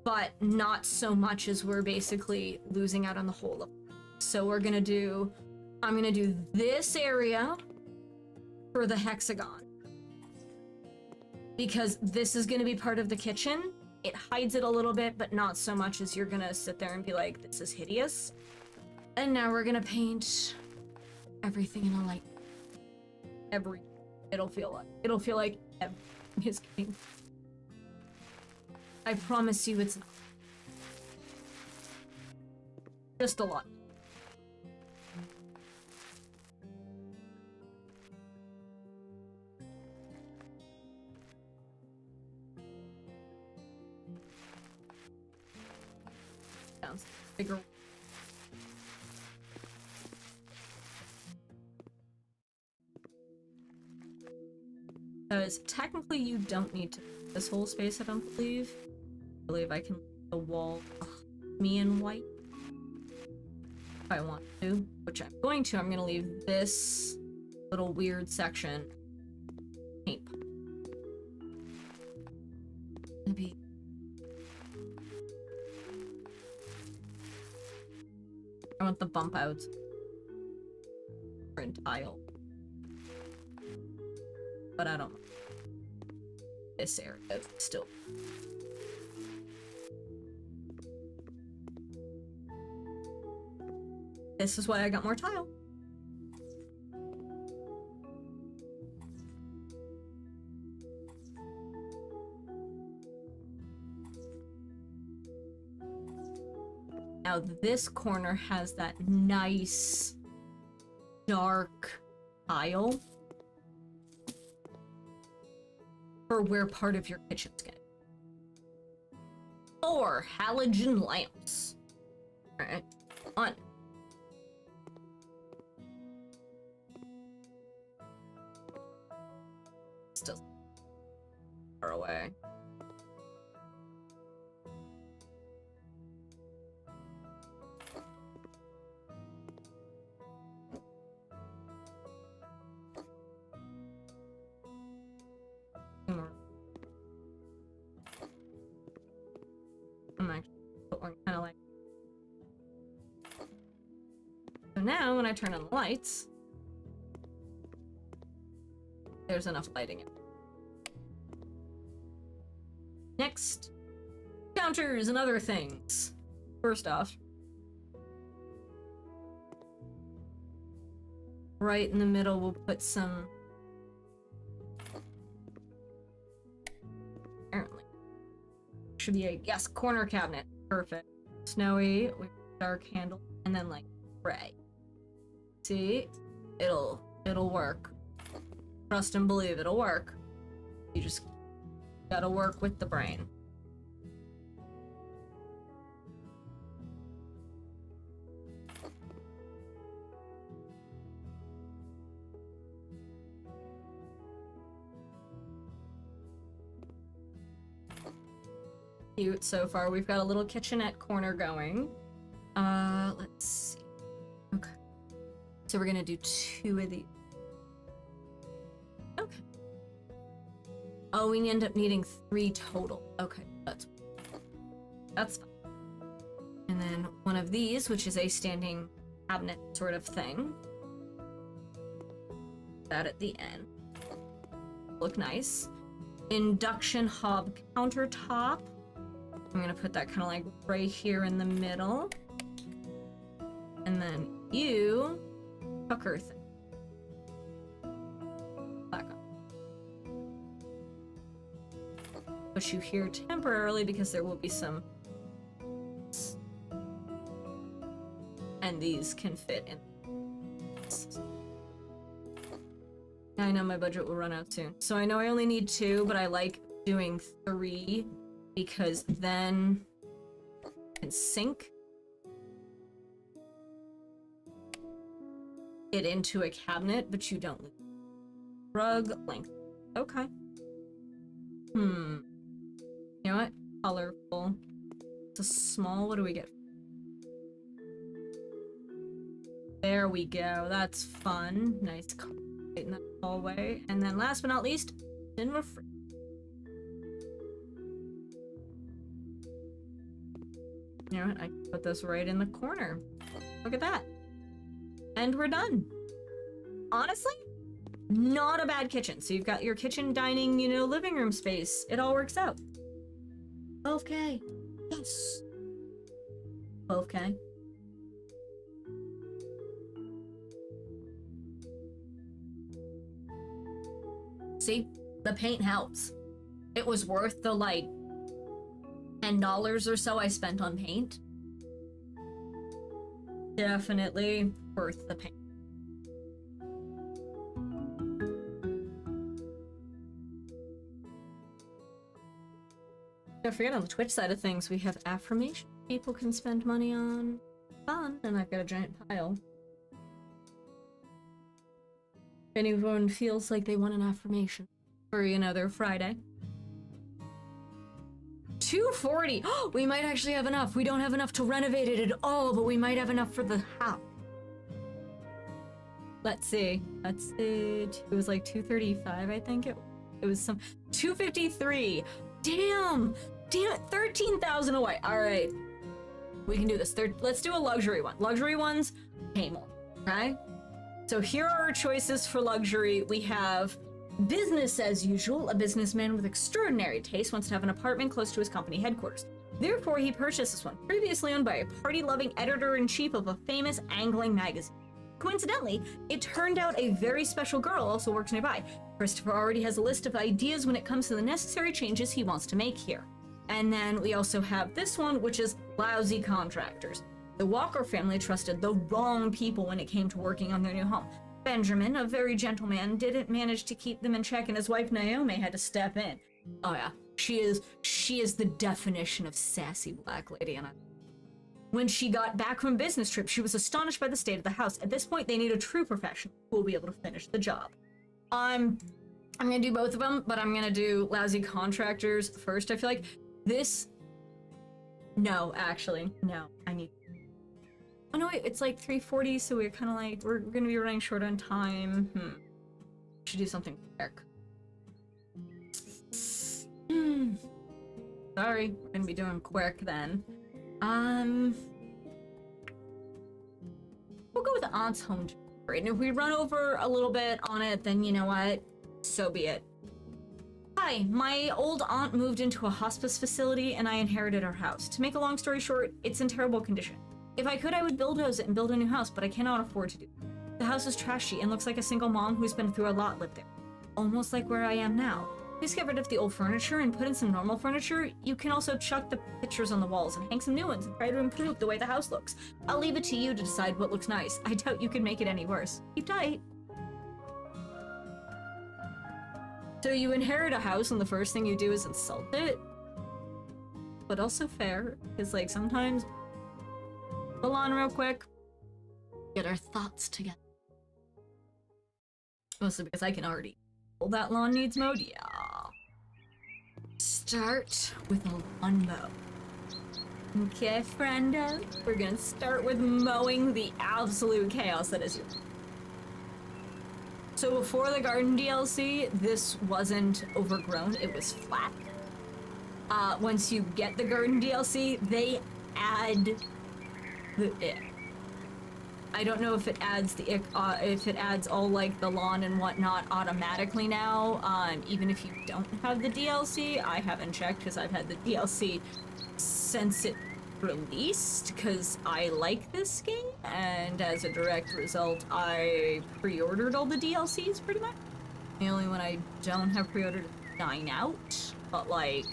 but not so much as we're basically losing out on the whole of it. So we're gonna do, I'm gonna do this area for the hexagon, because this is gonna be part of the kitchen. It hides it a little bit, but not so much as you're gonna sit there and be like, this is hideous. And now we're gonna paint everything in a light. It'll feel like everything is getting. I promise you it's not. Just a lot. Sounds bigger. Because technically you don't need to this whole space, I don't believe. I believe I can leave the wall me in white if I want to, which I'm going to. I'm gonna leave this little weird section paint. Maybe I want the bump outs in tile. But I don't know. This area still. This is why I got more tile. Now this corner has that nice dark tile for where part of your kitchen's going. 4 halogen lamps. All right, on. Still far away. I'm actually put one kind of like. So now when I turn on the lights, there's enough lighting in. Next, counters and other things. First off, right in the middle, we'll put some. Apparently, should be a yes corner cabinet. Perfect. Snowy with dark handle, and then like gray. See, it'll work. Trust and believe it'll work. You just gotta work with the brain. Cute so far. We've got a little kitchenette corner going. Let's see. Okay. So we're gonna do 2 of these. Okay. Oh, we end up needing 3 total. Okay, that's fine. And then one of these, which is a standing cabinet sort of thing. That at the end. Look nice. Induction hob countertop. I'm gonna put that kind of like right here in the middle. And then you, cooker thing. Back up. Push you here temporarily because there will be some. And these can fit in. I know my budget will run out soon. So I know I only need 2, but I like doing 3 because then I can sink it into a cabinet, but you don't lose rug length. Okay. You know what? Colorful. It's a small. What do we get? There we go. That's fun. Nice color in the hallway. And then last but not least, then we're free. You know what? I can put this right in the corner. Look at that. And we're done. Honestly, not a bad kitchen. So you've got your kitchen, dining, you know, living room space. It all works out. 12K. Yes. 12K. See, the paint helps. It was worth the like $10 or so I spent on paint. Definitely worth the paint. Don't forget, on the Twitch side of things, we have affirmation people can spend money on. Fun, and I've got a giant pile. If anyone feels like they want an affirmation for, you know, their Friday. 240. Oh, we might actually have enough. We don't have enough to renovate it at all, but we might have enough for the house. Let's see. It was like 235, I think it was some 253. Damn it, 13,000 away. All right, we can do this. Let's do a luxury one. Luxury ones pay more. Okay. So here are our choices for luxury. We have business as usual. A businessman with extraordinary taste wants to have an apartment close to his company headquarters. Therefore, he purchased this one, previously owned by a party-loving editor-in-chief of a famous angling magazine. Coincidentally, it turned out a very special girl also works nearby. Christopher already has a list of ideas when it comes to the necessary changes he wants to make here. And then we also have this one, which is lousy contractors. The Walker family trusted the wrong people when it came to working on their new home. Benjamin, a very gentle man, didn't manage to keep them in check, and his wife Naomi had to step in. Oh yeah, she is the definition of sassy black lady, and when she got back from business trip, she was astonished by the state of the house. At this point, they need a true professional who will be able to finish the job. I'm gonna do both of them, but I'm gonna do lousy contractors first. I feel like this. No, actually, no. I need. Oh no, wait, it's like 3:40, so we're kind of like we're gonna be running short on time. Should do something quick. Sorry, we're gonna be doing quick then. We'll go with the aunt's home. And if we run over a little bit on it, then you know what? So be it. Hi, my old aunt moved into a hospice facility and I inherited her house. To make a long story short, it's in terrible condition. If I could, I would bulldoze it and build a new house, but I cannot afford to do it. The house is trashy and looks like a single mom who's been through a lot lived there. Almost like where I am now. Please get rid of the old furniture and put in some normal furniture. You can also chuck the pictures on the walls and hang some new ones and try to improve the way the house looks. I'll leave it to you to decide what looks nice. I doubt you can make it any worse. Keep tight. So you inherit a house and the first thing you do is insult it? But also fair, because like sometimes... Hold on real quick. Get our thoughts together. Mostly because I can already... Well, that lawn needs mowed? Yeah. Start with a lawn mow. Okay, friendo. We're gonna start with mowing the absolute chaos that is your... So before the garden DLC, this wasn't overgrown, it was flat. Once you get the garden DLC, they add the ick. I don't know if it adds the if it adds all like the lawn and whatnot automatically now. Even if you don't have the DLC, I haven't checked because I've had the DLC since it released because I like this game, and as a direct result, I pre-ordered all the DLCs pretty much. The only one I don't have pre-ordered is Dine Out, but like.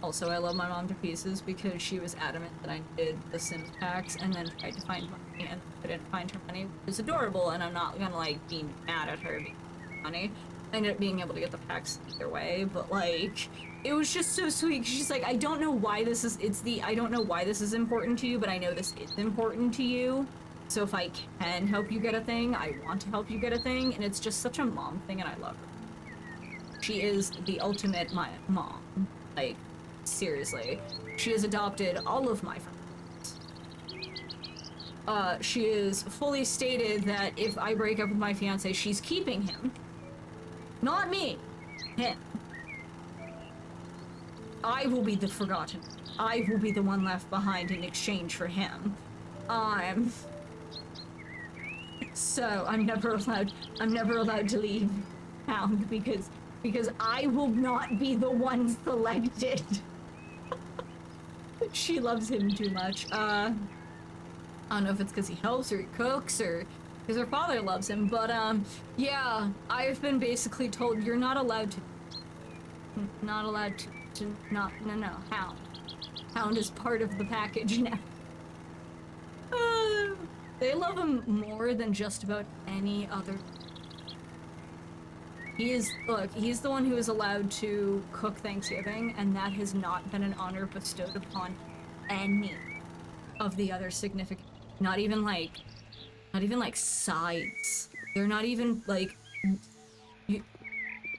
Also, I love my mom to pieces because she was adamant that I did the Sims packs and then tried to find money and couldn't find her money, which is adorable, and I'm not gonna like be mad at her because money. I ended up being able to get the packs either way, but like, it was just so sweet. She's like, I don't know why this is, I don't know why this is important to you, but I know this is important to you. So if I can help you get a thing, I want to help you get a thing, and it's just such a mom thing, and I love her. She is the ultimate mom. Like, seriously. She has adopted all of my friends. She is fully stated that if I break up with my fiance, she's keeping him. Not me. Him. I will be the forgotten. I will be the one left behind in exchange for him. So I'm never allowed to leave town because I will not be the one selected. She loves him too much. I don't know if it's because he helps or he cooks or because her father loves him, but yeah, I've been basically told you're not allowed to no, Hound is part of the package now. They love him more than just about any other. He's the one who is allowed to cook Thanksgiving, and that has not been an honor bestowed upon any of the other significant, not even like sides. They're not even like,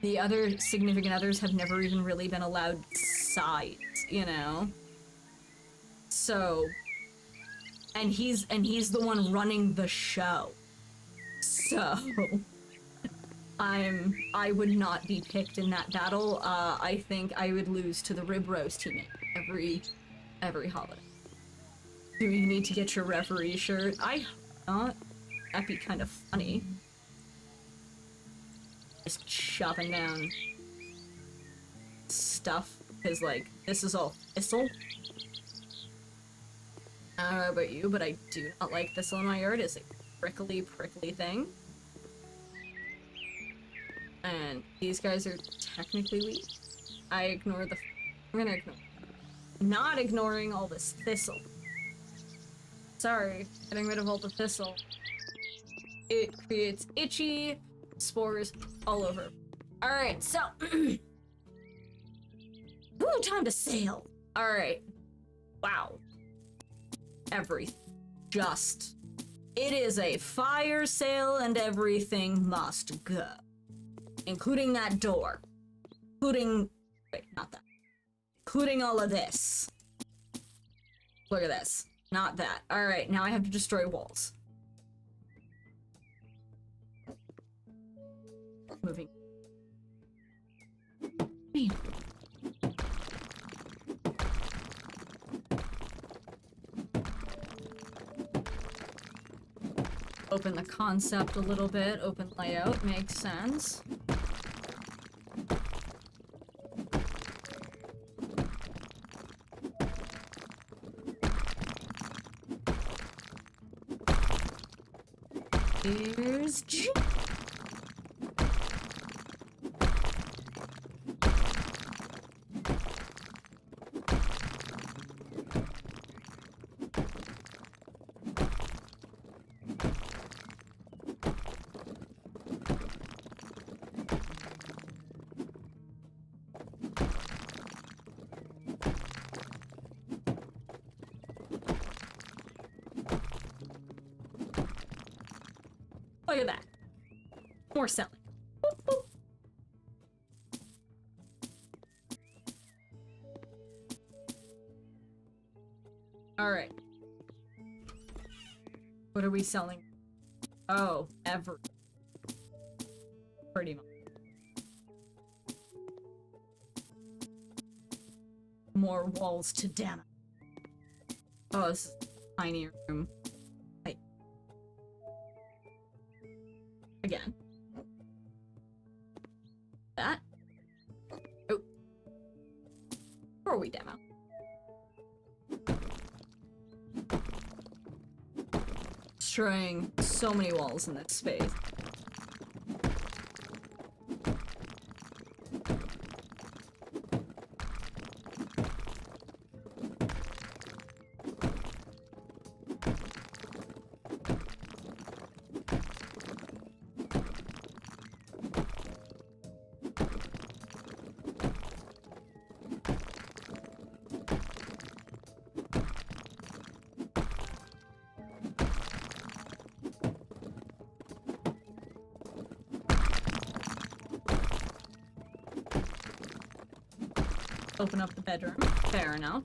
the other significant others have never even really been allowed sides, you know? So, and he's the one running the show. So, I would not be picked in that battle. I think I would lose to the rib roast team every holiday. Do you need to get your referee shirt? I hope not. That'd be kind of funny. Just chopping down stuff, because like, this is all thistle. I don't know about you, but I do not like thistle in my yard. It's a prickly thing. And these guys are technically weak. I'm gonna ignore not ignoring all this thistle. Sorry, getting rid of all the thistle. It creates itchy spores all over. Alright, so... Ooh, time to sail. Alright. Wow. Everything. Just. It is a fire sale and everything must go. Including that door. Including... Wait, not that. Including all of this. Look at this. Not that. Alright, now I have to destroy walls. Moving. Man. Open the concept a little bit. Open layout. Makes sense. Here's G. Look at that. More selling. Boop, boop. All right. What are we selling? Oh, ever. Pretty much. More walls to damn it. Oh, this is a tinier room. Again. That. Oh. Before we demo. Destroying so many walls in this space. Open up the bedroom. Fair enough.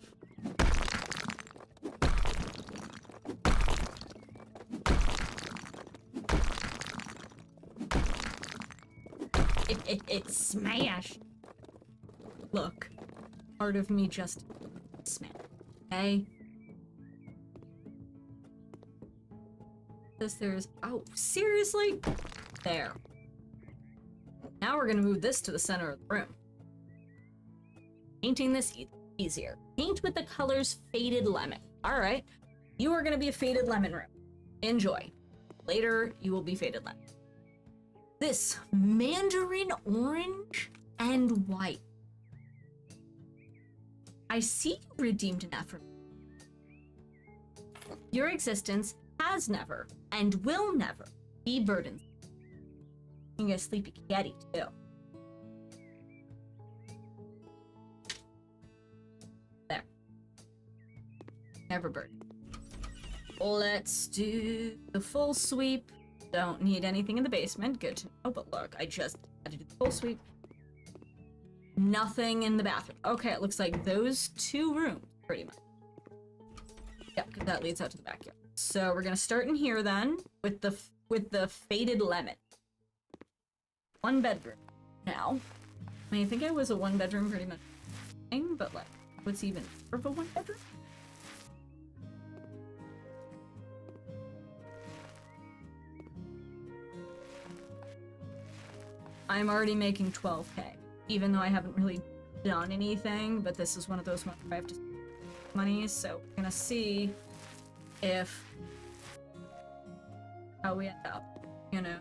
It smashed. Look, part of me just smashed. Okay? There's... Oh, seriously? There. Now we're gonna move this to the center of the room. Painting this easier. Paint with the colors Faded Lemon. Alright. You are gonna be a Faded Lemon room. Enjoy. Later, you will be Faded Lemon. This Mandarin Orange and White. I see you redeemed an effort. Your existence has never and will never be burdensome. Being a sleepy kitty too. There. Never burden. Let's do the full sweep. Don't need anything in the basement. Good to know, but look, I just had to do the full sweep. Nothing in the bathroom. Okay, it looks like those two rooms, pretty much. Yep, because that leads out to the backyard. So we're gonna start in here then with the Faded Lemon. One bedroom. Now, I mean, I think I was a one bedroom pretty much thing, but like, what's even more of a one bedroom? I'm already making 12k, even though I haven't really done anything, but this is one of those months where I have to spend money, so we're gonna see if how we end up, you know.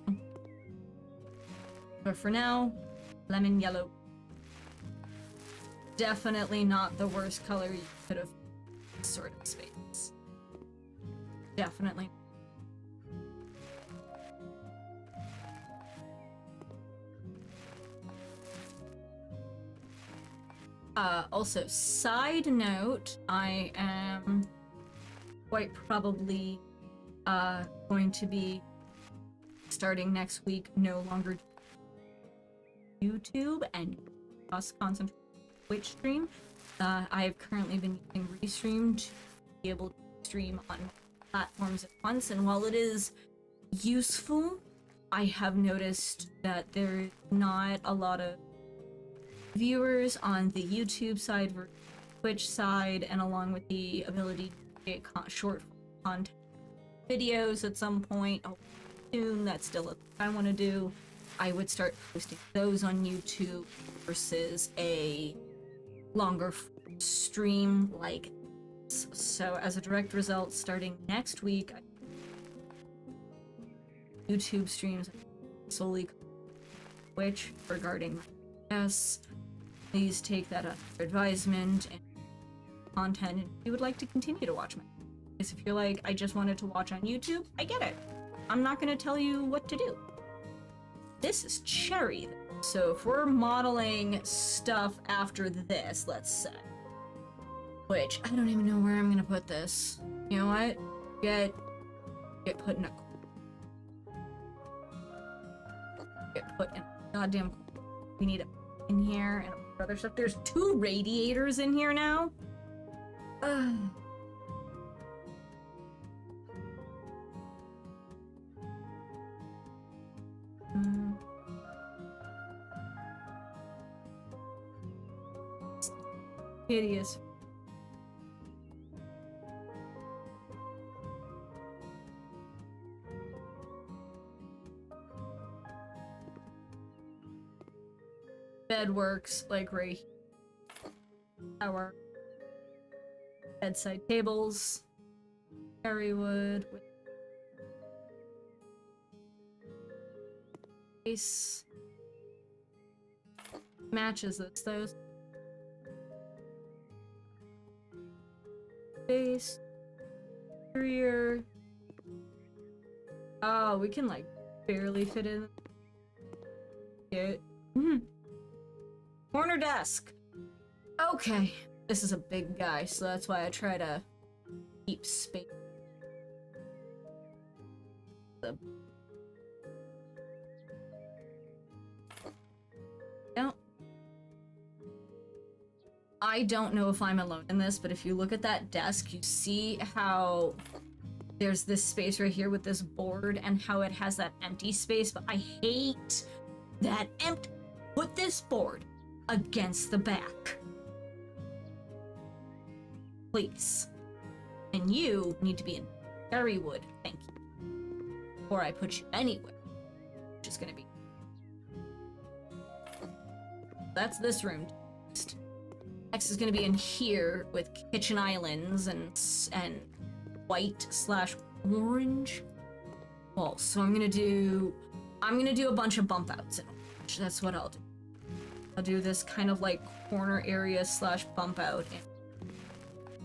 But for now, lemon yellow. definitely not the worst color you could have sort of space. Definitely. Also, side note, I am quite probably going to be starting next week no longer YouTube and just concentrate on Twitch stream. I have currently been using Restream to be able to stream on platforms at once, and while it is useful, I have noticed that there's not a lot of viewers on the YouTube side versus Twitch side, and along with the ability to create short content videos at some point soon, that's still a thing I want to do. I would start posting those on YouTube versus a longer stream like this. So as a direct result, starting next week, YouTube streams solely Twitch regarding my yes. Please take that under advisement and content, and if you would like to continue to watch my videos. If you're like, I just wanted to watch on YouTube, I get it. I'm not gonna tell you what to do. This is Cherry, so if we're modeling stuff after this, let's say, which I don't even know where I'm gonna put this. You know what? Get put in a goddamn. We need it in here and other stuff. There's 2 radiators in here now. Hideous. Bed works like right here. Our bedside tables, cherry wood with base matches this though. Base, interior. Oh, we can like barely fit in. It. Corner desk. Okay, this is a big guy, so that's why I try to keep space. I don't know if I'm alone in this, but if you look at that desk, you see how there's this space right here with this board and how it has that empty space, but I hate that empty. Put this board against the back. Please. And you need to be in cherry wood, thank you. Before I put you anywhere. Which is gonna be... That's this room. Next is gonna be in here with kitchen islands and white/orange walls. So I'm gonna do a bunch of bump outs in orange. That's what I'll do. I'll do this kind of like corner area / bump out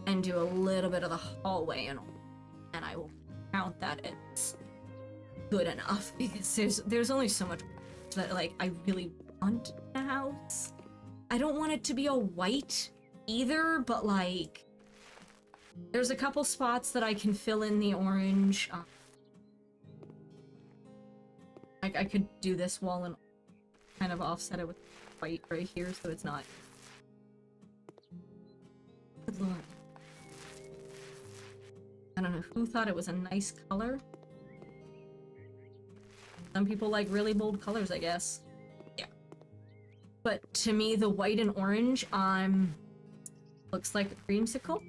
and do a little bit of the hallway and I will count that as good enough because there's only so much that like I really want in a house. I don't want it to be all white either, but like there's a couple spots that I can fill in the orange. Like I could do this wall and kind of offset it with white right here so it's not. Good lord. I don't know who thought it was a nice color. Some people like really bold colors, I guess. Yeah. But to me, the white and orange, looks like a creamsicle.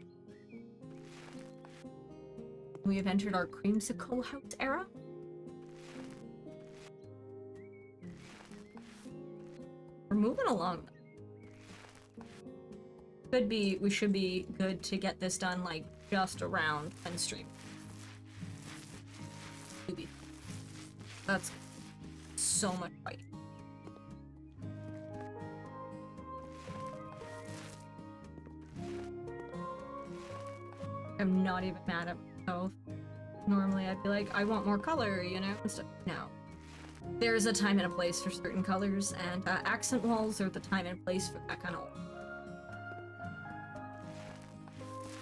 We have entered our creamsicle house era. We're moving along. We should be good to get this done like just around end stream. That's so much white. I'm not even mad at myself. Normally I'd be like, I want more color, you know? And stuff. No. There's a time and a place for certain colors, and accent walls are the time and place for that kind of...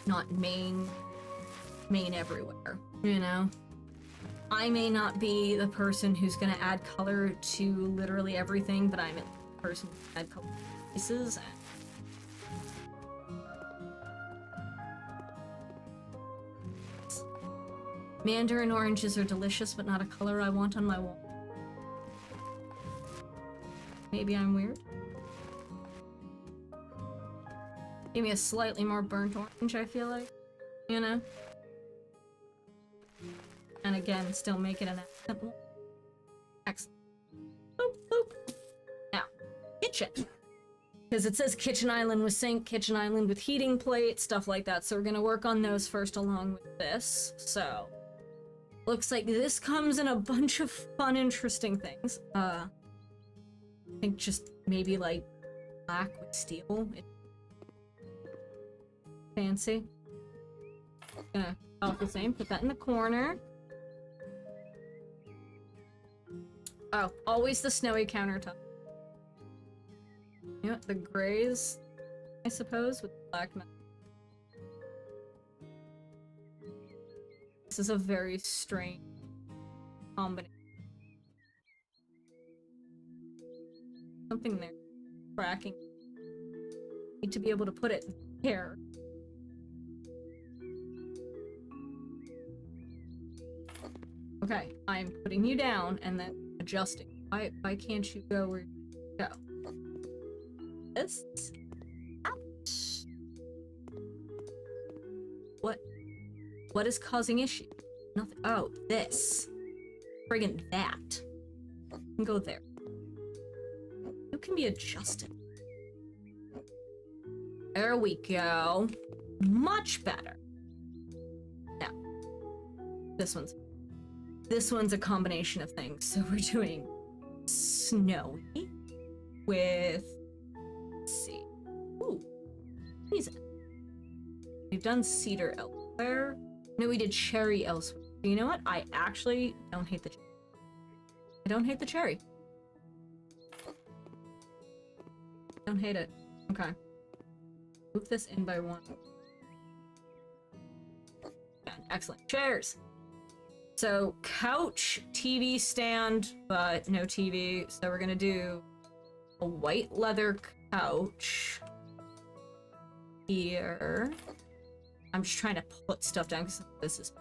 Not main everywhere, you know? I may not be the person who's gonna add color to literally everything, but I'm the person who add color to places. Mandarin oranges are delicious, but not a color I want on my wall. Maybe I'm weird. Give me a slightly more burnt orange, I feel like. You know? And again, still make it an accent wall. Excellent. Boop, boop. Now, kitchen. Because it says kitchen island with sink, kitchen island with heating plate, stuff like that. So we're gonna work on those first along with this. So, looks like this comes in a bunch of fun, interesting things. I think just maybe like black with steel. Fancy. Gonna off the same, put that in the corner. Oh, always the snowy countertop. You know what, the grays, I suppose, with black metal. This is a very strange combination. Something there. Cracking. Need to be able to put it here. Okay, I'm putting you down and then adjusting. Why can't you go where you go? This? Ouch. What is causing issue? Nothing. Oh, this. Friggin' that. You can go there. You can be adjusted. There we go. Much better. Now, this one's a combination of things. So we're doing snowy with, let's see. Ooh, these. We've done cedar elsewhere. No, we did cherry elsewhere. You know what? I actually don't hate the cherry. I don't hate the cherry. Don't hate it. Okay. Move this in by one. Excellent. Chairs. So, couch, TV stand, but no TV. So we're gonna do a white leather couch here. I'm just trying to put stuff down because this is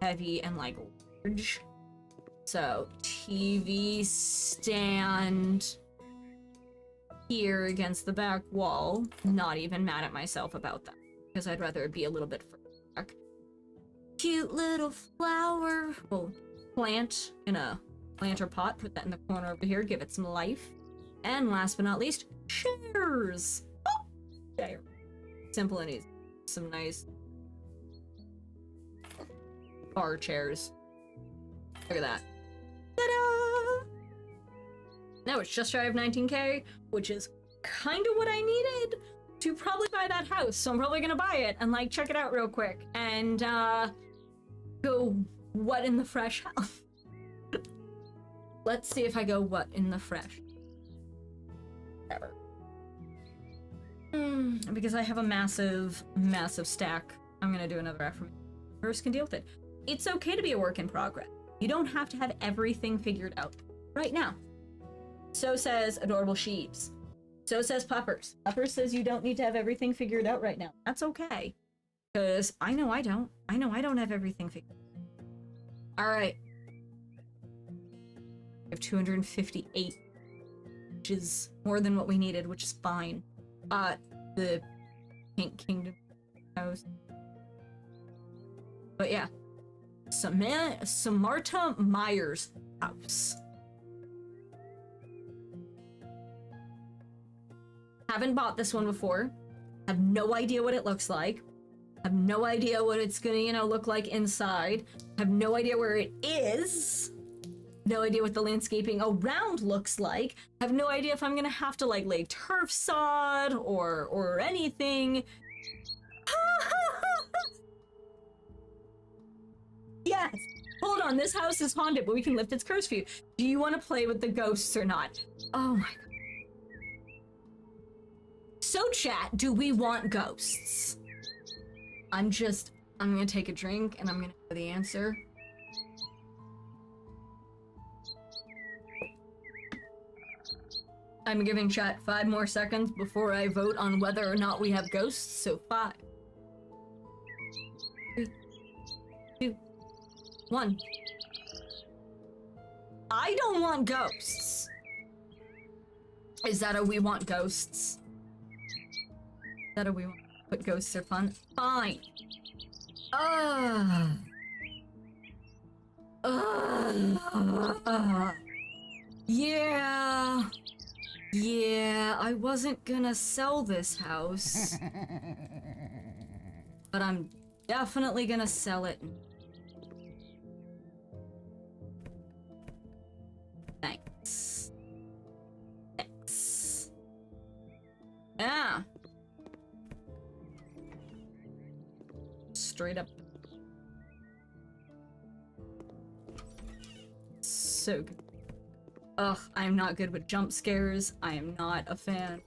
heavy and like large. So, TV stand here against the back wall. Not even mad at myself about that because I'd rather it be a little bit further back. Cute little flower, well, plant in a planter pot. Put that in the corner over here. Give it some life. And last but not least, chairs. Oh, chair. Simple and easy. Some nice bar chairs. Look at that. Ta-da! Now it's just shy of 19K, which is kind of what I needed to probably buy that house. So I'm probably gonna buy it and like check it out real quick and go what in the fresh house. Let's see if I go what in the fresh. Whatever. Because I have a massive stack. I'm gonna do another affirmation. First can deal with it. It's okay to be a work in progress. You don't have to have everything figured out right now. So says Adorable Sheeps. So says Puppers. Puppers says you don't need to have everything figured out right now. That's okay. Because I know I don't. I know I don't have everything figured out. Alright. I have 258. Which is more than what we needed, which is fine. The Pink Kingdom house. But yeah. Samarta Myers house. Haven't bought this one before. Have no idea what it looks like. Have no idea what it's gonna, you know, look like inside. Have no idea where it is. No idea what the landscaping around looks like. Have no idea if I'm gonna have to like lay turf sod or anything. on, this house is haunted, but we can lift its curse for you. Do you want to play with the ghosts or not? Oh my god. So chat, do we want ghosts? I'm gonna take a drink and I'm gonna know the answer. I'm giving chat 5 more seconds before I vote on whether or not we have ghosts, so 5, 3, 2, 1. I don't want ghosts. Is that a we want ghosts? Is that a we want, but ghosts are fun? Fine. Yeah. Yeah, I wasn't gonna sell this house. But I'm definitely gonna sell it. Thanks. Thanks. Yeah. Straight up. So good. Ugh, I'm not good with jump scares. I am not a fan.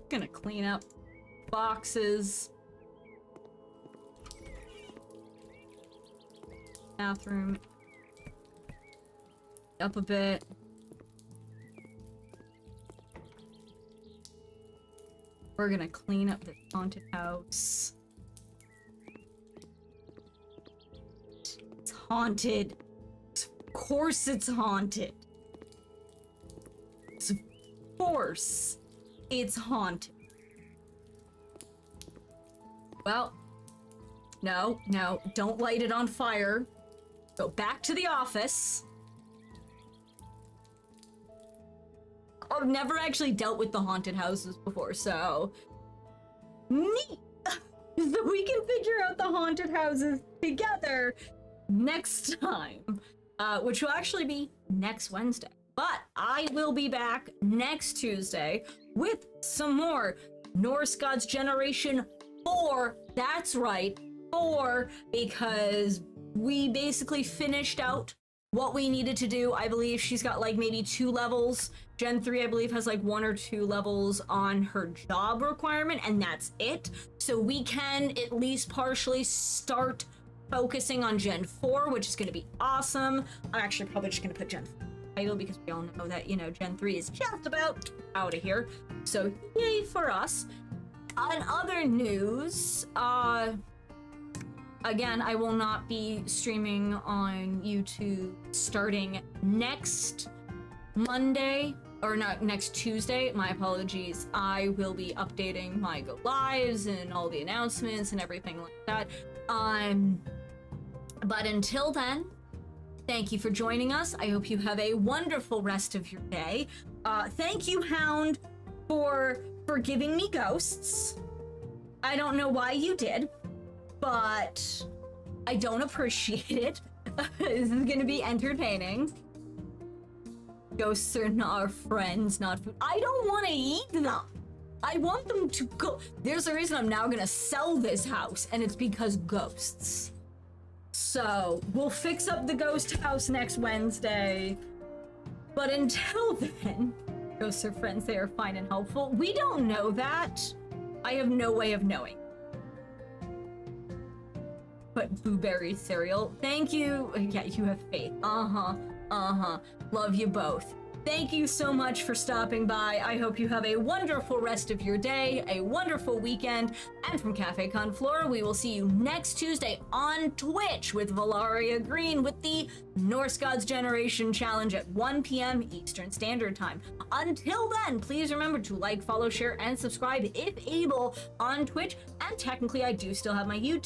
Gonna clean up boxes. Bathroom. Up a bit. We're gonna clean up the haunted house. It's haunted. Of course it's haunted. Of course it's haunted. Well, no, don't light it on fire. Go back to the office. I've never actually dealt with the haunted houses before, so neat. So we can figure out the haunted houses together next time, which will actually be next Wednesday. But I will be back next Tuesday with some more Norse Gods Generation 4. That's right, 4, because we basically finished out what we needed to do. I believe she's got like maybe 2 levels. Gen 3, I believe, has like 1 or 2 levels on her job requirement, and that's it. So we can at least partially start focusing on Gen 4, which is going to be awesome. I'm actually probably just going to put Gen 4 title because we all know that, you know, Gen 3 is just about out of here. So yay for us. On other news, again, I will not be streaming on YouTube starting next Monday, or not, next Tuesday. My apologies. I will be updating my go lives and all the announcements and everything like that. But until then, thank you for joining us. I hope you have a wonderful rest of your day. Thank you, Hound, for giving me ghosts. I don't know why you did, but I don't appreciate it. This is gonna be entertaining. Ghosts are not friends, not food. I don't want to eat them. I want them to go. There's a reason I'm now gonna sell this house, and it's because ghosts. So we'll fix up the ghost house next Wednesday. But until then, ghosts are friends. They are fine and helpful. We don't know that. I have no way of knowing. But blueberry cereal. Thank you. Yeah, you have faith. Love you both. Thank you so much for stopping by. I hope you have a wonderful rest of your day, a wonderful weekend, and from Cafe Con Flora, we will see you next Tuesday on Twitch with Valaria Green with the Norse Gods Generation Challenge at 1 p.m. Eastern Standard Time. Until then, please remember to like, follow, share, and subscribe if able on Twitch, and technically I do still have my YouTube